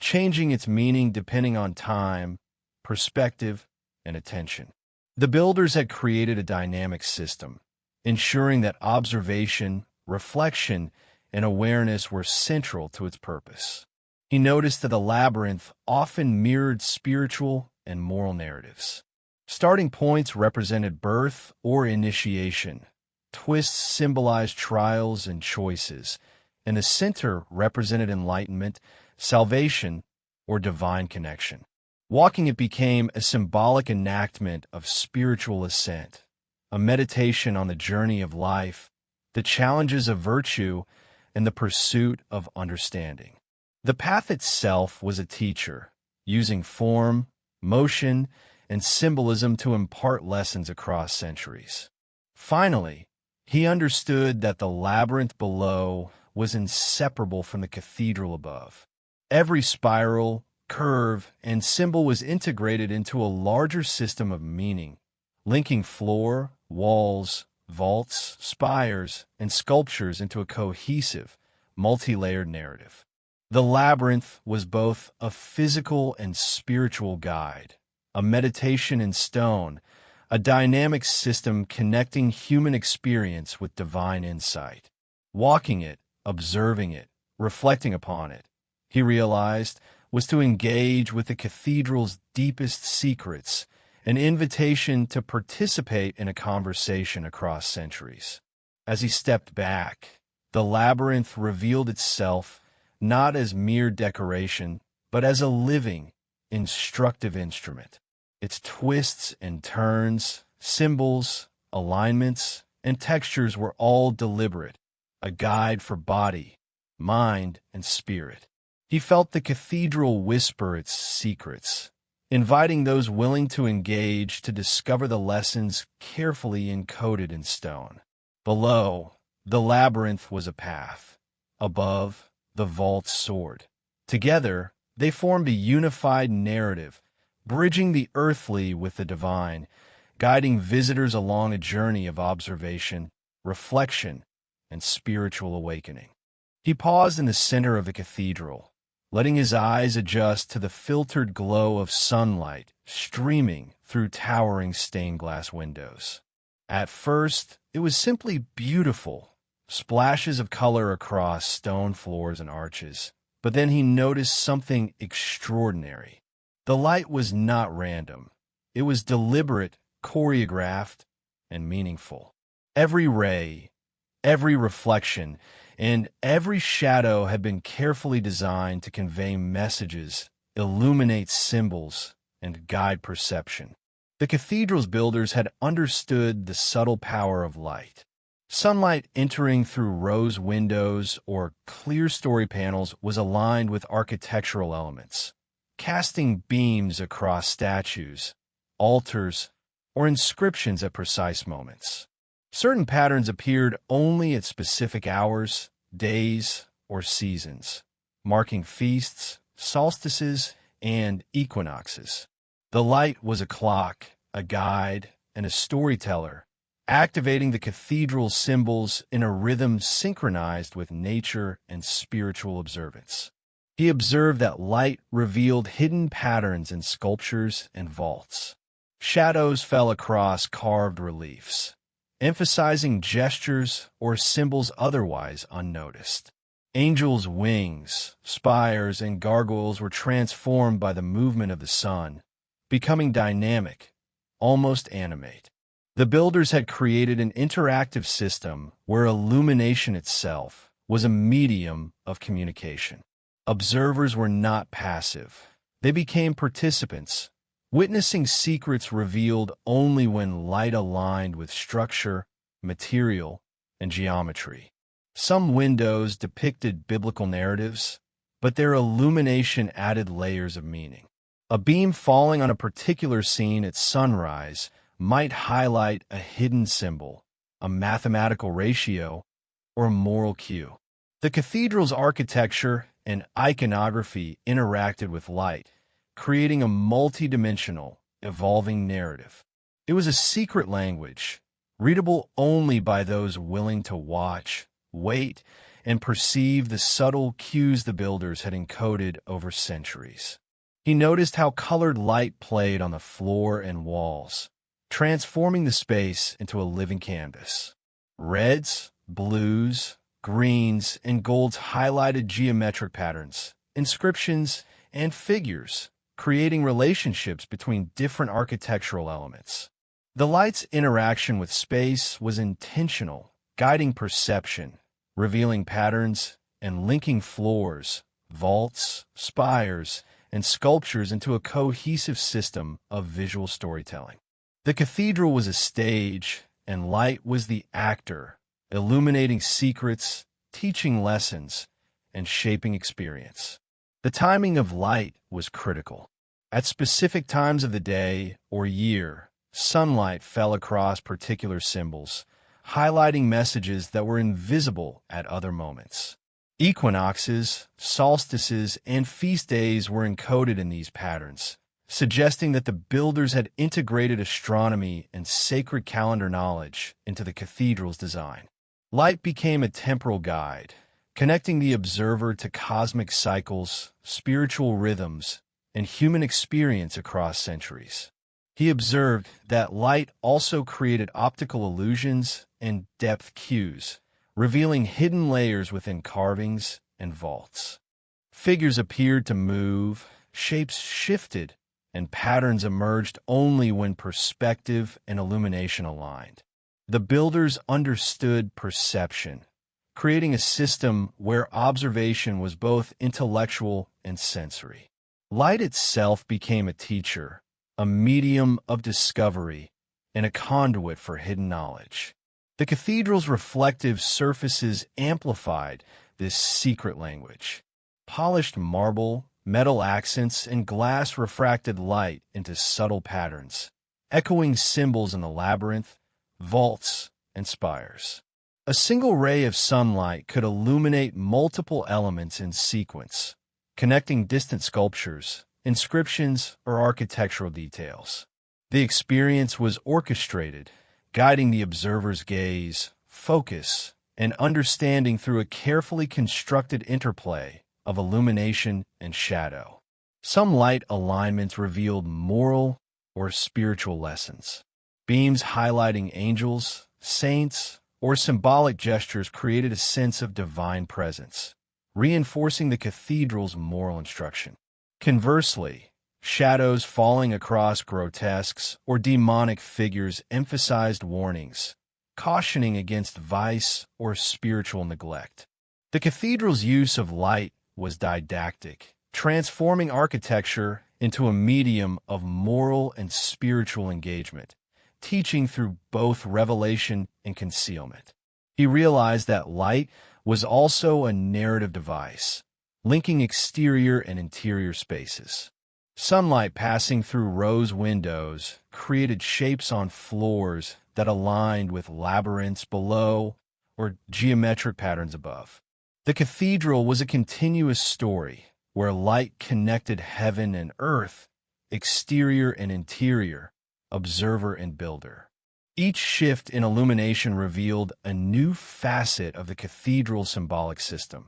changing its meaning depending on time, perspective, and attention. The builders had created a dynamic system, ensuring that observation, reflection, and awareness were central to its purpose. He noticed that the labyrinth often mirrored spiritual and moral narratives. Starting points represented birth or initiation, twists symbolized trials and choices, and the center represented enlightenment, salvation, or divine connection. Walking it became a symbolic enactment of spiritual ascent, a meditation on the journey of life, the challenges of virtue, and the pursuit of understanding. The path itself was a teacher, using form, motion, and symbolism to impart lessons across centuries. Finally, he understood that the labyrinth below was inseparable from the cathedral above. Every spiral, curve, and symbol was integrated into a larger system of meaning, linking floor, walls, vaults, spires, and sculptures into a cohesive, multi-layered narrative. The labyrinth was both a physical and spiritual guide, a meditation in stone, a dynamic system connecting human experience with divine insight. Walking it, observing it, reflecting upon it, he realized, was to engage with the cathedral's deepest secrets an invitation to participate in a conversation across centuries. As he stepped back, the labyrinth revealed itself not as mere decoration, but as a living, instructive instrument. Its twists and turns, symbols, alignments, and textures were all deliberate, a guide for body, mind, and spirit. He felt the cathedral whisper its secrets, inviting those willing to engage to discover the lessons carefully encoded in stone. Below, the labyrinth was a path. Above, the vault soared. Together, they formed a unified narrative, bridging the earthly with the divine, guiding visitors along a journey of observation, reflection, and spiritual awakening. He paused in the center of the cathedral, letting his eyes adjust to the filtered glow of sunlight streaming through towering stained glass windows. At first, it was simply beautiful, splashes of color across stone floors and arches. But then he noticed something extraordinary. The light was not random. It was deliberate, choreographed, and meaningful. Every ray, every reflection, and every shadow had been carefully designed to convey messages, illuminate symbols, and guide perception. The cathedral's builders had understood the subtle power of light. Sunlight entering through rose windows or clear-story panels was aligned with architectural elements, casting beams across statues, altars, or inscriptions at precise moments. Certain patterns appeared only at specific hours, days, or seasons, marking feasts, solstices, and equinoxes. The light was a clock, a guide, and a storyteller, activating the cathedral's symbols in a rhythm synchronized with nature and spiritual observance. He observed that light revealed hidden patterns in sculptures and vaults. Shadows fell across carved reliefs, emphasizing gestures or symbols otherwise unnoticed. Angels' wings, spires, and gargoyles were transformed by the movement of the sun, becoming dynamic, almost animate. The builders had created an interactive system where illumination itself was a medium of communication. Observers were not passive. They became participants, witnessing secrets revealed only when light aligned with structure, material, and geometry. Some windows depicted biblical narratives, but their illumination added layers of meaning. A beam falling on a particular scene at sunrise might highlight a hidden symbol, a mathematical ratio, or a moral cue. The cathedral's architecture and iconography interacted with light, creating a multidimensional, evolving narrative. It was a secret language, readable only by those willing to watch, wait, and perceive the subtle cues the builders had encoded over centuries. He noticed how colored light played on the floor and walls, transforming the space into a living canvas. Reds, blues, greens, and golds highlighted geometric patterns, inscriptions, and figures, creating relationships between different architectural elements. The light's interaction with space was intentional, guiding perception, revealing patterns, and linking floors, vaults, spires, and sculptures into a cohesive system of visual storytelling. The cathedral was a stage, and light was the actor, illuminating secrets, teaching lessons, and shaping experience. The timing of light was critical. At specific times of the day or year, sunlight fell across particular symbols, highlighting messages that were invisible at other moments. Equinoxes, solstices, and feast days were encoded in these patterns, suggesting that the builders had integrated astronomy and sacred calendar knowledge into the cathedral's design. Light became a temporal guide, connecting the observer to cosmic cycles, spiritual rhythms, and human experience across centuries. He observed that light also created optical illusions and depth cues, revealing hidden layers within carvings and vaults. Figures appeared to move, shapes shifted, and patterns emerged only when perspective and illumination aligned. The builders understood perception, creating a system where observation was both intellectual and sensory. Light itself became a teacher, a medium of discovery, and a conduit for hidden knowledge. The cathedral's reflective surfaces amplified this secret language. Polished marble, metal accents, and glass refracted light into subtle patterns, echoing symbols in the labyrinth, vaults, and spires. A single ray of sunlight could illuminate multiple elements in sequence, connecting distant sculptures, inscriptions, or architectural details. The experience was orchestrated, guiding the observer's gaze, focus, and understanding through a carefully constructed interplay of illumination and shadow. Some light alignments revealed moral or spiritual lessons. Beams highlighting angels, saints, or symbolic gestures created a sense of divine presence, reinforcing the cathedral's moral instruction. Conversely, shadows falling across grotesques or demonic figures emphasized warnings, cautioning against vice or spiritual neglect. The cathedral's use of light was didactic, transforming architecture into a medium of moral and spiritual engagement, teaching through both revelation and concealment. He realized that light was also a narrative device, linking exterior and interior spaces. Sunlight passing through rose windows created shapes on floors that aligned with labyrinths below or geometric patterns above. The cathedral was a continuous story where light connected heaven and earth, exterior and interior, observer and builder. Each shift in illumination revealed a new facet of the cathedral's symbolic system,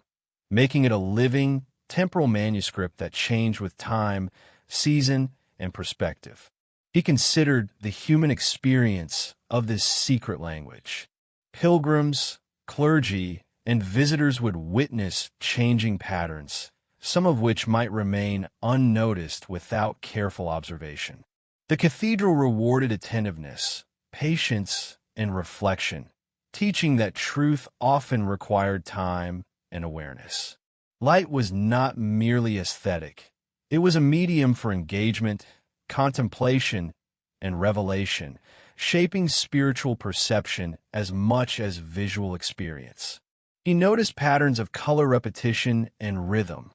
making it a living, temporal manuscript that changed with time, season, and perspective. He considered the human experience of this secret language. Pilgrims, clergy, and visitors would witness changing patterns, some of which might remain unnoticed without careful observation. The cathedral rewarded attentiveness, patience, and reflection, teaching that truth often required time and awareness. Light was not merely aesthetic. It was a medium for engagement, contemplation, and revelation, shaping spiritual perception as much as visual experience. He noticed patterns of color repetition and rhythm,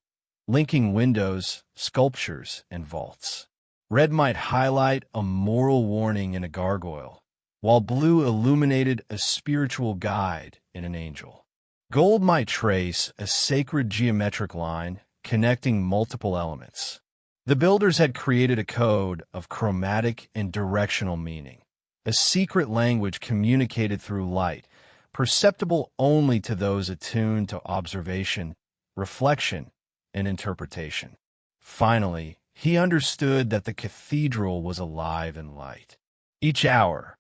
linking windows, sculptures, and vaults. Red might highlight a moral warning in a gargoyle, while blue illuminated a spiritual guide in an angel. Gold might trace a sacred geometric line connecting multiple elements. The builders had created a code of chromatic and directional meaning, a secret language communicated through light, perceptible only to those attuned to observation, reflection, and interpretation. Finally, he understood that the cathedral was alive in light. Each hour,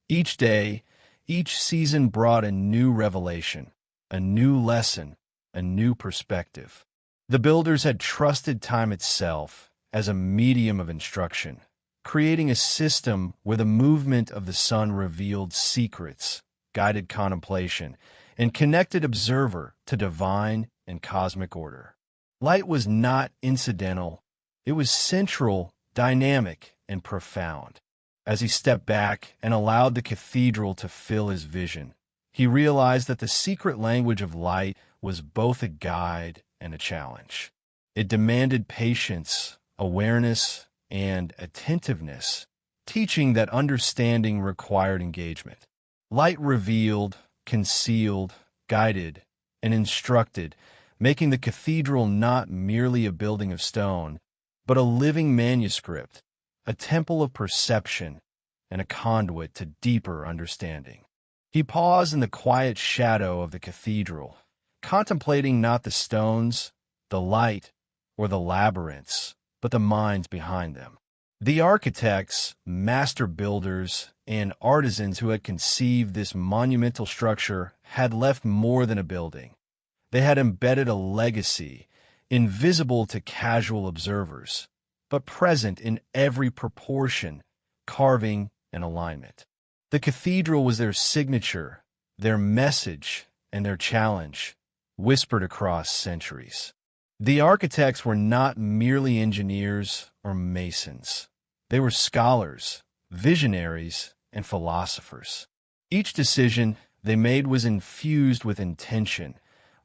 each day, each season brought a new revelation, a new lesson, a new perspective. The builders had trusted time itself as a medium of instruction, creating a system where the movement of the sun revealed secrets, guided contemplation, and connected observer to divine and cosmic order. Light was not incidental. It was central, dynamic, and profound. As he stepped back and allowed the cathedral to fill his vision, he realized that the secret language of light was both a guide and a challenge. It demanded patience, awareness, and attentiveness, teaching that understanding required engagement. Light revealed, concealed, guided, and instructed, making the cathedral not merely a building of stone, but a living manuscript, a temple of perception, and a conduit to deeper understanding. He paused in the quiet shadow of the cathedral, contemplating not the stones, the light, or the labyrinths, but the minds behind them. The architects, master builders, and artisans who had conceived this monumental structure had left more than a building. They had embedded a legacy, invisible to casual observers, but present in every proportion, carving, and alignment. The cathedral was their signature, their message, and their challenge, whispered across centuries. The architects were not merely engineers or masons. They were scholars, visionaries, and philosophers. Each decision they made was infused with intention,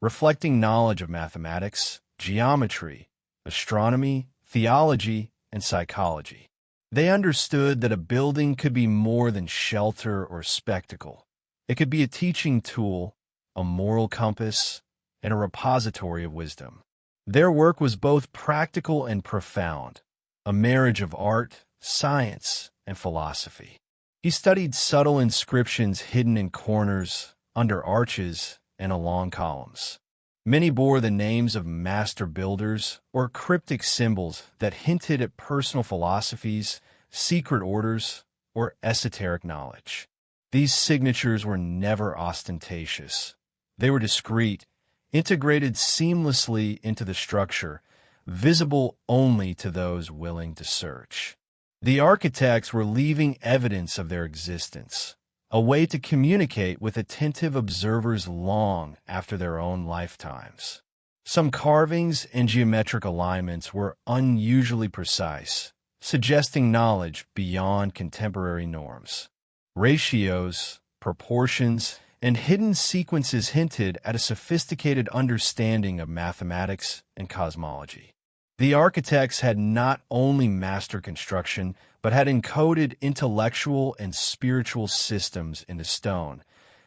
reflecting knowledge of mathematics, geometry, astronomy, theology, and psychology. They understood that a building could be more than shelter or spectacle. It could be a teaching tool, a moral compass, and a repository of wisdom. Their work was both practical and profound, a marriage of art, science, and philosophy. He studied subtle inscriptions hidden in corners, under arches, and along columns. Many bore the names of master builders or cryptic symbols that hinted at personal philosophies, secret orders, or esoteric knowledge. These signatures were never ostentatious. They were discreet, integrated seamlessly into the structure, visible only to those willing to search. The architects were leaving evidence of their existence, a way to communicate with attentive observers long after their own lifetimes. Some carvings and geometric alignments were unusually precise, suggesting knowledge beyond contemporary norms. Ratios, proportions, and hidden sequences hinted at a sophisticated understanding of mathematics and cosmology. The architects had not only mastered construction, but had encoded intellectual and spiritual systems into stone,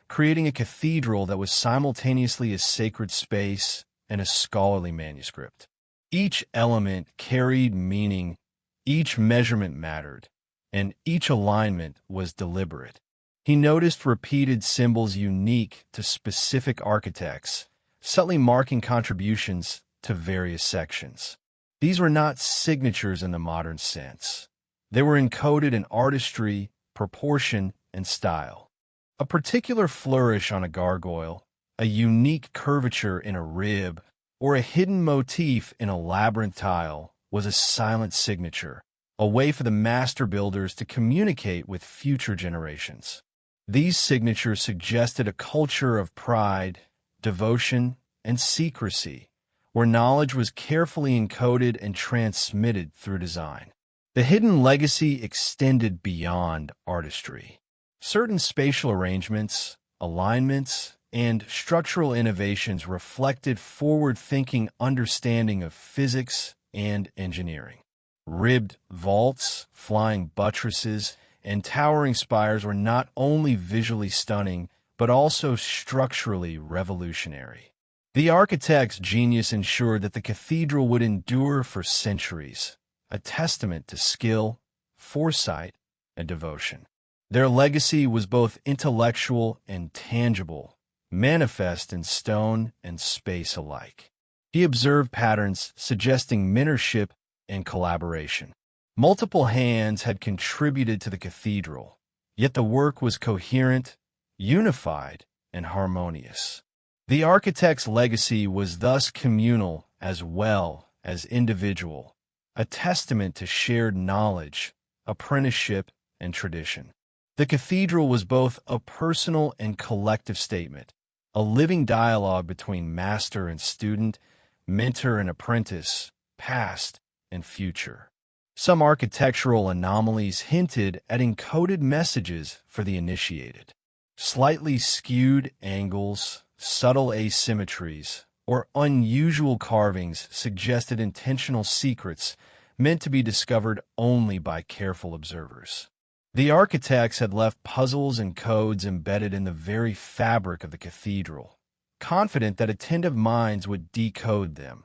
creating a cathedral that was simultaneously a sacred space and a scholarly manuscript. Each element carried meaning, each measurement mattered, and each alignment was deliberate. He noticed repeated symbols unique to specific architects, subtly marking contributions to various sections. These were not signatures in the modern sense. They were encoded in artistry, proportion, and style. A particular flourish on a gargoyle, a unique curvature in a rib, or a hidden motif in a labyrinth tile was a silent signature, a way for the master builders to communicate with future generations. These signatures suggested a culture of pride, devotion, and secrecy, where knowledge was carefully encoded and transmitted through design. The hidden legacy extended beyond artistry. Certain spatial arrangements, alignments, and structural innovations reflected forward-thinking understanding of physics and engineering. Ribbed vaults, flying buttresses, and towering spires were not only visually stunning, but also structurally revolutionary. The architect's genius ensured that the cathedral would endure for centuries, a testament to skill, foresight, and devotion. Their legacy was both intellectual and tangible, manifest in stone and space alike. He observed patterns suggesting mentorship and collaboration. Multiple hands had contributed to the cathedral, yet the work was coherent, unified, and harmonious. The architect's legacy was thus communal as well as individual, a testament to shared knowledge, apprenticeship, and tradition. The cathedral was both a personal and collective statement, a living dialogue between master and student, mentor and apprentice, past and future. Some architectural anomalies hinted at encoded messages for the initiated. Slightly skewed angles, subtle asymmetries, or unusual carvings suggested intentional secrets meant to be discovered only by careful observers. The architects had left puzzles and codes embedded in the very fabric of the cathedral, confident that attentive minds would decode them,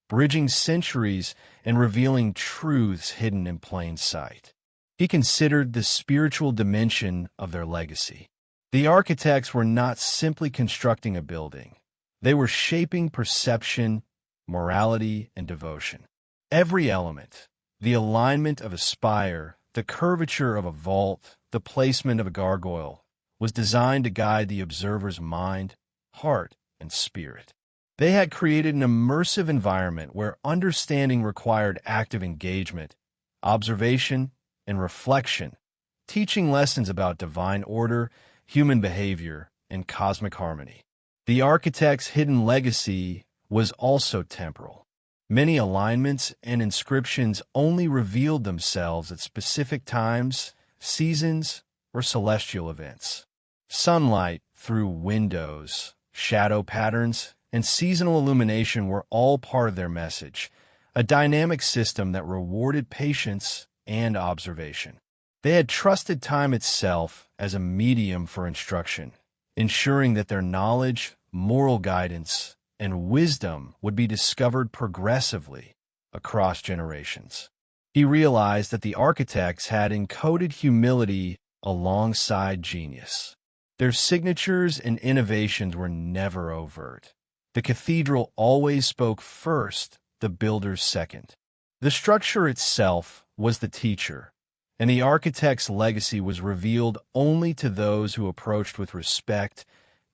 bridging centuries and revealing truths hidden in plain sight. He considered the spiritual dimension of their legacy. The architects were not simply constructing a building. They were shaping perception, morality, and devotion. Every element, the alignment of a spire, the curvature of a vault, the placement of a gargoyle, was designed to guide the observer's mind, heart, and spirit. They had created an immersive environment where understanding required active engagement observation, and reflection, teaching lessons about divine order, human behavior, and cosmic harmony. The architect's hidden legacy was also temporal. Many alignments and inscriptions only revealed themselves at specific times, seasons, or celestial events. Sunlight through windows, shadow patterns, and seasonal illumination were all part of their message, a dynamic system that rewarded patience and observation. They had trusted time itself as a medium for instruction, ensuring that their knowledge, moral guidance, and wisdom would be discovered progressively across generations. He realized that the architects had encoded humility alongside genius. Their signatures and innovations were never overt. The cathedral always spoke first, the builders second. The structure itself was the teacher, and the architect's legacy was revealed only to those who approached with respect,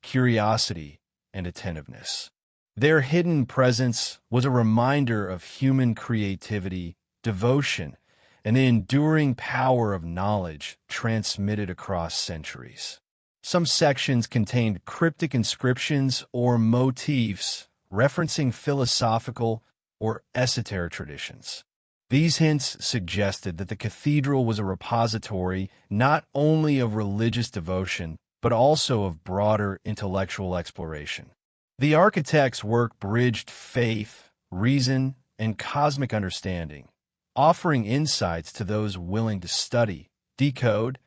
curiosity, and attentiveness. Their hidden presence was a reminder of human creativity, devotion, and the enduring power of knowledge transmitted across centuries. Some sections contained cryptic inscriptions or motifs referencing philosophical or esoteric traditions. These hints suggested that the cathedral was a repository not only of religious devotion, but also of broader intellectual exploration. The architect's work bridged faith, reason, and cosmic understanding, offering insights to those willing to study, decode,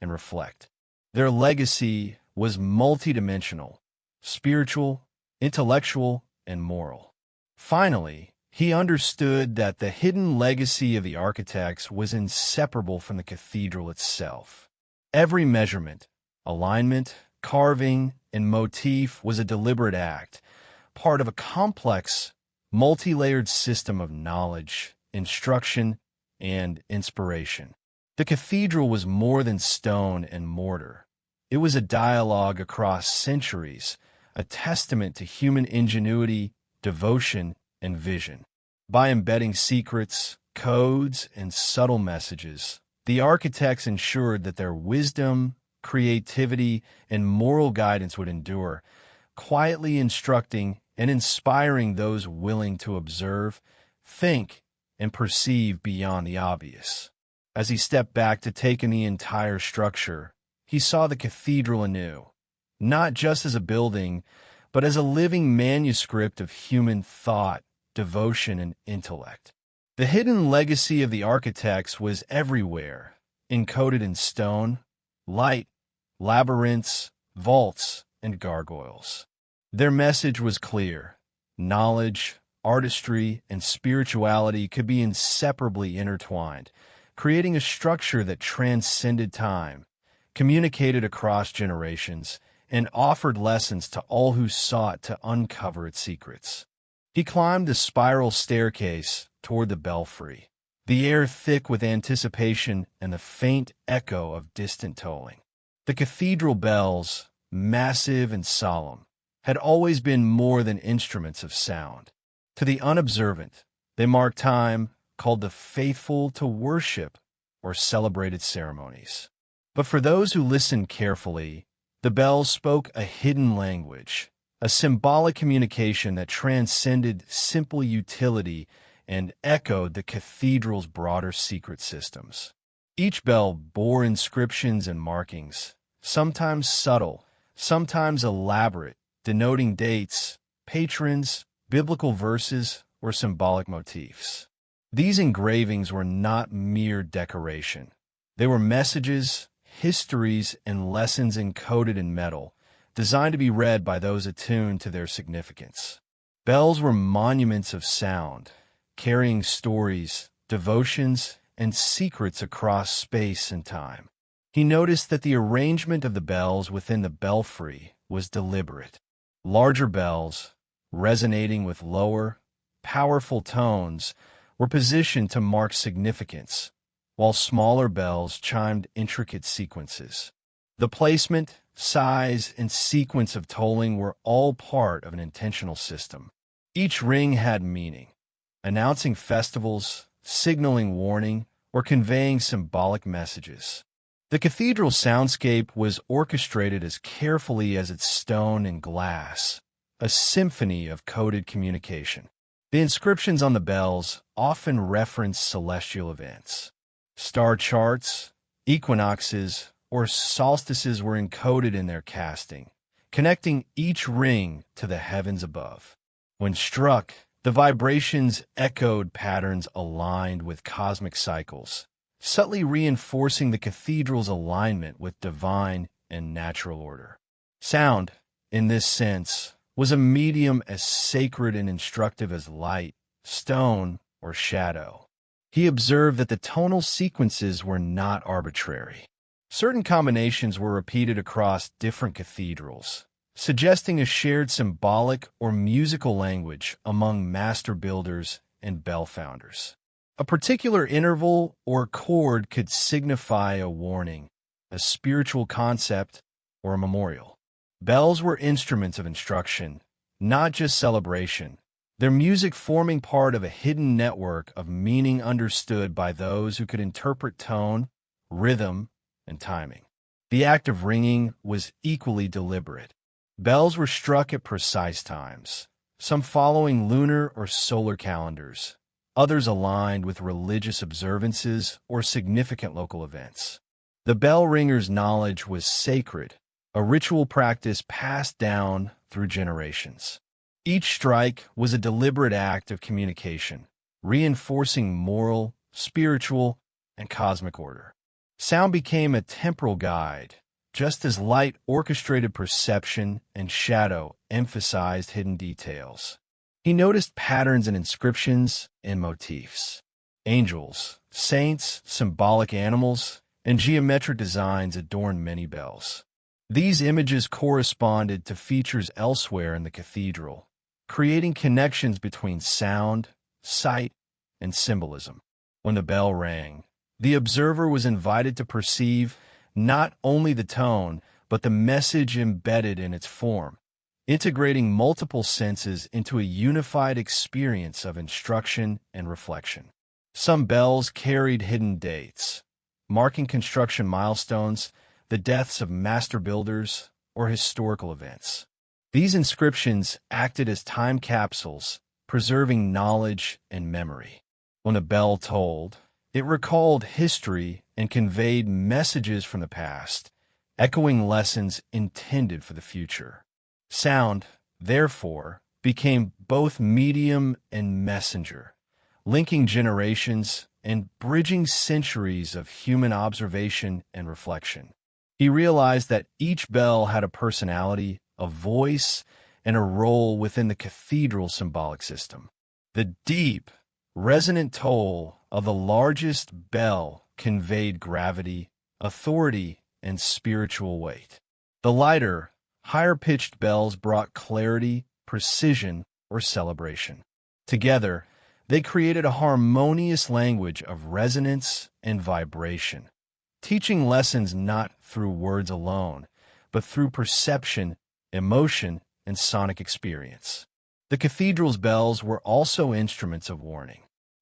and reflect. Their legacy was multidimensional, spiritual, intellectual, and moral. Finally, he understood that the hidden legacy of the architects was inseparable from the cathedral itself. Every measurement, alignment, carving, and motif was a deliberate act, part of a complex, multi-layered system of knowledge, instruction, and inspiration. The cathedral was more than stone and mortar. It was a dialogue across centuries, a testament to human ingenuity, devotion, and vision. By embedding secrets, codes, and subtle messages, the architects ensured that their wisdom, creativity, and moral guidance would endure, quietly instructing and inspiring those willing to observe, think, and perceive beyond the obvious. As he stepped back to take in the entire structure, he saw the cathedral anew, not just as a building, but as a living manuscript of human thought, devotion, and intellect. The hidden legacy of the architects was everywhere, encoded in stone, light, labyrinths, vaults, and gargoyles. Their message was clear. Knowledge, artistry, and spirituality could be inseparably intertwined, creating a structure that transcended time, communicated across generations, and offered lessons to all who sought to uncover its secrets. He climbed the spiral staircase toward the belfry, the air thick with anticipation and the faint echo of distant tolling. The cathedral bells, massive and solemn, had always been more than instruments of sound. To the unobservant, they marked time, called the faithful to worship or celebrated ceremonies. But for those who listened carefully, the bells spoke a hidden language, a symbolic communication that transcended simple utility and echoed the cathedral's broader secret systems. Each bell bore inscriptions and markings, sometimes subtle, sometimes elaborate, denoting dates, patrons, biblical verses, or symbolic motifs. These engravings were not mere decoration. They were messages, histories, and lessons encoded in metal, designed to be read by those attuned to their significance. Bells were monuments of sound, carrying stories, devotions, and secrets across space and time. He noticed that the arrangement of the bells within the belfry was deliberate. Larger bells, resonating with lower, powerful tones, were positioned to mark significance, while smaller bells chimed intricate sequences. The placement, size, and sequence of tolling were all part of an intentional system. Each ring had meaning, announcing festivals, signaling warning, or conveying symbolic messages. The cathedral soundscape was orchestrated as carefully as its stone and glass, a symphony of coded communication. The inscriptions on the bells often reference celestial events. Star charts, equinoxes, or solstices were encoded in their casting, connecting each ring to the heavens above. When struck, the vibrations echoed patterns aligned with cosmic cycles, subtly reinforcing the cathedral's alignment with divine and natural order. Sound, in this sense, was a medium as sacred and instructive as light, stone, or shadow. He observed that the tonal sequences were not arbitrary. Certain combinations were repeated across different cathedrals, suggesting a shared symbolic or musical language among master builders and bell founders. A particular interval or chord could signify a warning, a spiritual concept, or a memorial. Bells were instruments of instruction, not just celebration, their music forming part of a hidden network of meaning understood by those who could interpret tone, rhythm, and timing. The act of ringing was equally deliberate. Bells were struck at precise times, some following lunar or solar calendars, others aligned with religious observances or significant local events. The bell ringer's knowledge was sacred, a ritual practice passed down through generations. Each strike was a deliberate act of communication, reinforcing moral, spiritual, and cosmic order. Sound became a temporal guide, just as light orchestrated perception and shadow emphasized hidden details. He noticed patterns in inscriptions and motifs. Angels, saints, symbolic animals, and geometric designs adorned many bells. These images corresponded to features elsewhere in the cathedral, creating connections between sound, sight, and symbolism. When the bell rang, the observer was invited to perceive not only the tone, but the message embedded in its form, integrating multiple senses into a unified experience of instruction and reflection. Some bells carried hidden dates, marking construction milestones, the deaths of master builders, or historical events. These inscriptions acted as time capsules, preserving knowledge and memory. When a bell tolled, it recalled history and conveyed messages from the past, echoing lessons intended for the future. Sound, therefore, became both medium and messenger, linking generations and bridging centuries of human observation and reflection. He realized that each bell had a personality, a voice, and a role within the cathedral's symbolic system. The deep, resonant toll of the largest bell conveyed gravity, authority, and spiritual weight. The lighter, higher-pitched bells brought clarity, precision, or celebration. Together, they created a harmonious language of resonance and vibration, teaching lessons not through words alone, but through perception, emotion, and sonic experience. The cathedral's bells were also instruments of warning.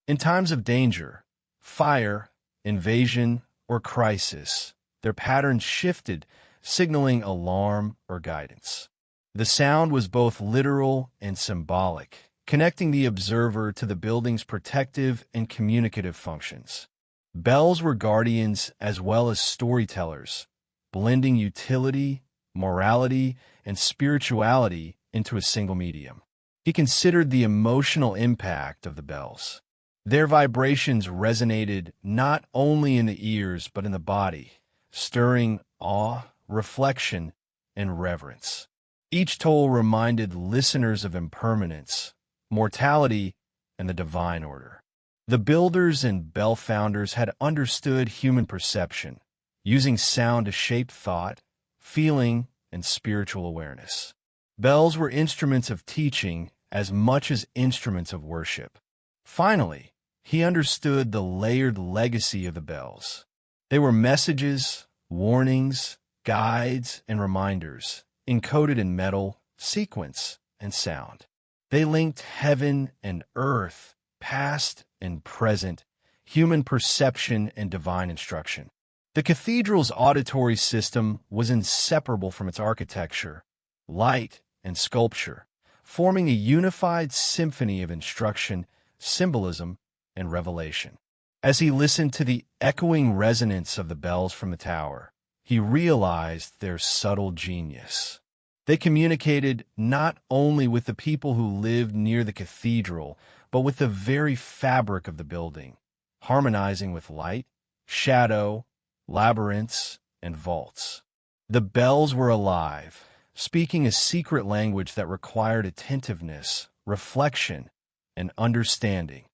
In times of danger, fire, invasion, or crisis, their patterns shifted, signaling alarm or guidance. The sound was both literal and symbolic, connecting the observer to the building's protective and communicative functions. Bells were guardians as well as storytellers, blending utility, morality, and spirituality into a single medium. He considered the emotional impact of the bells. Their vibrations resonated not only in the ears but in the body, stirring awe, reflection, and reverence. Each toll reminded listeners of impermanence, mortality, and the divine order. The builders and bell founders had understood human perception, using sound to shape thought, feeling, and spiritual awareness. Bells were instruments of teaching as much as instruments of worship. Finally, he understood the layered legacy of the bells. They were messages, warnings, guides, and reminders, encoded in metal, sequence, and sound. They linked heaven and earth, past and present, human perception, and divine instruction. The cathedral's auditory system was inseparable from its architecture, light, and sculpture, forming a unified symphony of instruction, symbolism, and revelation. As he listened to the echoing resonance of the bells from the tower, he realized their subtle genius. They communicated not only with the people who lived near the cathedral, but with the very fabric of the building, harmonizing with light, shadow, labyrinths, and vaults. The bells were alive, speaking a secret language that required attentiveness, reflection, and understanding,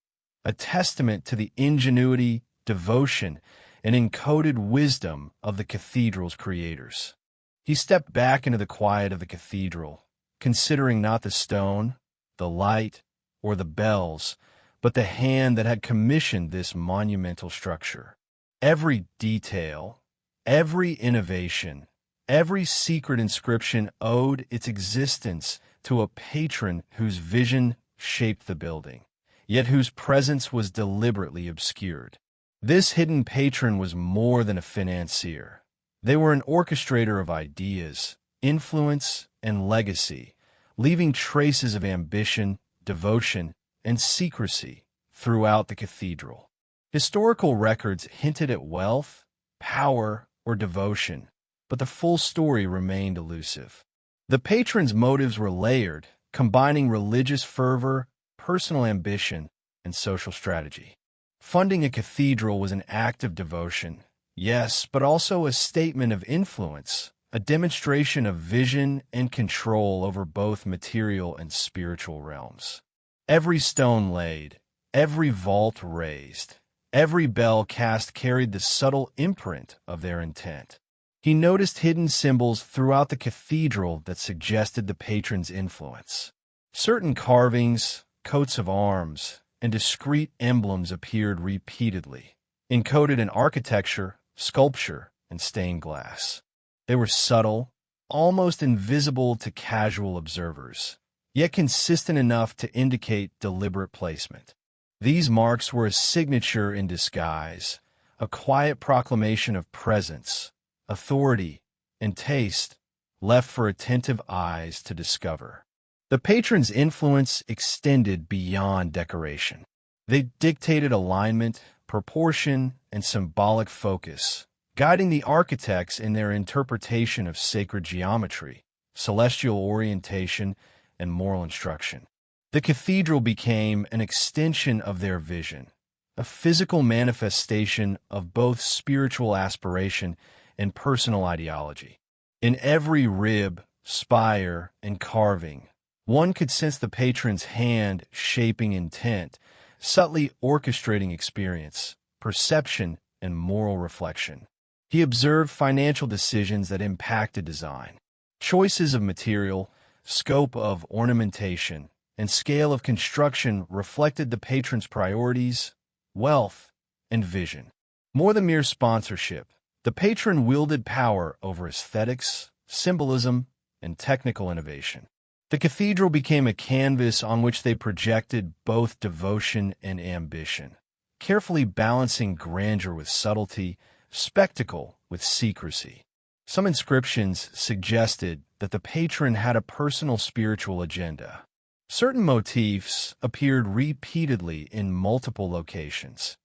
a testament to the ingenuity, devotion, and encoded wisdom of the cathedral's creators. He stepped back into the quiet of the cathedral, considering not the stone, the light, or the bells, but the hand that had commissioned this monumental structure. Every detail, every innovation, every secret inscription owed its existence to a patron whose vision shaped the building, yet whose presence was deliberately obscured. This hidden patron was more than a financier. They were an orchestrator of ideas, influence, and legacy, leaving traces of ambition, devotion, and secrecy throughout the cathedral. Historical records hinted at wealth, power, or devotion, but the full story remained elusive. The patron's motives were layered, combining religious fervor, personal ambition, and social strategy. Funding a cathedral was an act of devotion, yes, but also a statement of influence, a demonstration of vision and control over both material and spiritual realms. Every stone laid, every vault raised, every bell cast carried the subtle imprint of their intent. He noticed hidden symbols throughout the cathedral that suggested the patron's influence. Certain carvings, coats of arms, and discrete emblems appeared repeatedly, encoded in architecture, sculpture, and stained glass. They were subtle, almost invisible to casual observers, yet consistent enough to indicate deliberate placement. These marks were a signature in disguise, a quiet proclamation of presence, authority, and taste left for attentive eyes to discover. The patron's influence extended beyond decoration. They dictated alignment, proportion, and symbolic focus, guiding the architects in their interpretation of sacred geometry, celestial orientation, and moral instruction. The cathedral became an extension of their vision, a physical manifestation of both spiritual aspiration and personal ideology. In every rib, spire, and carving, one could sense the patron's hand shaping intent, subtly orchestrating experience, perception, and moral reflection. He observed financial decisions that impacted design. Choices of material, scope of ornamentation, and scale of construction reflected the patron's priorities, wealth, and vision. More than mere sponsorship, the patron wielded power over aesthetics, symbolism, and technical innovation. The cathedral became a canvas on which they projected both devotion and ambition, carefully balancing grandeur with subtlety, spectacle with secrecy. Some inscriptions suggested that the patron had a personal spiritual agenda. Certain motifs appeared repeatedly in multiple locations.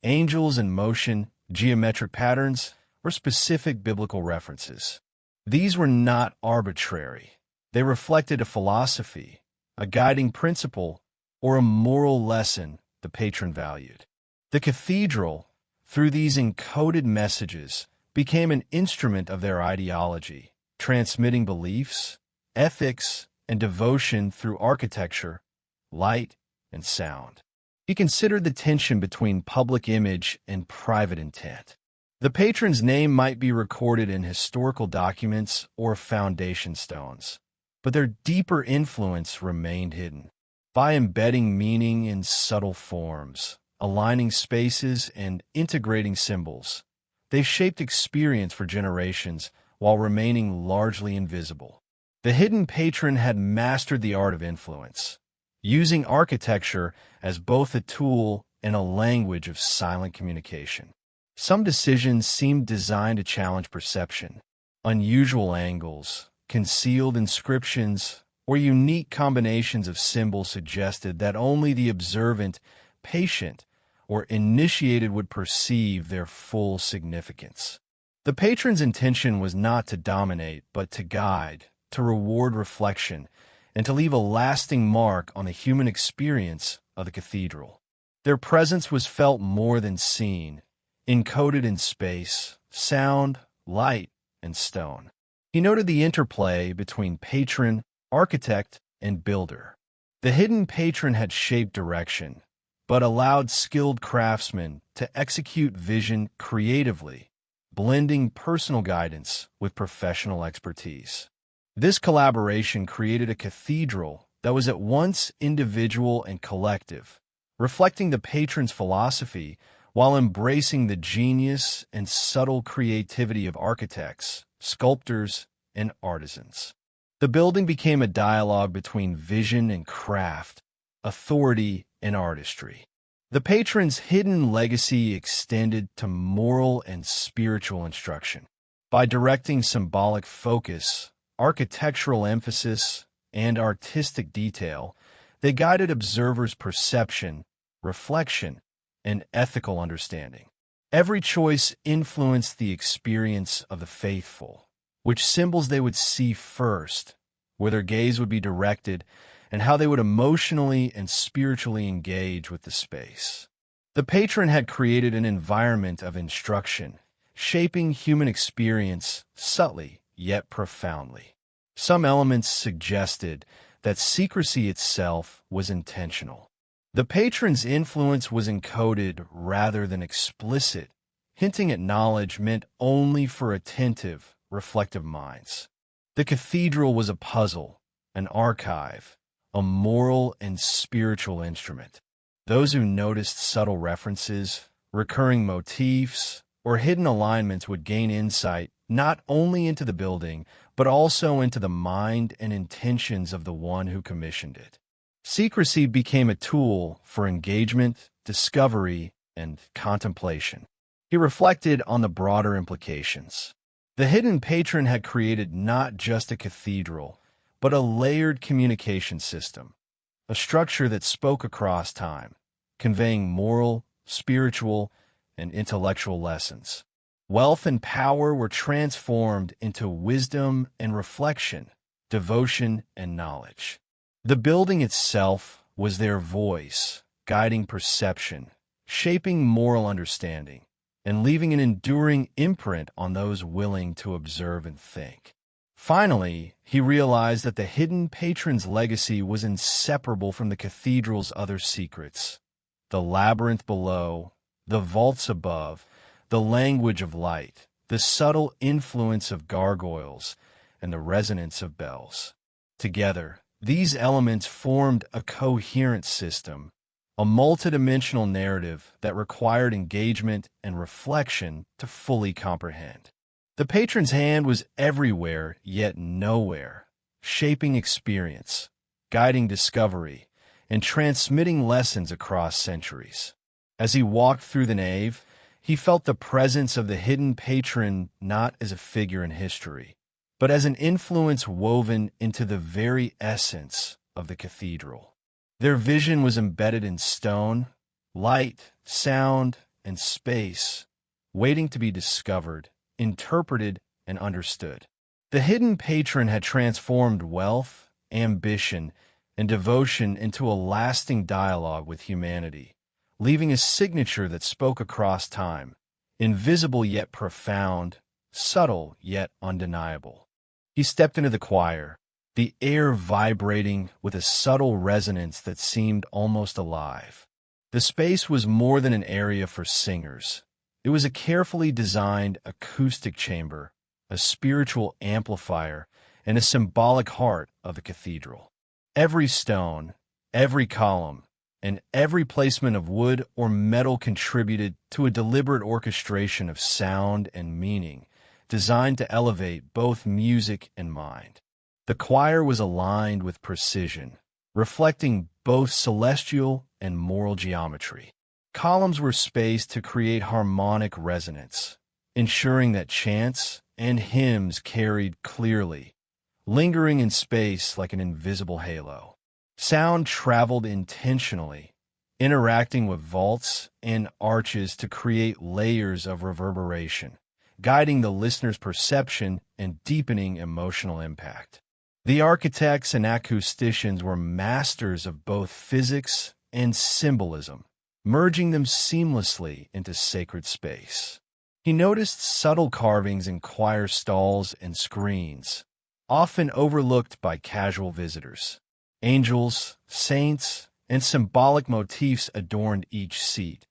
Angels in motion, geometric patterns, or specific biblical references. These were not arbitrary. They reflected a philosophy, a guiding principle, or a moral lesson the patron valued. The cathedral, through these encoded messages, became an instrument of their ideology, transmitting beliefs, ethics, and devotion through architecture, light, and sound. He considered the tension between public image and private intent. The patron's name might be recorded in historical documents or foundation stones, but their deeper influence remained hidden. By embedding meaning in subtle forms, aligning spaces, and integrating symbols, they shaped experience for generations while remaining largely invisible. The hidden patron had mastered the art of influence, using architecture as both a tool and a language of silent communication. Some decisions seemed designed to challenge perception. Unusual angles, concealed inscriptions, or unique combinations of symbols suggested that only the observant, patient, or initiated would perceive their full significance. The patron's intention was not to dominate, but to guide, to reward reflection, and to leave a lasting mark on the human experience of the cathedral. Their presence was felt more than seen, encoded in space, sound, light, and stone. He noted the interplay between patron, architect, and builder. The hidden patron had shaped direction, but allowed skilled craftsmen to execute vision creatively, blending personal guidance with professional expertise. This collaboration created a cathedral that was at once individual and collective, reflecting the patron's philosophy while embracing the genius and subtle creativity of architects, sculptors, and artisans. The building became a dialogue between vision and craft, authority and artistry. The patron's hidden legacy extended to moral and spiritual instruction. By directing symbolic focus, architectural emphasis, and artistic detail, they guided observers' perception, reflection, and ethical understanding. Every choice influenced the experience of the faithful, which symbols they would see first, where their gaze would be directed, and how they would emotionally and spiritually engage with the space. The patron had created an environment of instruction, shaping human experience subtly yet profoundly. Some elements suggested that secrecy itself was intentional. The patron's influence was encoded rather than explicit, hinting at knowledge meant only for attentive, reflective minds. The cathedral was a puzzle, an archive, a moral and spiritual instrument. Those who noticed subtle references, recurring motifs, or hidden alignments would gain insight not only into the building, but also into the mind and intentions of the one who commissioned it. Secrecy became a tool for engagement, discovery, and contemplation. He reflected on the broader implications. The hidden patron had created not just a cathedral, but a layered communication system, a structure that spoke across time, conveying moral, spiritual, and intellectual lessons. Wealth and power were transformed into wisdom and reflection, devotion and knowledge. The building itself was their voice, guiding perception, shaping moral understanding, and leaving an enduring imprint on those willing to observe and think. Finally, he realized that the hidden patron's legacy was inseparable from the cathedral's other secrets. The labyrinth below, the vaults above, the language of light, the subtle influence of gargoyles, and the resonance of bells. Together, these elements formed a coherent system, a multidimensional narrative that required engagement and reflection to fully comprehend. The patron's hand was everywhere, yet nowhere, shaping experience, guiding discovery, and transmitting lessons across centuries. As he walked through the nave, he felt the presence of the hidden patron not as a figure in history, but as an influence woven into the very essence of the cathedral. Their vision was embedded in stone, light, sound, and space, waiting to be discovered, interpreted, and understood. The hidden patron had transformed wealth, ambition, and devotion into a lasting dialogue with humanity, leaving a signature that spoke across time, invisible yet profound, subtle yet undeniable. He stepped into the choir, the air vibrating with a subtle resonance that seemed almost alive. The space was more than an area for singers. It was a carefully designed acoustic chamber, a spiritual amplifier, and a symbolic heart of the cathedral. Every stone, every column, and every placement of wood or metal contributed to a deliberate orchestration of sound and meaning, designed to elevate both music and mind. The choir was aligned with precision, reflecting both celestial and moral geometry. Columns were spaced to create harmonic resonance, ensuring that chants and hymns carried clearly, lingering in space like an invisible halo. Sound traveled intentionally, interacting with vaults and arches to create layers of reverberation, guiding the listener's perception and deepening emotional impact. The architects and acousticians were masters of both physics and symbolism, merging them seamlessly into sacred space. He noticed subtle carvings in choir stalls and screens, often overlooked by casual visitors. Angels, saints, and symbolic motifs adorned each seat,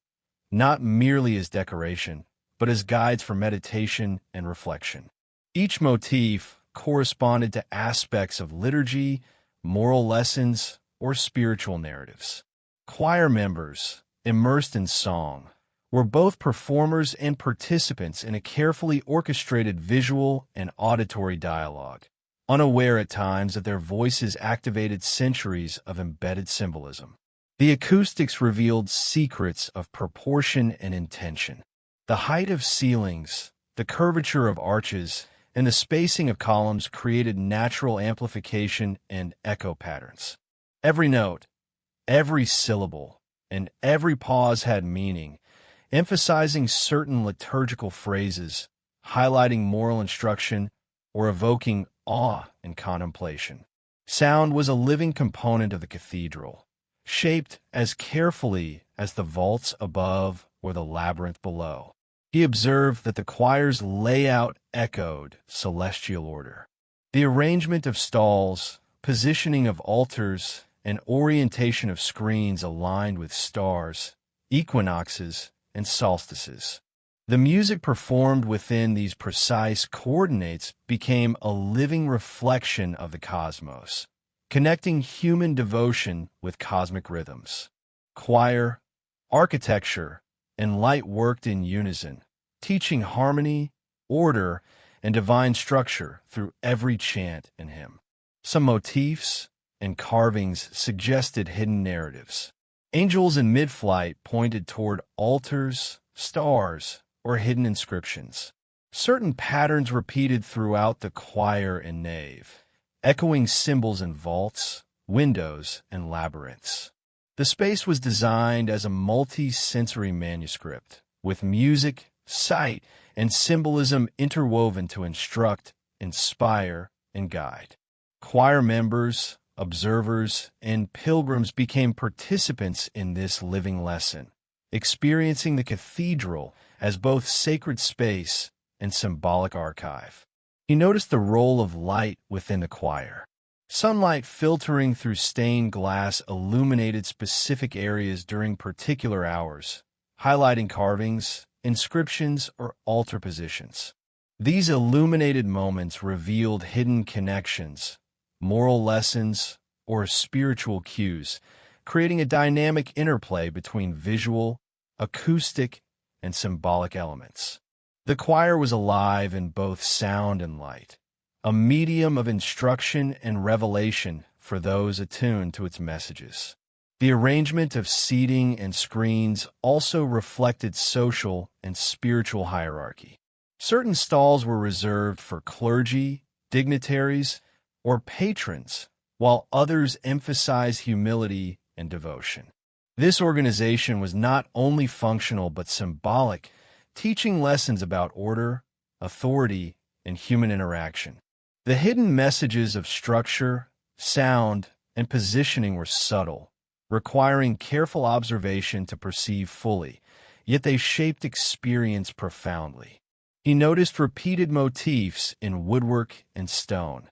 not merely as decoration, but as guides for meditation and reflection. Each motif corresponded to aspects of liturgy, moral lessons, or spiritual narratives. Choir members, immersed in song, were both performers and participants in a carefully orchestrated visual and auditory dialogue, unaware at times that their voices activated centuries of embedded symbolism. The acoustics revealed secrets of proportion and intention. The height of ceilings, the curvature of arches, and the spacing of columns created natural amplification and echo patterns. Every note, every syllable, and every pause had meaning, emphasizing certain liturgical phrases, highlighting moral instruction, or evoking awe and contemplation. Sound was a living component of the cathedral, shaped as carefully as the vaults above or the labyrinth below. He observed that the choir's layout echoed celestial order. The arrangement of stalls, positioning of altars, and orientation of screens aligned with stars, equinoxes, and solstices. The music performed within these precise coordinates became a living reflection of the cosmos, connecting human devotion with cosmic rhythms. Choir, architecture, and light worked in unison, teaching harmony, order, and divine structure through every chant and hymn. Some motifs and carvings suggested hidden narratives. Angels in mid-flight pointed toward altars, stars, or hidden inscriptions. Certain patterns repeated throughout the choir and nave, echoing symbols in vaults, windows, and labyrinths. The space was designed as a multi-sensory manuscript, with music, sight, and symbolism interwoven to instruct, inspire, and guide. Choir members, observers, and pilgrims became participants in this living lesson, experiencing the cathedral as both sacred space and symbolic archive. He noticed the role of light within the choir. Sunlight filtering through stained glass illuminated specific areas during particular hours, highlighting carvings, inscriptions, or altar positions. These illuminated moments revealed hidden connections, moral lessons, or spiritual cues, creating a dynamic interplay between visual, acoustic, and symbolic elements. The choir was alive in both sound and light, a medium of instruction and revelation for those attuned to its messages. The arrangement of seating and screens also reflected social and spiritual hierarchy. Certain stalls were reserved for clergy, dignitaries, or patrons, while others emphasized humility and devotion. This organization was not only functional but symbolic, teaching lessons about order, authority, and human interaction. The hidden messages of structure, sound, and positioning were subtle, requiring careful observation to perceive fully, yet they shaped experience profoundly. He noticed repeated motifs in woodwork and stone,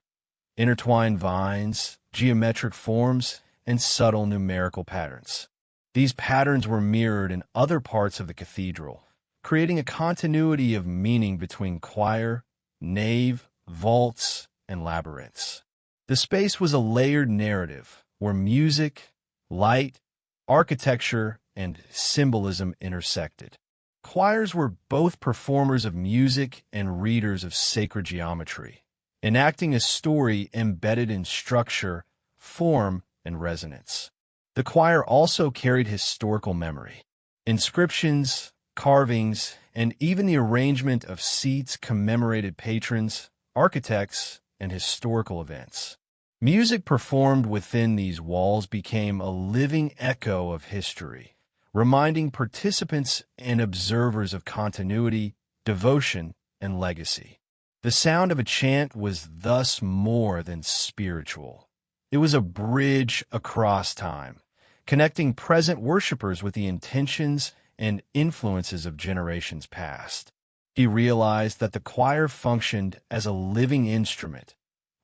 intertwined vines, geometric forms, and subtle numerical patterns. These patterns were mirrored in other parts of the cathedral, creating a continuity of meaning between choir, nave, vaults, and labyrinths. The space was a layered narrative where music, light, architecture, and symbolism intersected. Choirs were both performers of music and readers of sacred geometry, enacting a story embedded in structure, form, and resonance. The choir also carried historical memory. Inscriptions, carvings, and even the arrangement of seats commemorated patrons, architects, and historical events. Music performed within these walls became a living echo of history, reminding participants and observers of continuity, devotion, and legacy. The sound of a chant was thus more than spiritual. It was a bridge across time, connecting present worshipers with the intentions and influences of generations past. He realized that the choir functioned as a living instrument,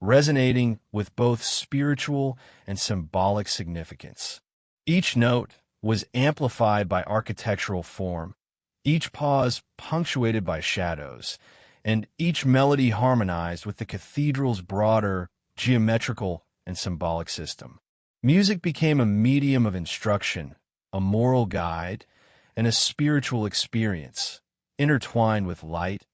resonating with both spiritual and symbolic significance. Each note was amplified by architectural form, each pause punctuated by shadows, and each melody harmonized with the cathedral's broader geometrical and symbolic system. Music became a medium of instruction, a moral guide, and a spiritual experience, intertwined with light,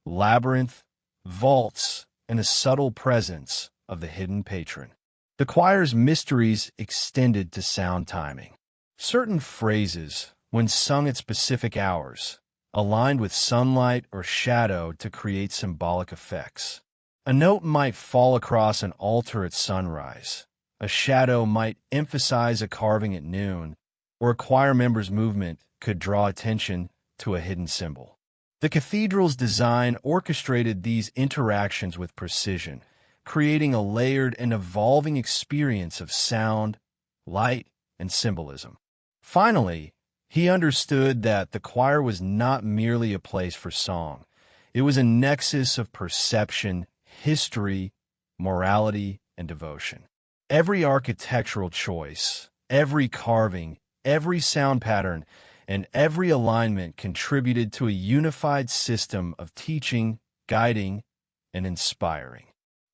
labyrinth, vaults, and a subtle presence of the hidden patron. The choir's mysteries extended to sound timing. Certain phrases, when sung at specific hours, aligned with sunlight or shadow to create symbolic effects. A note might fall across an altar at sunrise. A shadow might emphasize a carving at noon, or a choir member's movement could draw attention to a hidden symbol. The cathedral's design orchestrated these interactions with precision, creating a layered and evolving experience of sound, light, and symbolism. Finally, he understood that the choir was not merely a place for song. It was a nexus of perception, history, morality, and devotion. Every architectural choice, every carving, every sound pattern, and every alignment contributed to a unified system of teaching, guiding, and inspiring.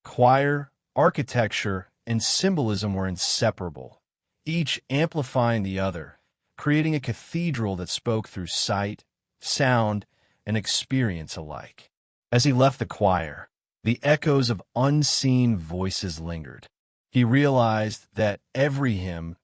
Choir, architecture, and symbolism were inseparable, each amplifying the other, creating a cathedral that spoke through sight, sound, and experience alike. As he left the choir, the echoes of unseen voices lingered. He realized that every hymn,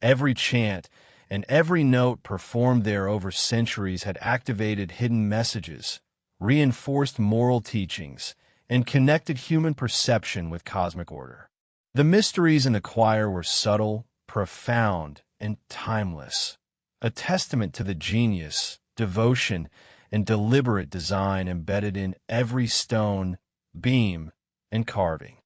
every chant, and every note performed there over centuries had activated hidden messages, reinforced moral teachings, and connected human perception with cosmic order. The mysteries in the choir were subtle, profound, and timeless, a testament to the genius, devotion, and deliberate design embedded in every stone, beam, and carving.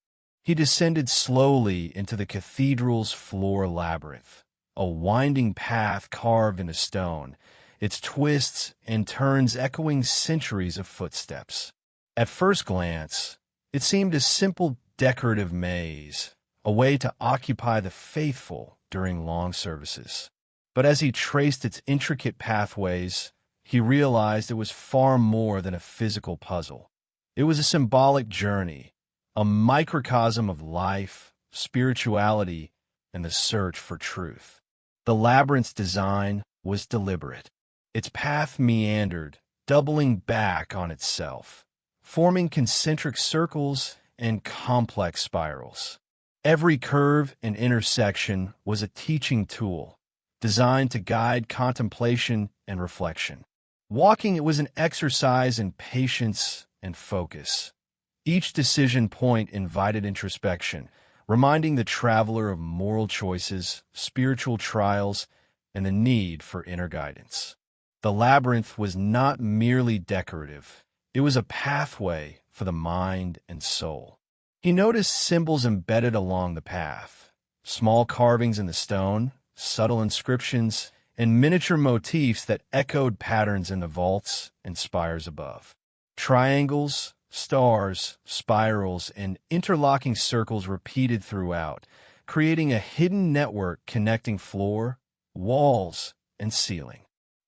He descended slowly into the cathedral's floor labyrinth, a winding path carved into stone, its twists and turns echoing centuries of footsteps. At first glance, it seemed a simple decorative maze, a way to occupy the faithful during long services. But as he traced its intricate pathways, he realized it was far more than a physical puzzle. It was a symbolic journey, a microcosm of life, spirituality, and the search for truth. The labyrinth's design was deliberate. Its path meandered, doubling back on itself, forming concentric circles and complex spirals. Every curve and intersection was a teaching tool, designed to guide contemplation and reflection. Walking it was an exercise in patience and focus. Each decision point invited introspection, reminding the traveler of moral choices, spiritual trials, and the need for inner guidance. The labyrinth was not merely decorative. It was a pathway for the mind and soul. He noticed symbols embedded along the path, small carvings in the stone, subtle inscriptions, and miniature motifs that echoed patterns in the vaults and spires above. Triangles, stars, spirals, and interlocking circles repeated throughout, creating a hidden network connecting floor, walls, and ceiling.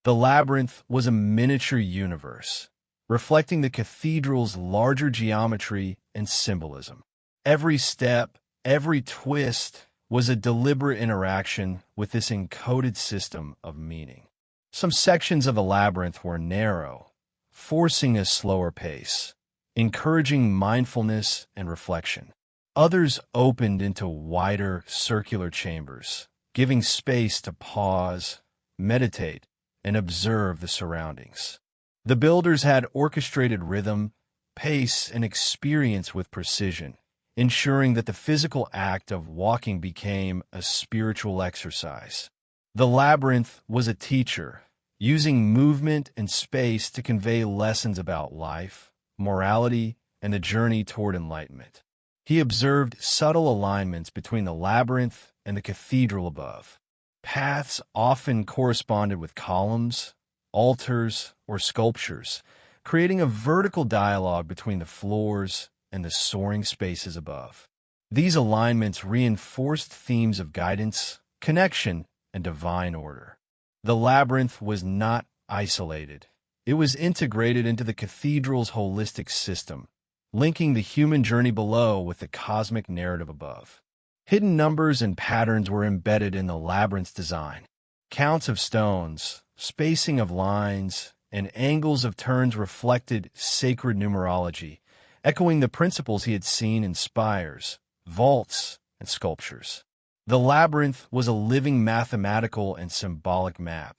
The labyrinth was a miniature universe, reflecting the cathedral's larger geometry and symbolism. Every step, every twist was a deliberate interaction with this encoded system of meaning. Some sections of the labyrinth were narrow, forcing a slower pace, encouraging mindfulness and reflection. Others opened into wider, circular chambers, giving space to pause, meditate, and observe the surroundings. The builders had orchestrated rhythm, pace, and experience with precision, ensuring that the physical act of walking became a spiritual exercise. The labyrinth was a teacher, using movement and space to convey lessons about life, morality, and the journey toward enlightenment. He observed subtle alignments between the labyrinth and the cathedral above. Paths often corresponded with columns, altars, or sculptures, creating a vertical dialogue between the floors and the soaring spaces above. These alignments reinforced themes of guidance, connection, and divine order. The labyrinth was not isolated. It was integrated into the cathedral's holistic system, linking the human journey below with the cosmic narrative above. Hidden numbers and patterns were embedded in the labyrinth's design. Counts of stones, spacing of lines, and angles of turns reflected sacred numerology, echoing the principles he had seen in spires, vaults, and sculptures. The labyrinth was a living mathematical and symbolic map,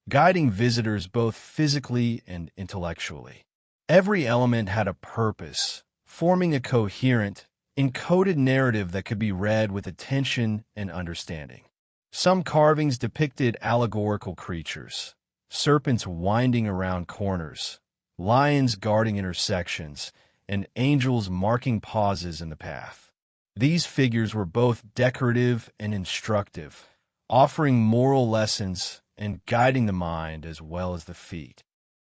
guiding visitors both physically and intellectually. Every element had a purpose, forming a coherent, encoded narrative that could be read with attention and understanding. Some carvings depicted allegorical creatures, serpents winding around corners, lions guarding intersections, and angels marking pauses in the path. These figures were both decorative and instructive, offering moral lessons and guiding the mind as well as the feet.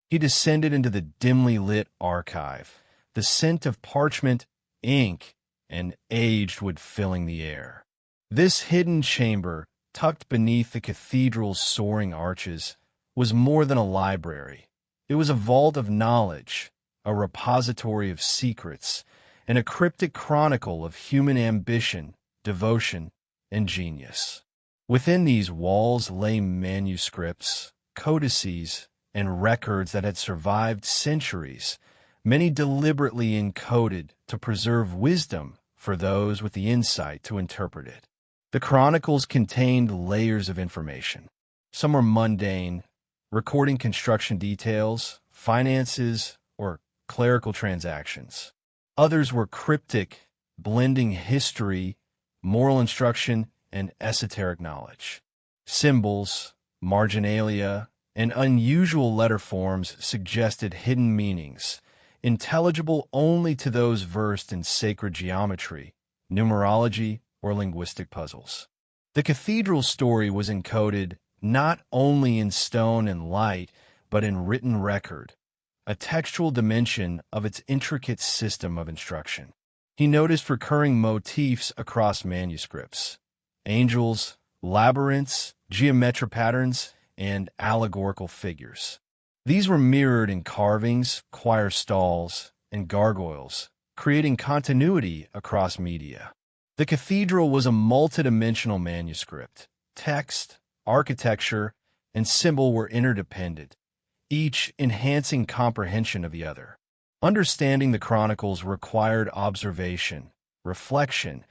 He descended into the dimly lit archive, the scent of parchment, ink, and aged wood filling the air. This hidden chamber, tucked beneath the cathedral's soaring arches, was more than a library. It was a vault of knowledge, a repository of secrets, and a cryptic chronicle of human ambition, devotion, and genius. Within these walls lay manuscripts, codices, and records that had survived centuries, many deliberately encoded to preserve wisdom for those with the insight to interpret it. The chronicles contained layers of information. Some were mundane, recording construction details, finances, or clerical transactions. Others were cryptic, blending history, moral instruction, and esoteric knowledge. Symbols, marginalia, and unusual letter forms suggested hidden meanings, intelligible only to those versed in sacred geometry, numerology, or linguistic puzzles. The cathedral's story was encoded not only in stone and light, but in written record, a textual dimension of its intricate system of instruction. He noticed recurring motifs across manuscripts: angels, labyrinths, geometric patterns, and allegorical figures. These were mirrored in carvings, choir stalls, and gargoyles, creating continuity across media. The cathedral was a multidimensional manuscript. Text, architecture, and symbol were interdependent, each enhancing comprehension of the other. Understanding the chronicles required observation, reflection,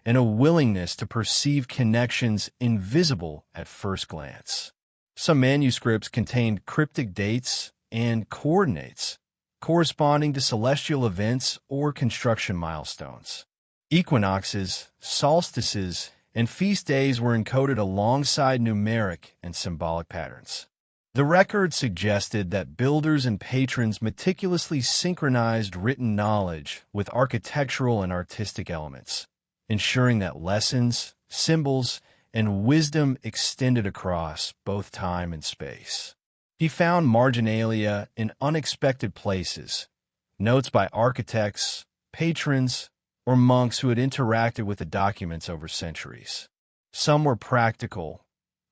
and a willingness to perceive connections invisible at first glance. Some manuscripts contained cryptic dates and coordinates, corresponding to celestial events or construction milestones. Equinoxes, solstices, and feast days were encoded alongside numeric and symbolic patterns. The record suggested that builders and patrons meticulously synchronized written knowledge with architectural and artistic elements, ensuring that lessons, symbols, and wisdom extended across both time and space. He found marginalia in unexpected places, notes by architects, patrons, or monks who had interacted with the documents over centuries. Some were practical,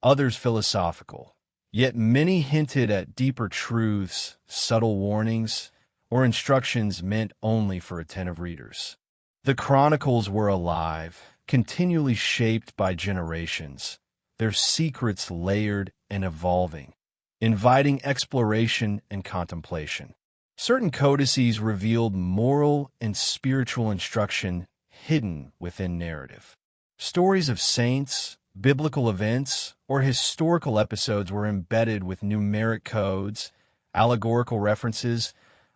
others philosophical, yet many hinted at deeper truths, subtle warnings, or instructions meant only for attentive readers. The chronicles were alive, continually shaped by generations, their secrets layered and evolving, inviting exploration and contemplation. Certain codices revealed moral and spiritual instruction hidden within narrative. Stories of saints, biblical events, or historical episodes were embedded with numeric codes, allegorical references,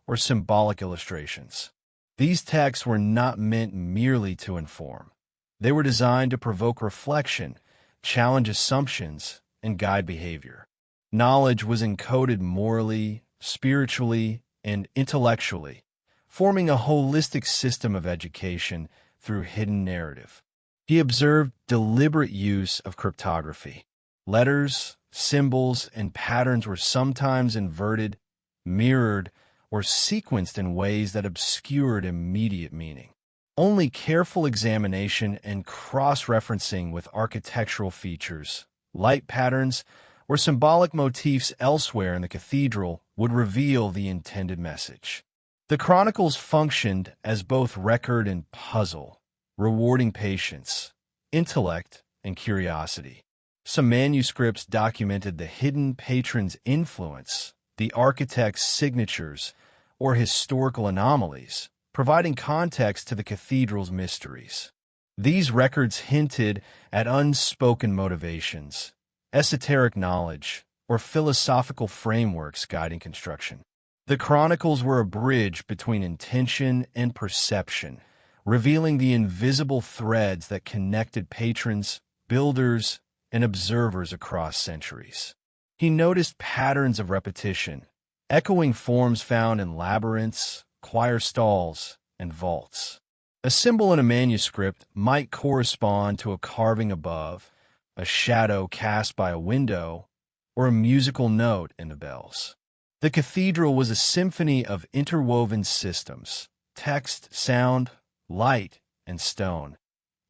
or symbolic illustrations. These texts were not meant merely to inform. They were designed to provoke reflection, challenge assumptions, and guide behavior. Knowledge was encoded morally, spiritually, and intellectually, forming a holistic system of education through hidden narrative. He observed deliberate use of cryptography. Letters, symbols, and patterns were sometimes inverted, mirrored, or sequenced in ways that obscured immediate meaning. Only careful examination and cross-referencing with architectural features, light patterns, or symbolic motifs elsewhere in the cathedral would reveal the intended message. The chronicles functioned as both record and puzzle, rewarding patience, intellect, and curiosity. Some manuscripts documented the hidden patron's influence, the architect's signatures, or historical anomalies, providing context to the cathedral's mysteries. These records hinted at unspoken motivations, esoteric knowledge, or philosophical frameworks guiding construction. The chronicles were a bridge between intention and perception, revealing the invisible threads that connected patrons, builders, and observers across centuries. He noticed patterns of repetition, echoing forms found in labyrinths, choir stalls, and vaults. A symbol in a manuscript might correspond to a carving above, a shadow cast by a window, or a musical note in the bells. The cathedral was a symphony of interwoven systems: text, sound, light, and stone,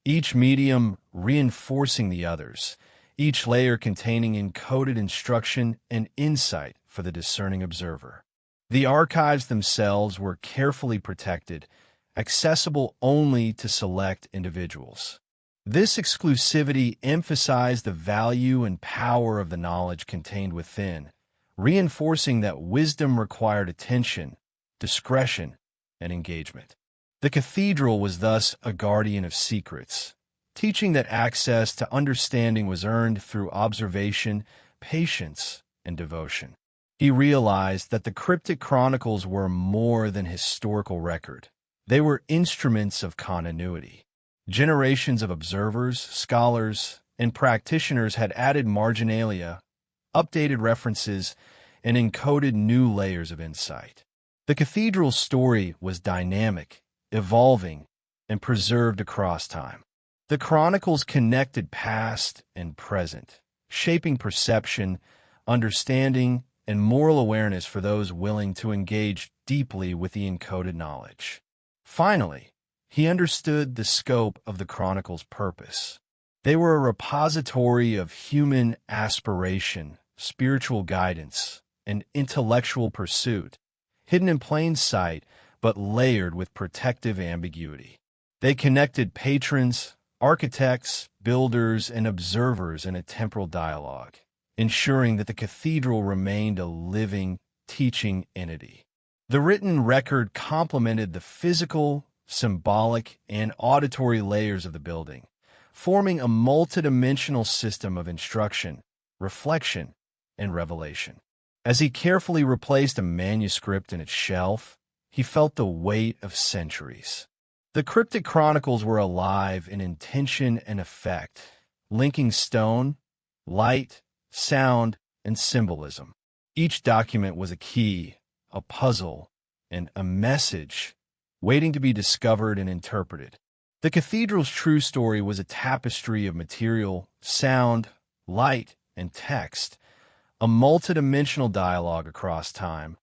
each medium reinforcing the others, each layer containing encoded instruction and insight for the discerning observer. The archives themselves were carefully protected, accessible only to select individuals. This exclusivity emphasized the value and power of the knowledge contained within, reinforcing that wisdom required attention, discretion, and engagement. The cathedral was thus a guardian of secrets, teaching that access to understanding was earned through observation, patience, and devotion. He realized that the cryptic chronicles were more than historical record. They were instruments of continuity. Generations of observers, scholars, and practitioners had added marginalia, updated references, and encoded new layers of insight. The cathedral's story was dynamic, evolving, and preserved across time. The chronicles connected past and present, shaping perception, understanding, and moral awareness for those willing to engage deeply with the encoded knowledge. Finally, he understood the scope of the chronicles' purpose. They were a repository of human aspiration, spiritual guidance, and intellectual pursuit, hidden in plain sight but layered with protective ambiguity. They connected patrons, architects, builders, and observers in a temporal dialogue, ensuring that the cathedral remained a living, teaching entity. The written record complemented the physical, symbolic, and auditory layers of the building, forming a multidimensional system of instruction, reflection, and revelation. As he carefully replaced a manuscript in its shelf, he felt the weight of centuries. The cryptic chronicles were alive in intention and effect, linking stone, light, sound, and symbolism. Each document was a key, a puzzle, and a message waiting to be discovered and interpreted. The cathedral's true story was a tapestry of material, sound, light, and text, a multidimensional dialogue across time,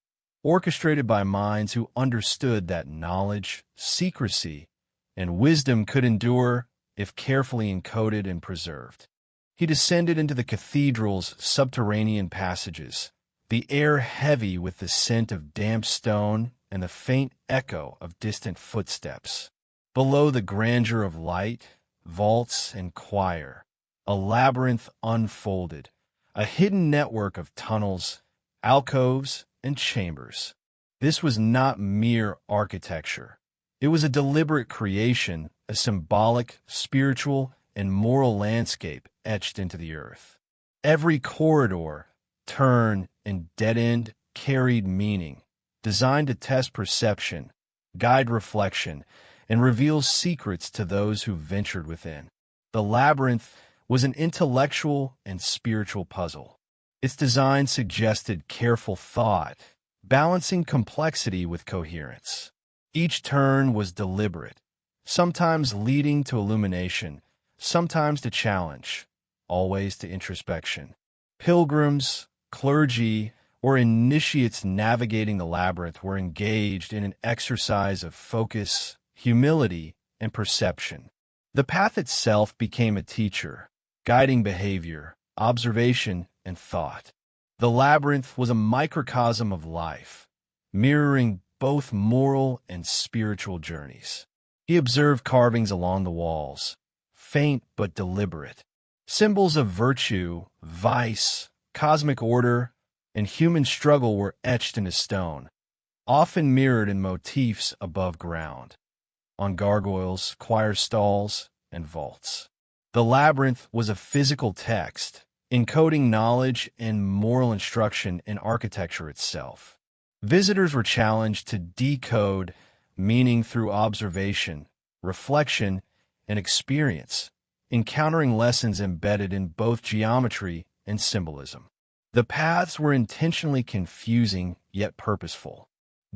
orchestrated by minds who understood that knowledge, secrecy, and wisdom could endure if carefully encoded and preserved. He descended into the cathedral's subterranean passages, the air heavy with the scent of damp stone and the faint echo of distant footsteps. Below the grandeur of light, vaults, and choir, a labyrinth unfolded, a hidden network of tunnels, alcoves, and chambers. This was not mere architecture. It was a deliberate creation, a symbolic, spiritual, and moral landscape etched into the earth. Every corridor, turn, and dead-end carried meaning, designed to test perception, guide reflection, and reveal secrets to those who ventured within. The labyrinth was an intellectual and spiritual puzzle. Its design suggested careful thought, balancing complexity with coherence. Each turn was deliberate, sometimes leading to illumination, sometimes to challenge, always to introspection. Pilgrims, clergy, or initiates navigating the labyrinth were engaged in an exercise of focus, humility, and perception. The path itself became a teacher, guiding behavior, observation, and thought. The labyrinth was a microcosm of life, mirroring both moral and spiritual journeys. He observed carvings along the walls, faint but deliberate. Symbols of virtue, vice, cosmic order, and human struggle were etched into stone, often mirrored in motifs above ground, on gargoyles, choir stalls, and vaults. The labyrinth was a physical text, encoding knowledge and moral instruction in architecture itself. Visitors were challenged to decode meaning through observation, reflection, and experience, encountering lessons embedded in both geometry and symbolism. The paths were intentionally confusing yet purposeful.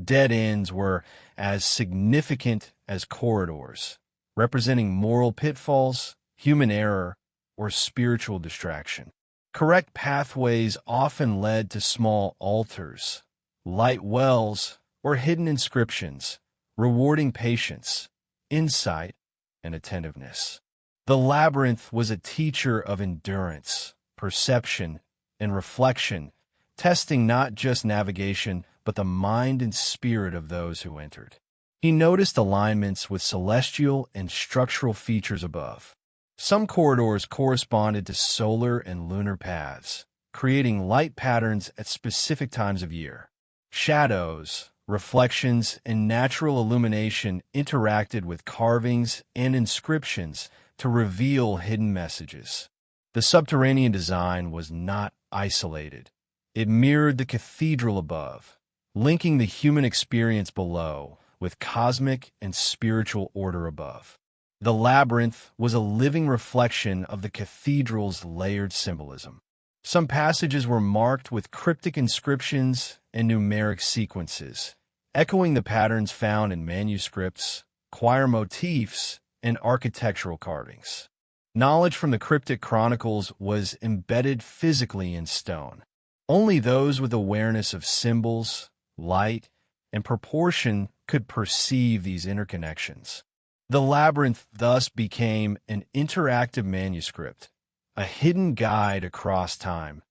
Dead ends were as significant as corridors, representing moral pitfalls, human error, or spiritual distraction. Correct pathways often led to small altars, light wells, or hidden inscriptions, rewarding patience, insight, and attentiveness. The labyrinth was a teacher of endurance, perception, and reflection, testing not just navigation, but the mind and spirit of those who entered. He noticed alignments with celestial and structural features above. Some corridors corresponded to solar and lunar paths, creating light patterns at specific times of year. Shadows, reflections, and natural illumination interacted with carvings and inscriptions to reveal hidden messages. The subterranean design was not isolated. It mirrored the cathedral above, linking the human experience below with cosmic and spiritual order above. The labyrinth was a living reflection of the cathedral's layered symbolism. Some passages were marked with cryptic inscriptions and numeric sequences, echoing the patterns found in manuscripts, choir motifs, and architectural carvings. Knowledge from the cryptic chronicles was embedded physically in stone. Only those with awareness of symbols, light, and proportion could perceive these interconnections. The labyrinth thus became an interactive manuscript, a hidden guide across time,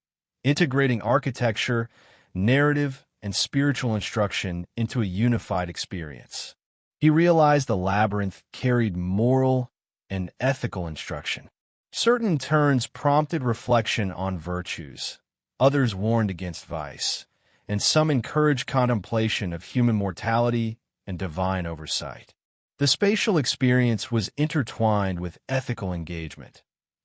integrating architecture, narrative, and spiritual instruction into a unified experience. He realized the labyrinth carried moral and ethical instruction. Certain turns prompted reflection on virtues, others warned against vice, and some encouraged contemplation of human mortality and divine oversight. The spatial experience was intertwined with ethical engagement.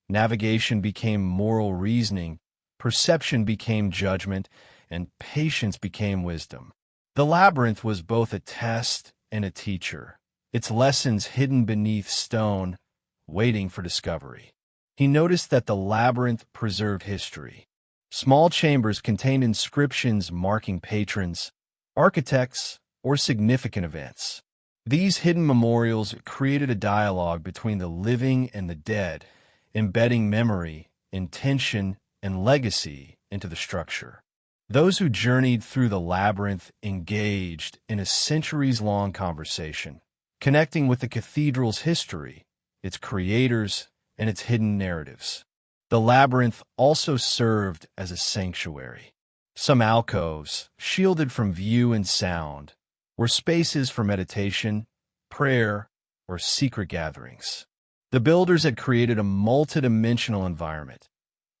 Navigation became moral reasoning, perception became judgment, and patience became wisdom. The labyrinth was both a test and a teacher, its lessons hidden beneath stone, waiting for discovery. He noticed that the labyrinth preserved history. Small chambers contained inscriptions marking patrons, architects, or significant events. These hidden memorials created a dialogue between the living and the dead, embedding memory, intention, and legacy into the structure. Those who journeyed through the labyrinth engaged in a centuries-long conversation, connecting with the cathedral's history, its creators, and its hidden narratives. The labyrinth also served as a sanctuary. Some alcoves, shielded from view and sound, were spaces for meditation, prayer, or secret gatherings. The builders had created a multidimensional environment,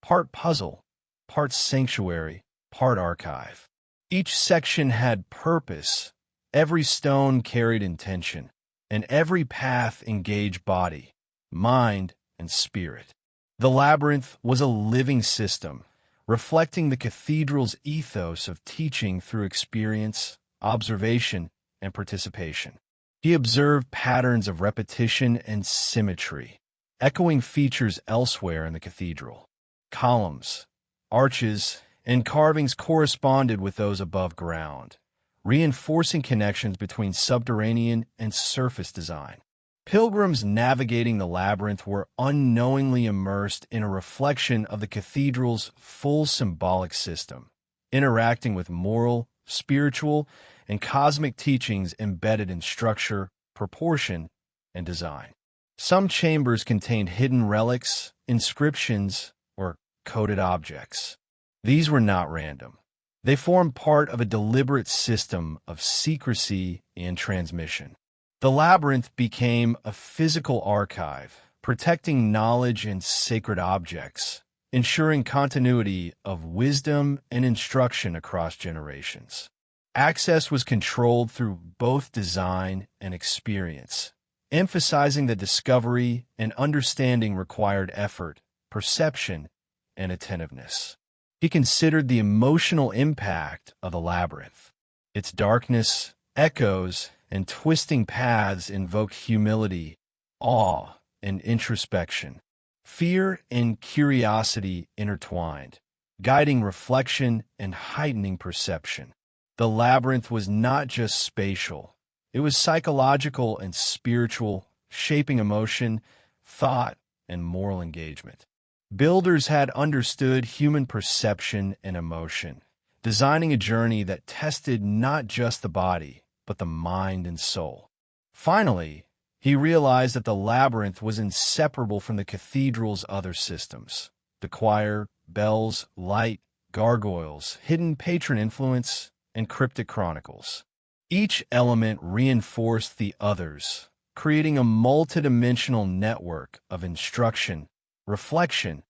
part puzzle, part sanctuary, part archive. Each section had purpose, every stone carried intention, and every path engaged body, mind, and spirit. The labyrinth was a living system, reflecting the cathedral's ethos of teaching through experience, observation, and participation. He observed patterns of repetition and symmetry, echoing features elsewhere in the cathedral. Columns, arches, and carvings corresponded with those above ground, reinforcing connections between subterranean and surface design. Pilgrims navigating the labyrinth were unknowingly immersed in a reflection of the cathedral's full symbolic system, interacting with moral, spiritual, and cosmic teachings embedded in structure, proportion, and design. Some chambers contained hidden relics, inscriptions, or coded objects. These were not random. They formed part of a deliberate system of secrecy and transmission. The labyrinth became a physical archive, protecting knowledge and sacred objects, ensuring continuity of wisdom and instruction across generations. Access was controlled through both design and experience, emphasizing that discovery and understanding required effort, perception, and attentiveness. He considered the emotional impact of the labyrinth. Its darkness, echoes, and twisting paths invoked humility, awe, and introspection. Fear and curiosity intertwined, guiding reflection and heightening perception. The labyrinth was not just spatial. It was psychological and spiritual, shaping emotion, thought, and moral engagement. Builders had understood human perception and emotion, designing a journey that tested not just the body, but the mind and soul. Finally, he realized that the labyrinth was inseparable from the cathedral's other systems: the choir, bells, light, gargoyles, hidden patron influence, and cryptic chronicles. Each element reinforced the others, creating a multidimensional network of instruction, reflection,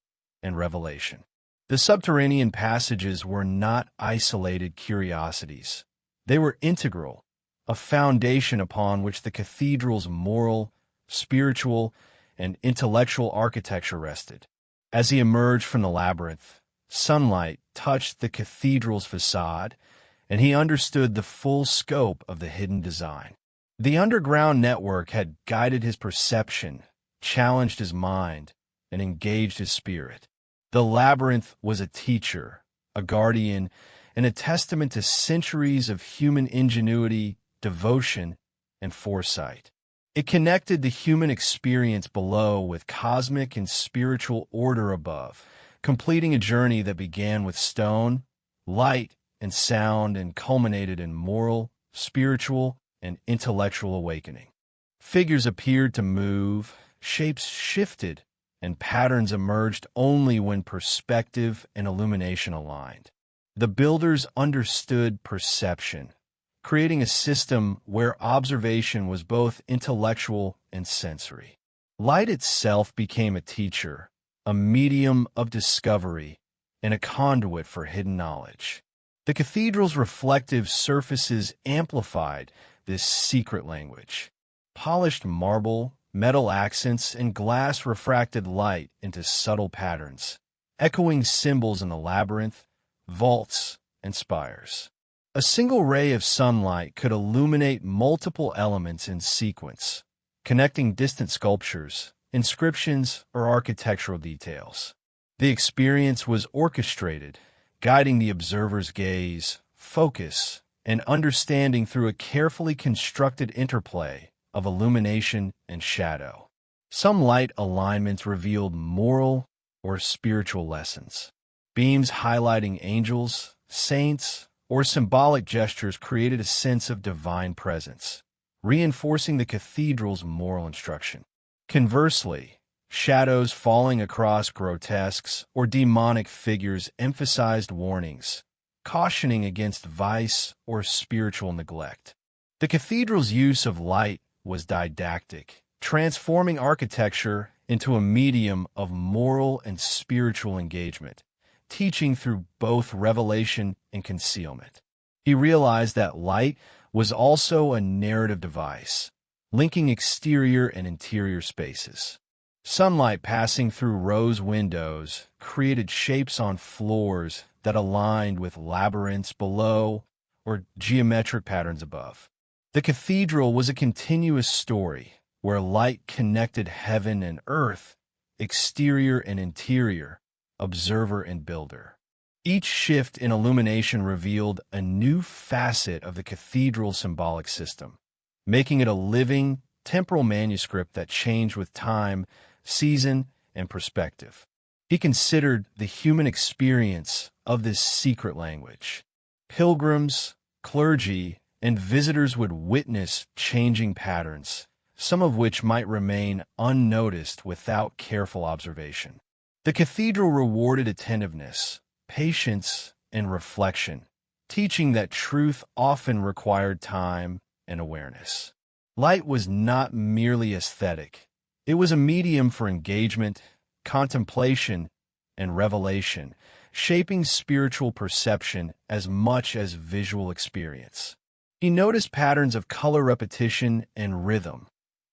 and revelation. The subterranean passages were not isolated curiosities. They were integral, a foundation upon which the cathedral's moral, spiritual, and intellectual architecture rested. As he emerged from the labyrinth, sunlight touched the cathedral's facade, and he understood the full scope of the hidden design. The underground network had guided his perception, challenged his mind, and engaged his spirit. The labyrinth was a teacher, a guardian, and a testament to centuries of human ingenuity, devotion, and foresight. It connected the human experience below with cosmic and spiritual order above, completing a journey that began with stone, light, and sound and culminated in moral, spiritual, and intellectual awakening. Figures appeared to move, shapes shifted, and patterns emerged only when perspective and illumination aligned. The builders understood perception, creating a system where observation was both intellectual and sensory. Light itself became a teacher, a medium of discovery, and a conduit for hidden knowledge. The cathedral's reflective surfaces amplified this secret language. Polished marble, metal accents, and glass refracted light into subtle patterns, echoing symbols in the labyrinth, vaults, and spires. A single ray of sunlight could illuminate multiple elements in sequence, connecting distant sculptures, inscriptions, or architectural details. The experience was orchestrated, guiding the observer's gaze, focus, and understanding through a carefully constructed interplay of illumination and shadow. Some light alignments revealed moral or spiritual lessons. Beams highlighting angels, saints, or symbolic gestures created a sense of divine presence, reinforcing the cathedral's moral instruction. Conversely, shadows falling across grotesques or demonic figures emphasized warnings, cautioning against vice or spiritual neglect. The cathedral's use of light was didactic, transforming architecture into a medium of moral and spiritual engagement, teaching through both revelation and concealment. He realized that light was also a narrative device, linking exterior and interior spaces. Sunlight passing through rose windows created shapes on floors that aligned with labyrinths below or geometric patterns above. The cathedral was a continuous story where light connected heaven and earth, exterior and interior, observer and builder. Each shift in illumination revealed a new facet of the cathedral's symbolic system, making it a living, temporal manuscript that changed with time, season, and perspective. He considered the human experience of this secret language. Pilgrims, clergy, and visitors would witness changing patterns, some of which might remain unnoticed without careful observation. The cathedral rewarded attentiveness, patience, and reflection, teaching that truth often required time and awareness. Light was not merely aesthetic. It was a medium for engagement, contemplation, and revelation, shaping spiritual perception as much as visual experience. He noticed patterns of color repetition and rhythm,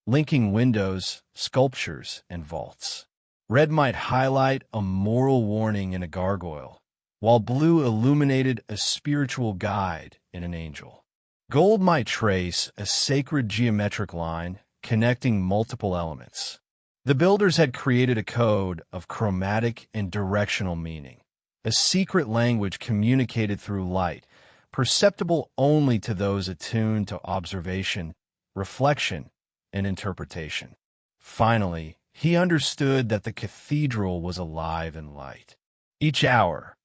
linking windows, sculptures, and vaults. Red might highlight a moral warning in a gargoyle, while blue illuminated a spiritual guide in an angel. Gold might trace a sacred geometric line connecting multiple elements. The builders had created a code of chromatic and directional meaning, a secret language communicated through light, perceptible only to those attuned to observation, reflection, and interpretation. Finally, he understood that the cathedral was alive in light. Each hour,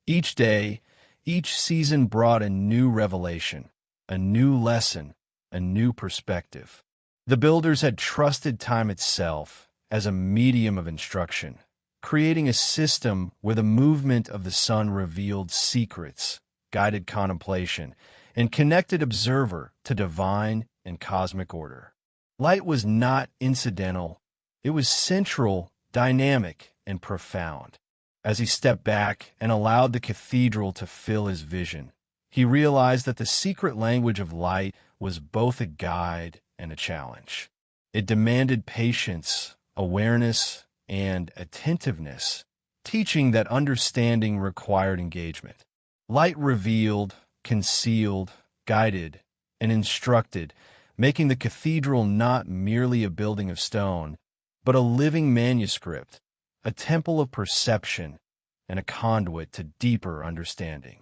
each day, each season brought a new revelation, a new lesson, a new perspective. The builders had trusted time itself as a medium of instruction, creating a system where the movement of the sun revealed secrets, guided contemplation, and connected observer to divine and cosmic order. Light was not incidental. It was central, dynamic, and profound. As he stepped back and allowed the cathedral to fill his vision, he realized that the secret language of light was both a guide and a challenge. It demanded patience, awareness, and attentiveness, teaching that understanding required engagement. Light revealed, concealed, guided, and instructed, making the cathedral not merely a building of stone, but a living manuscript, a temple of perception, and a conduit to deeper understanding.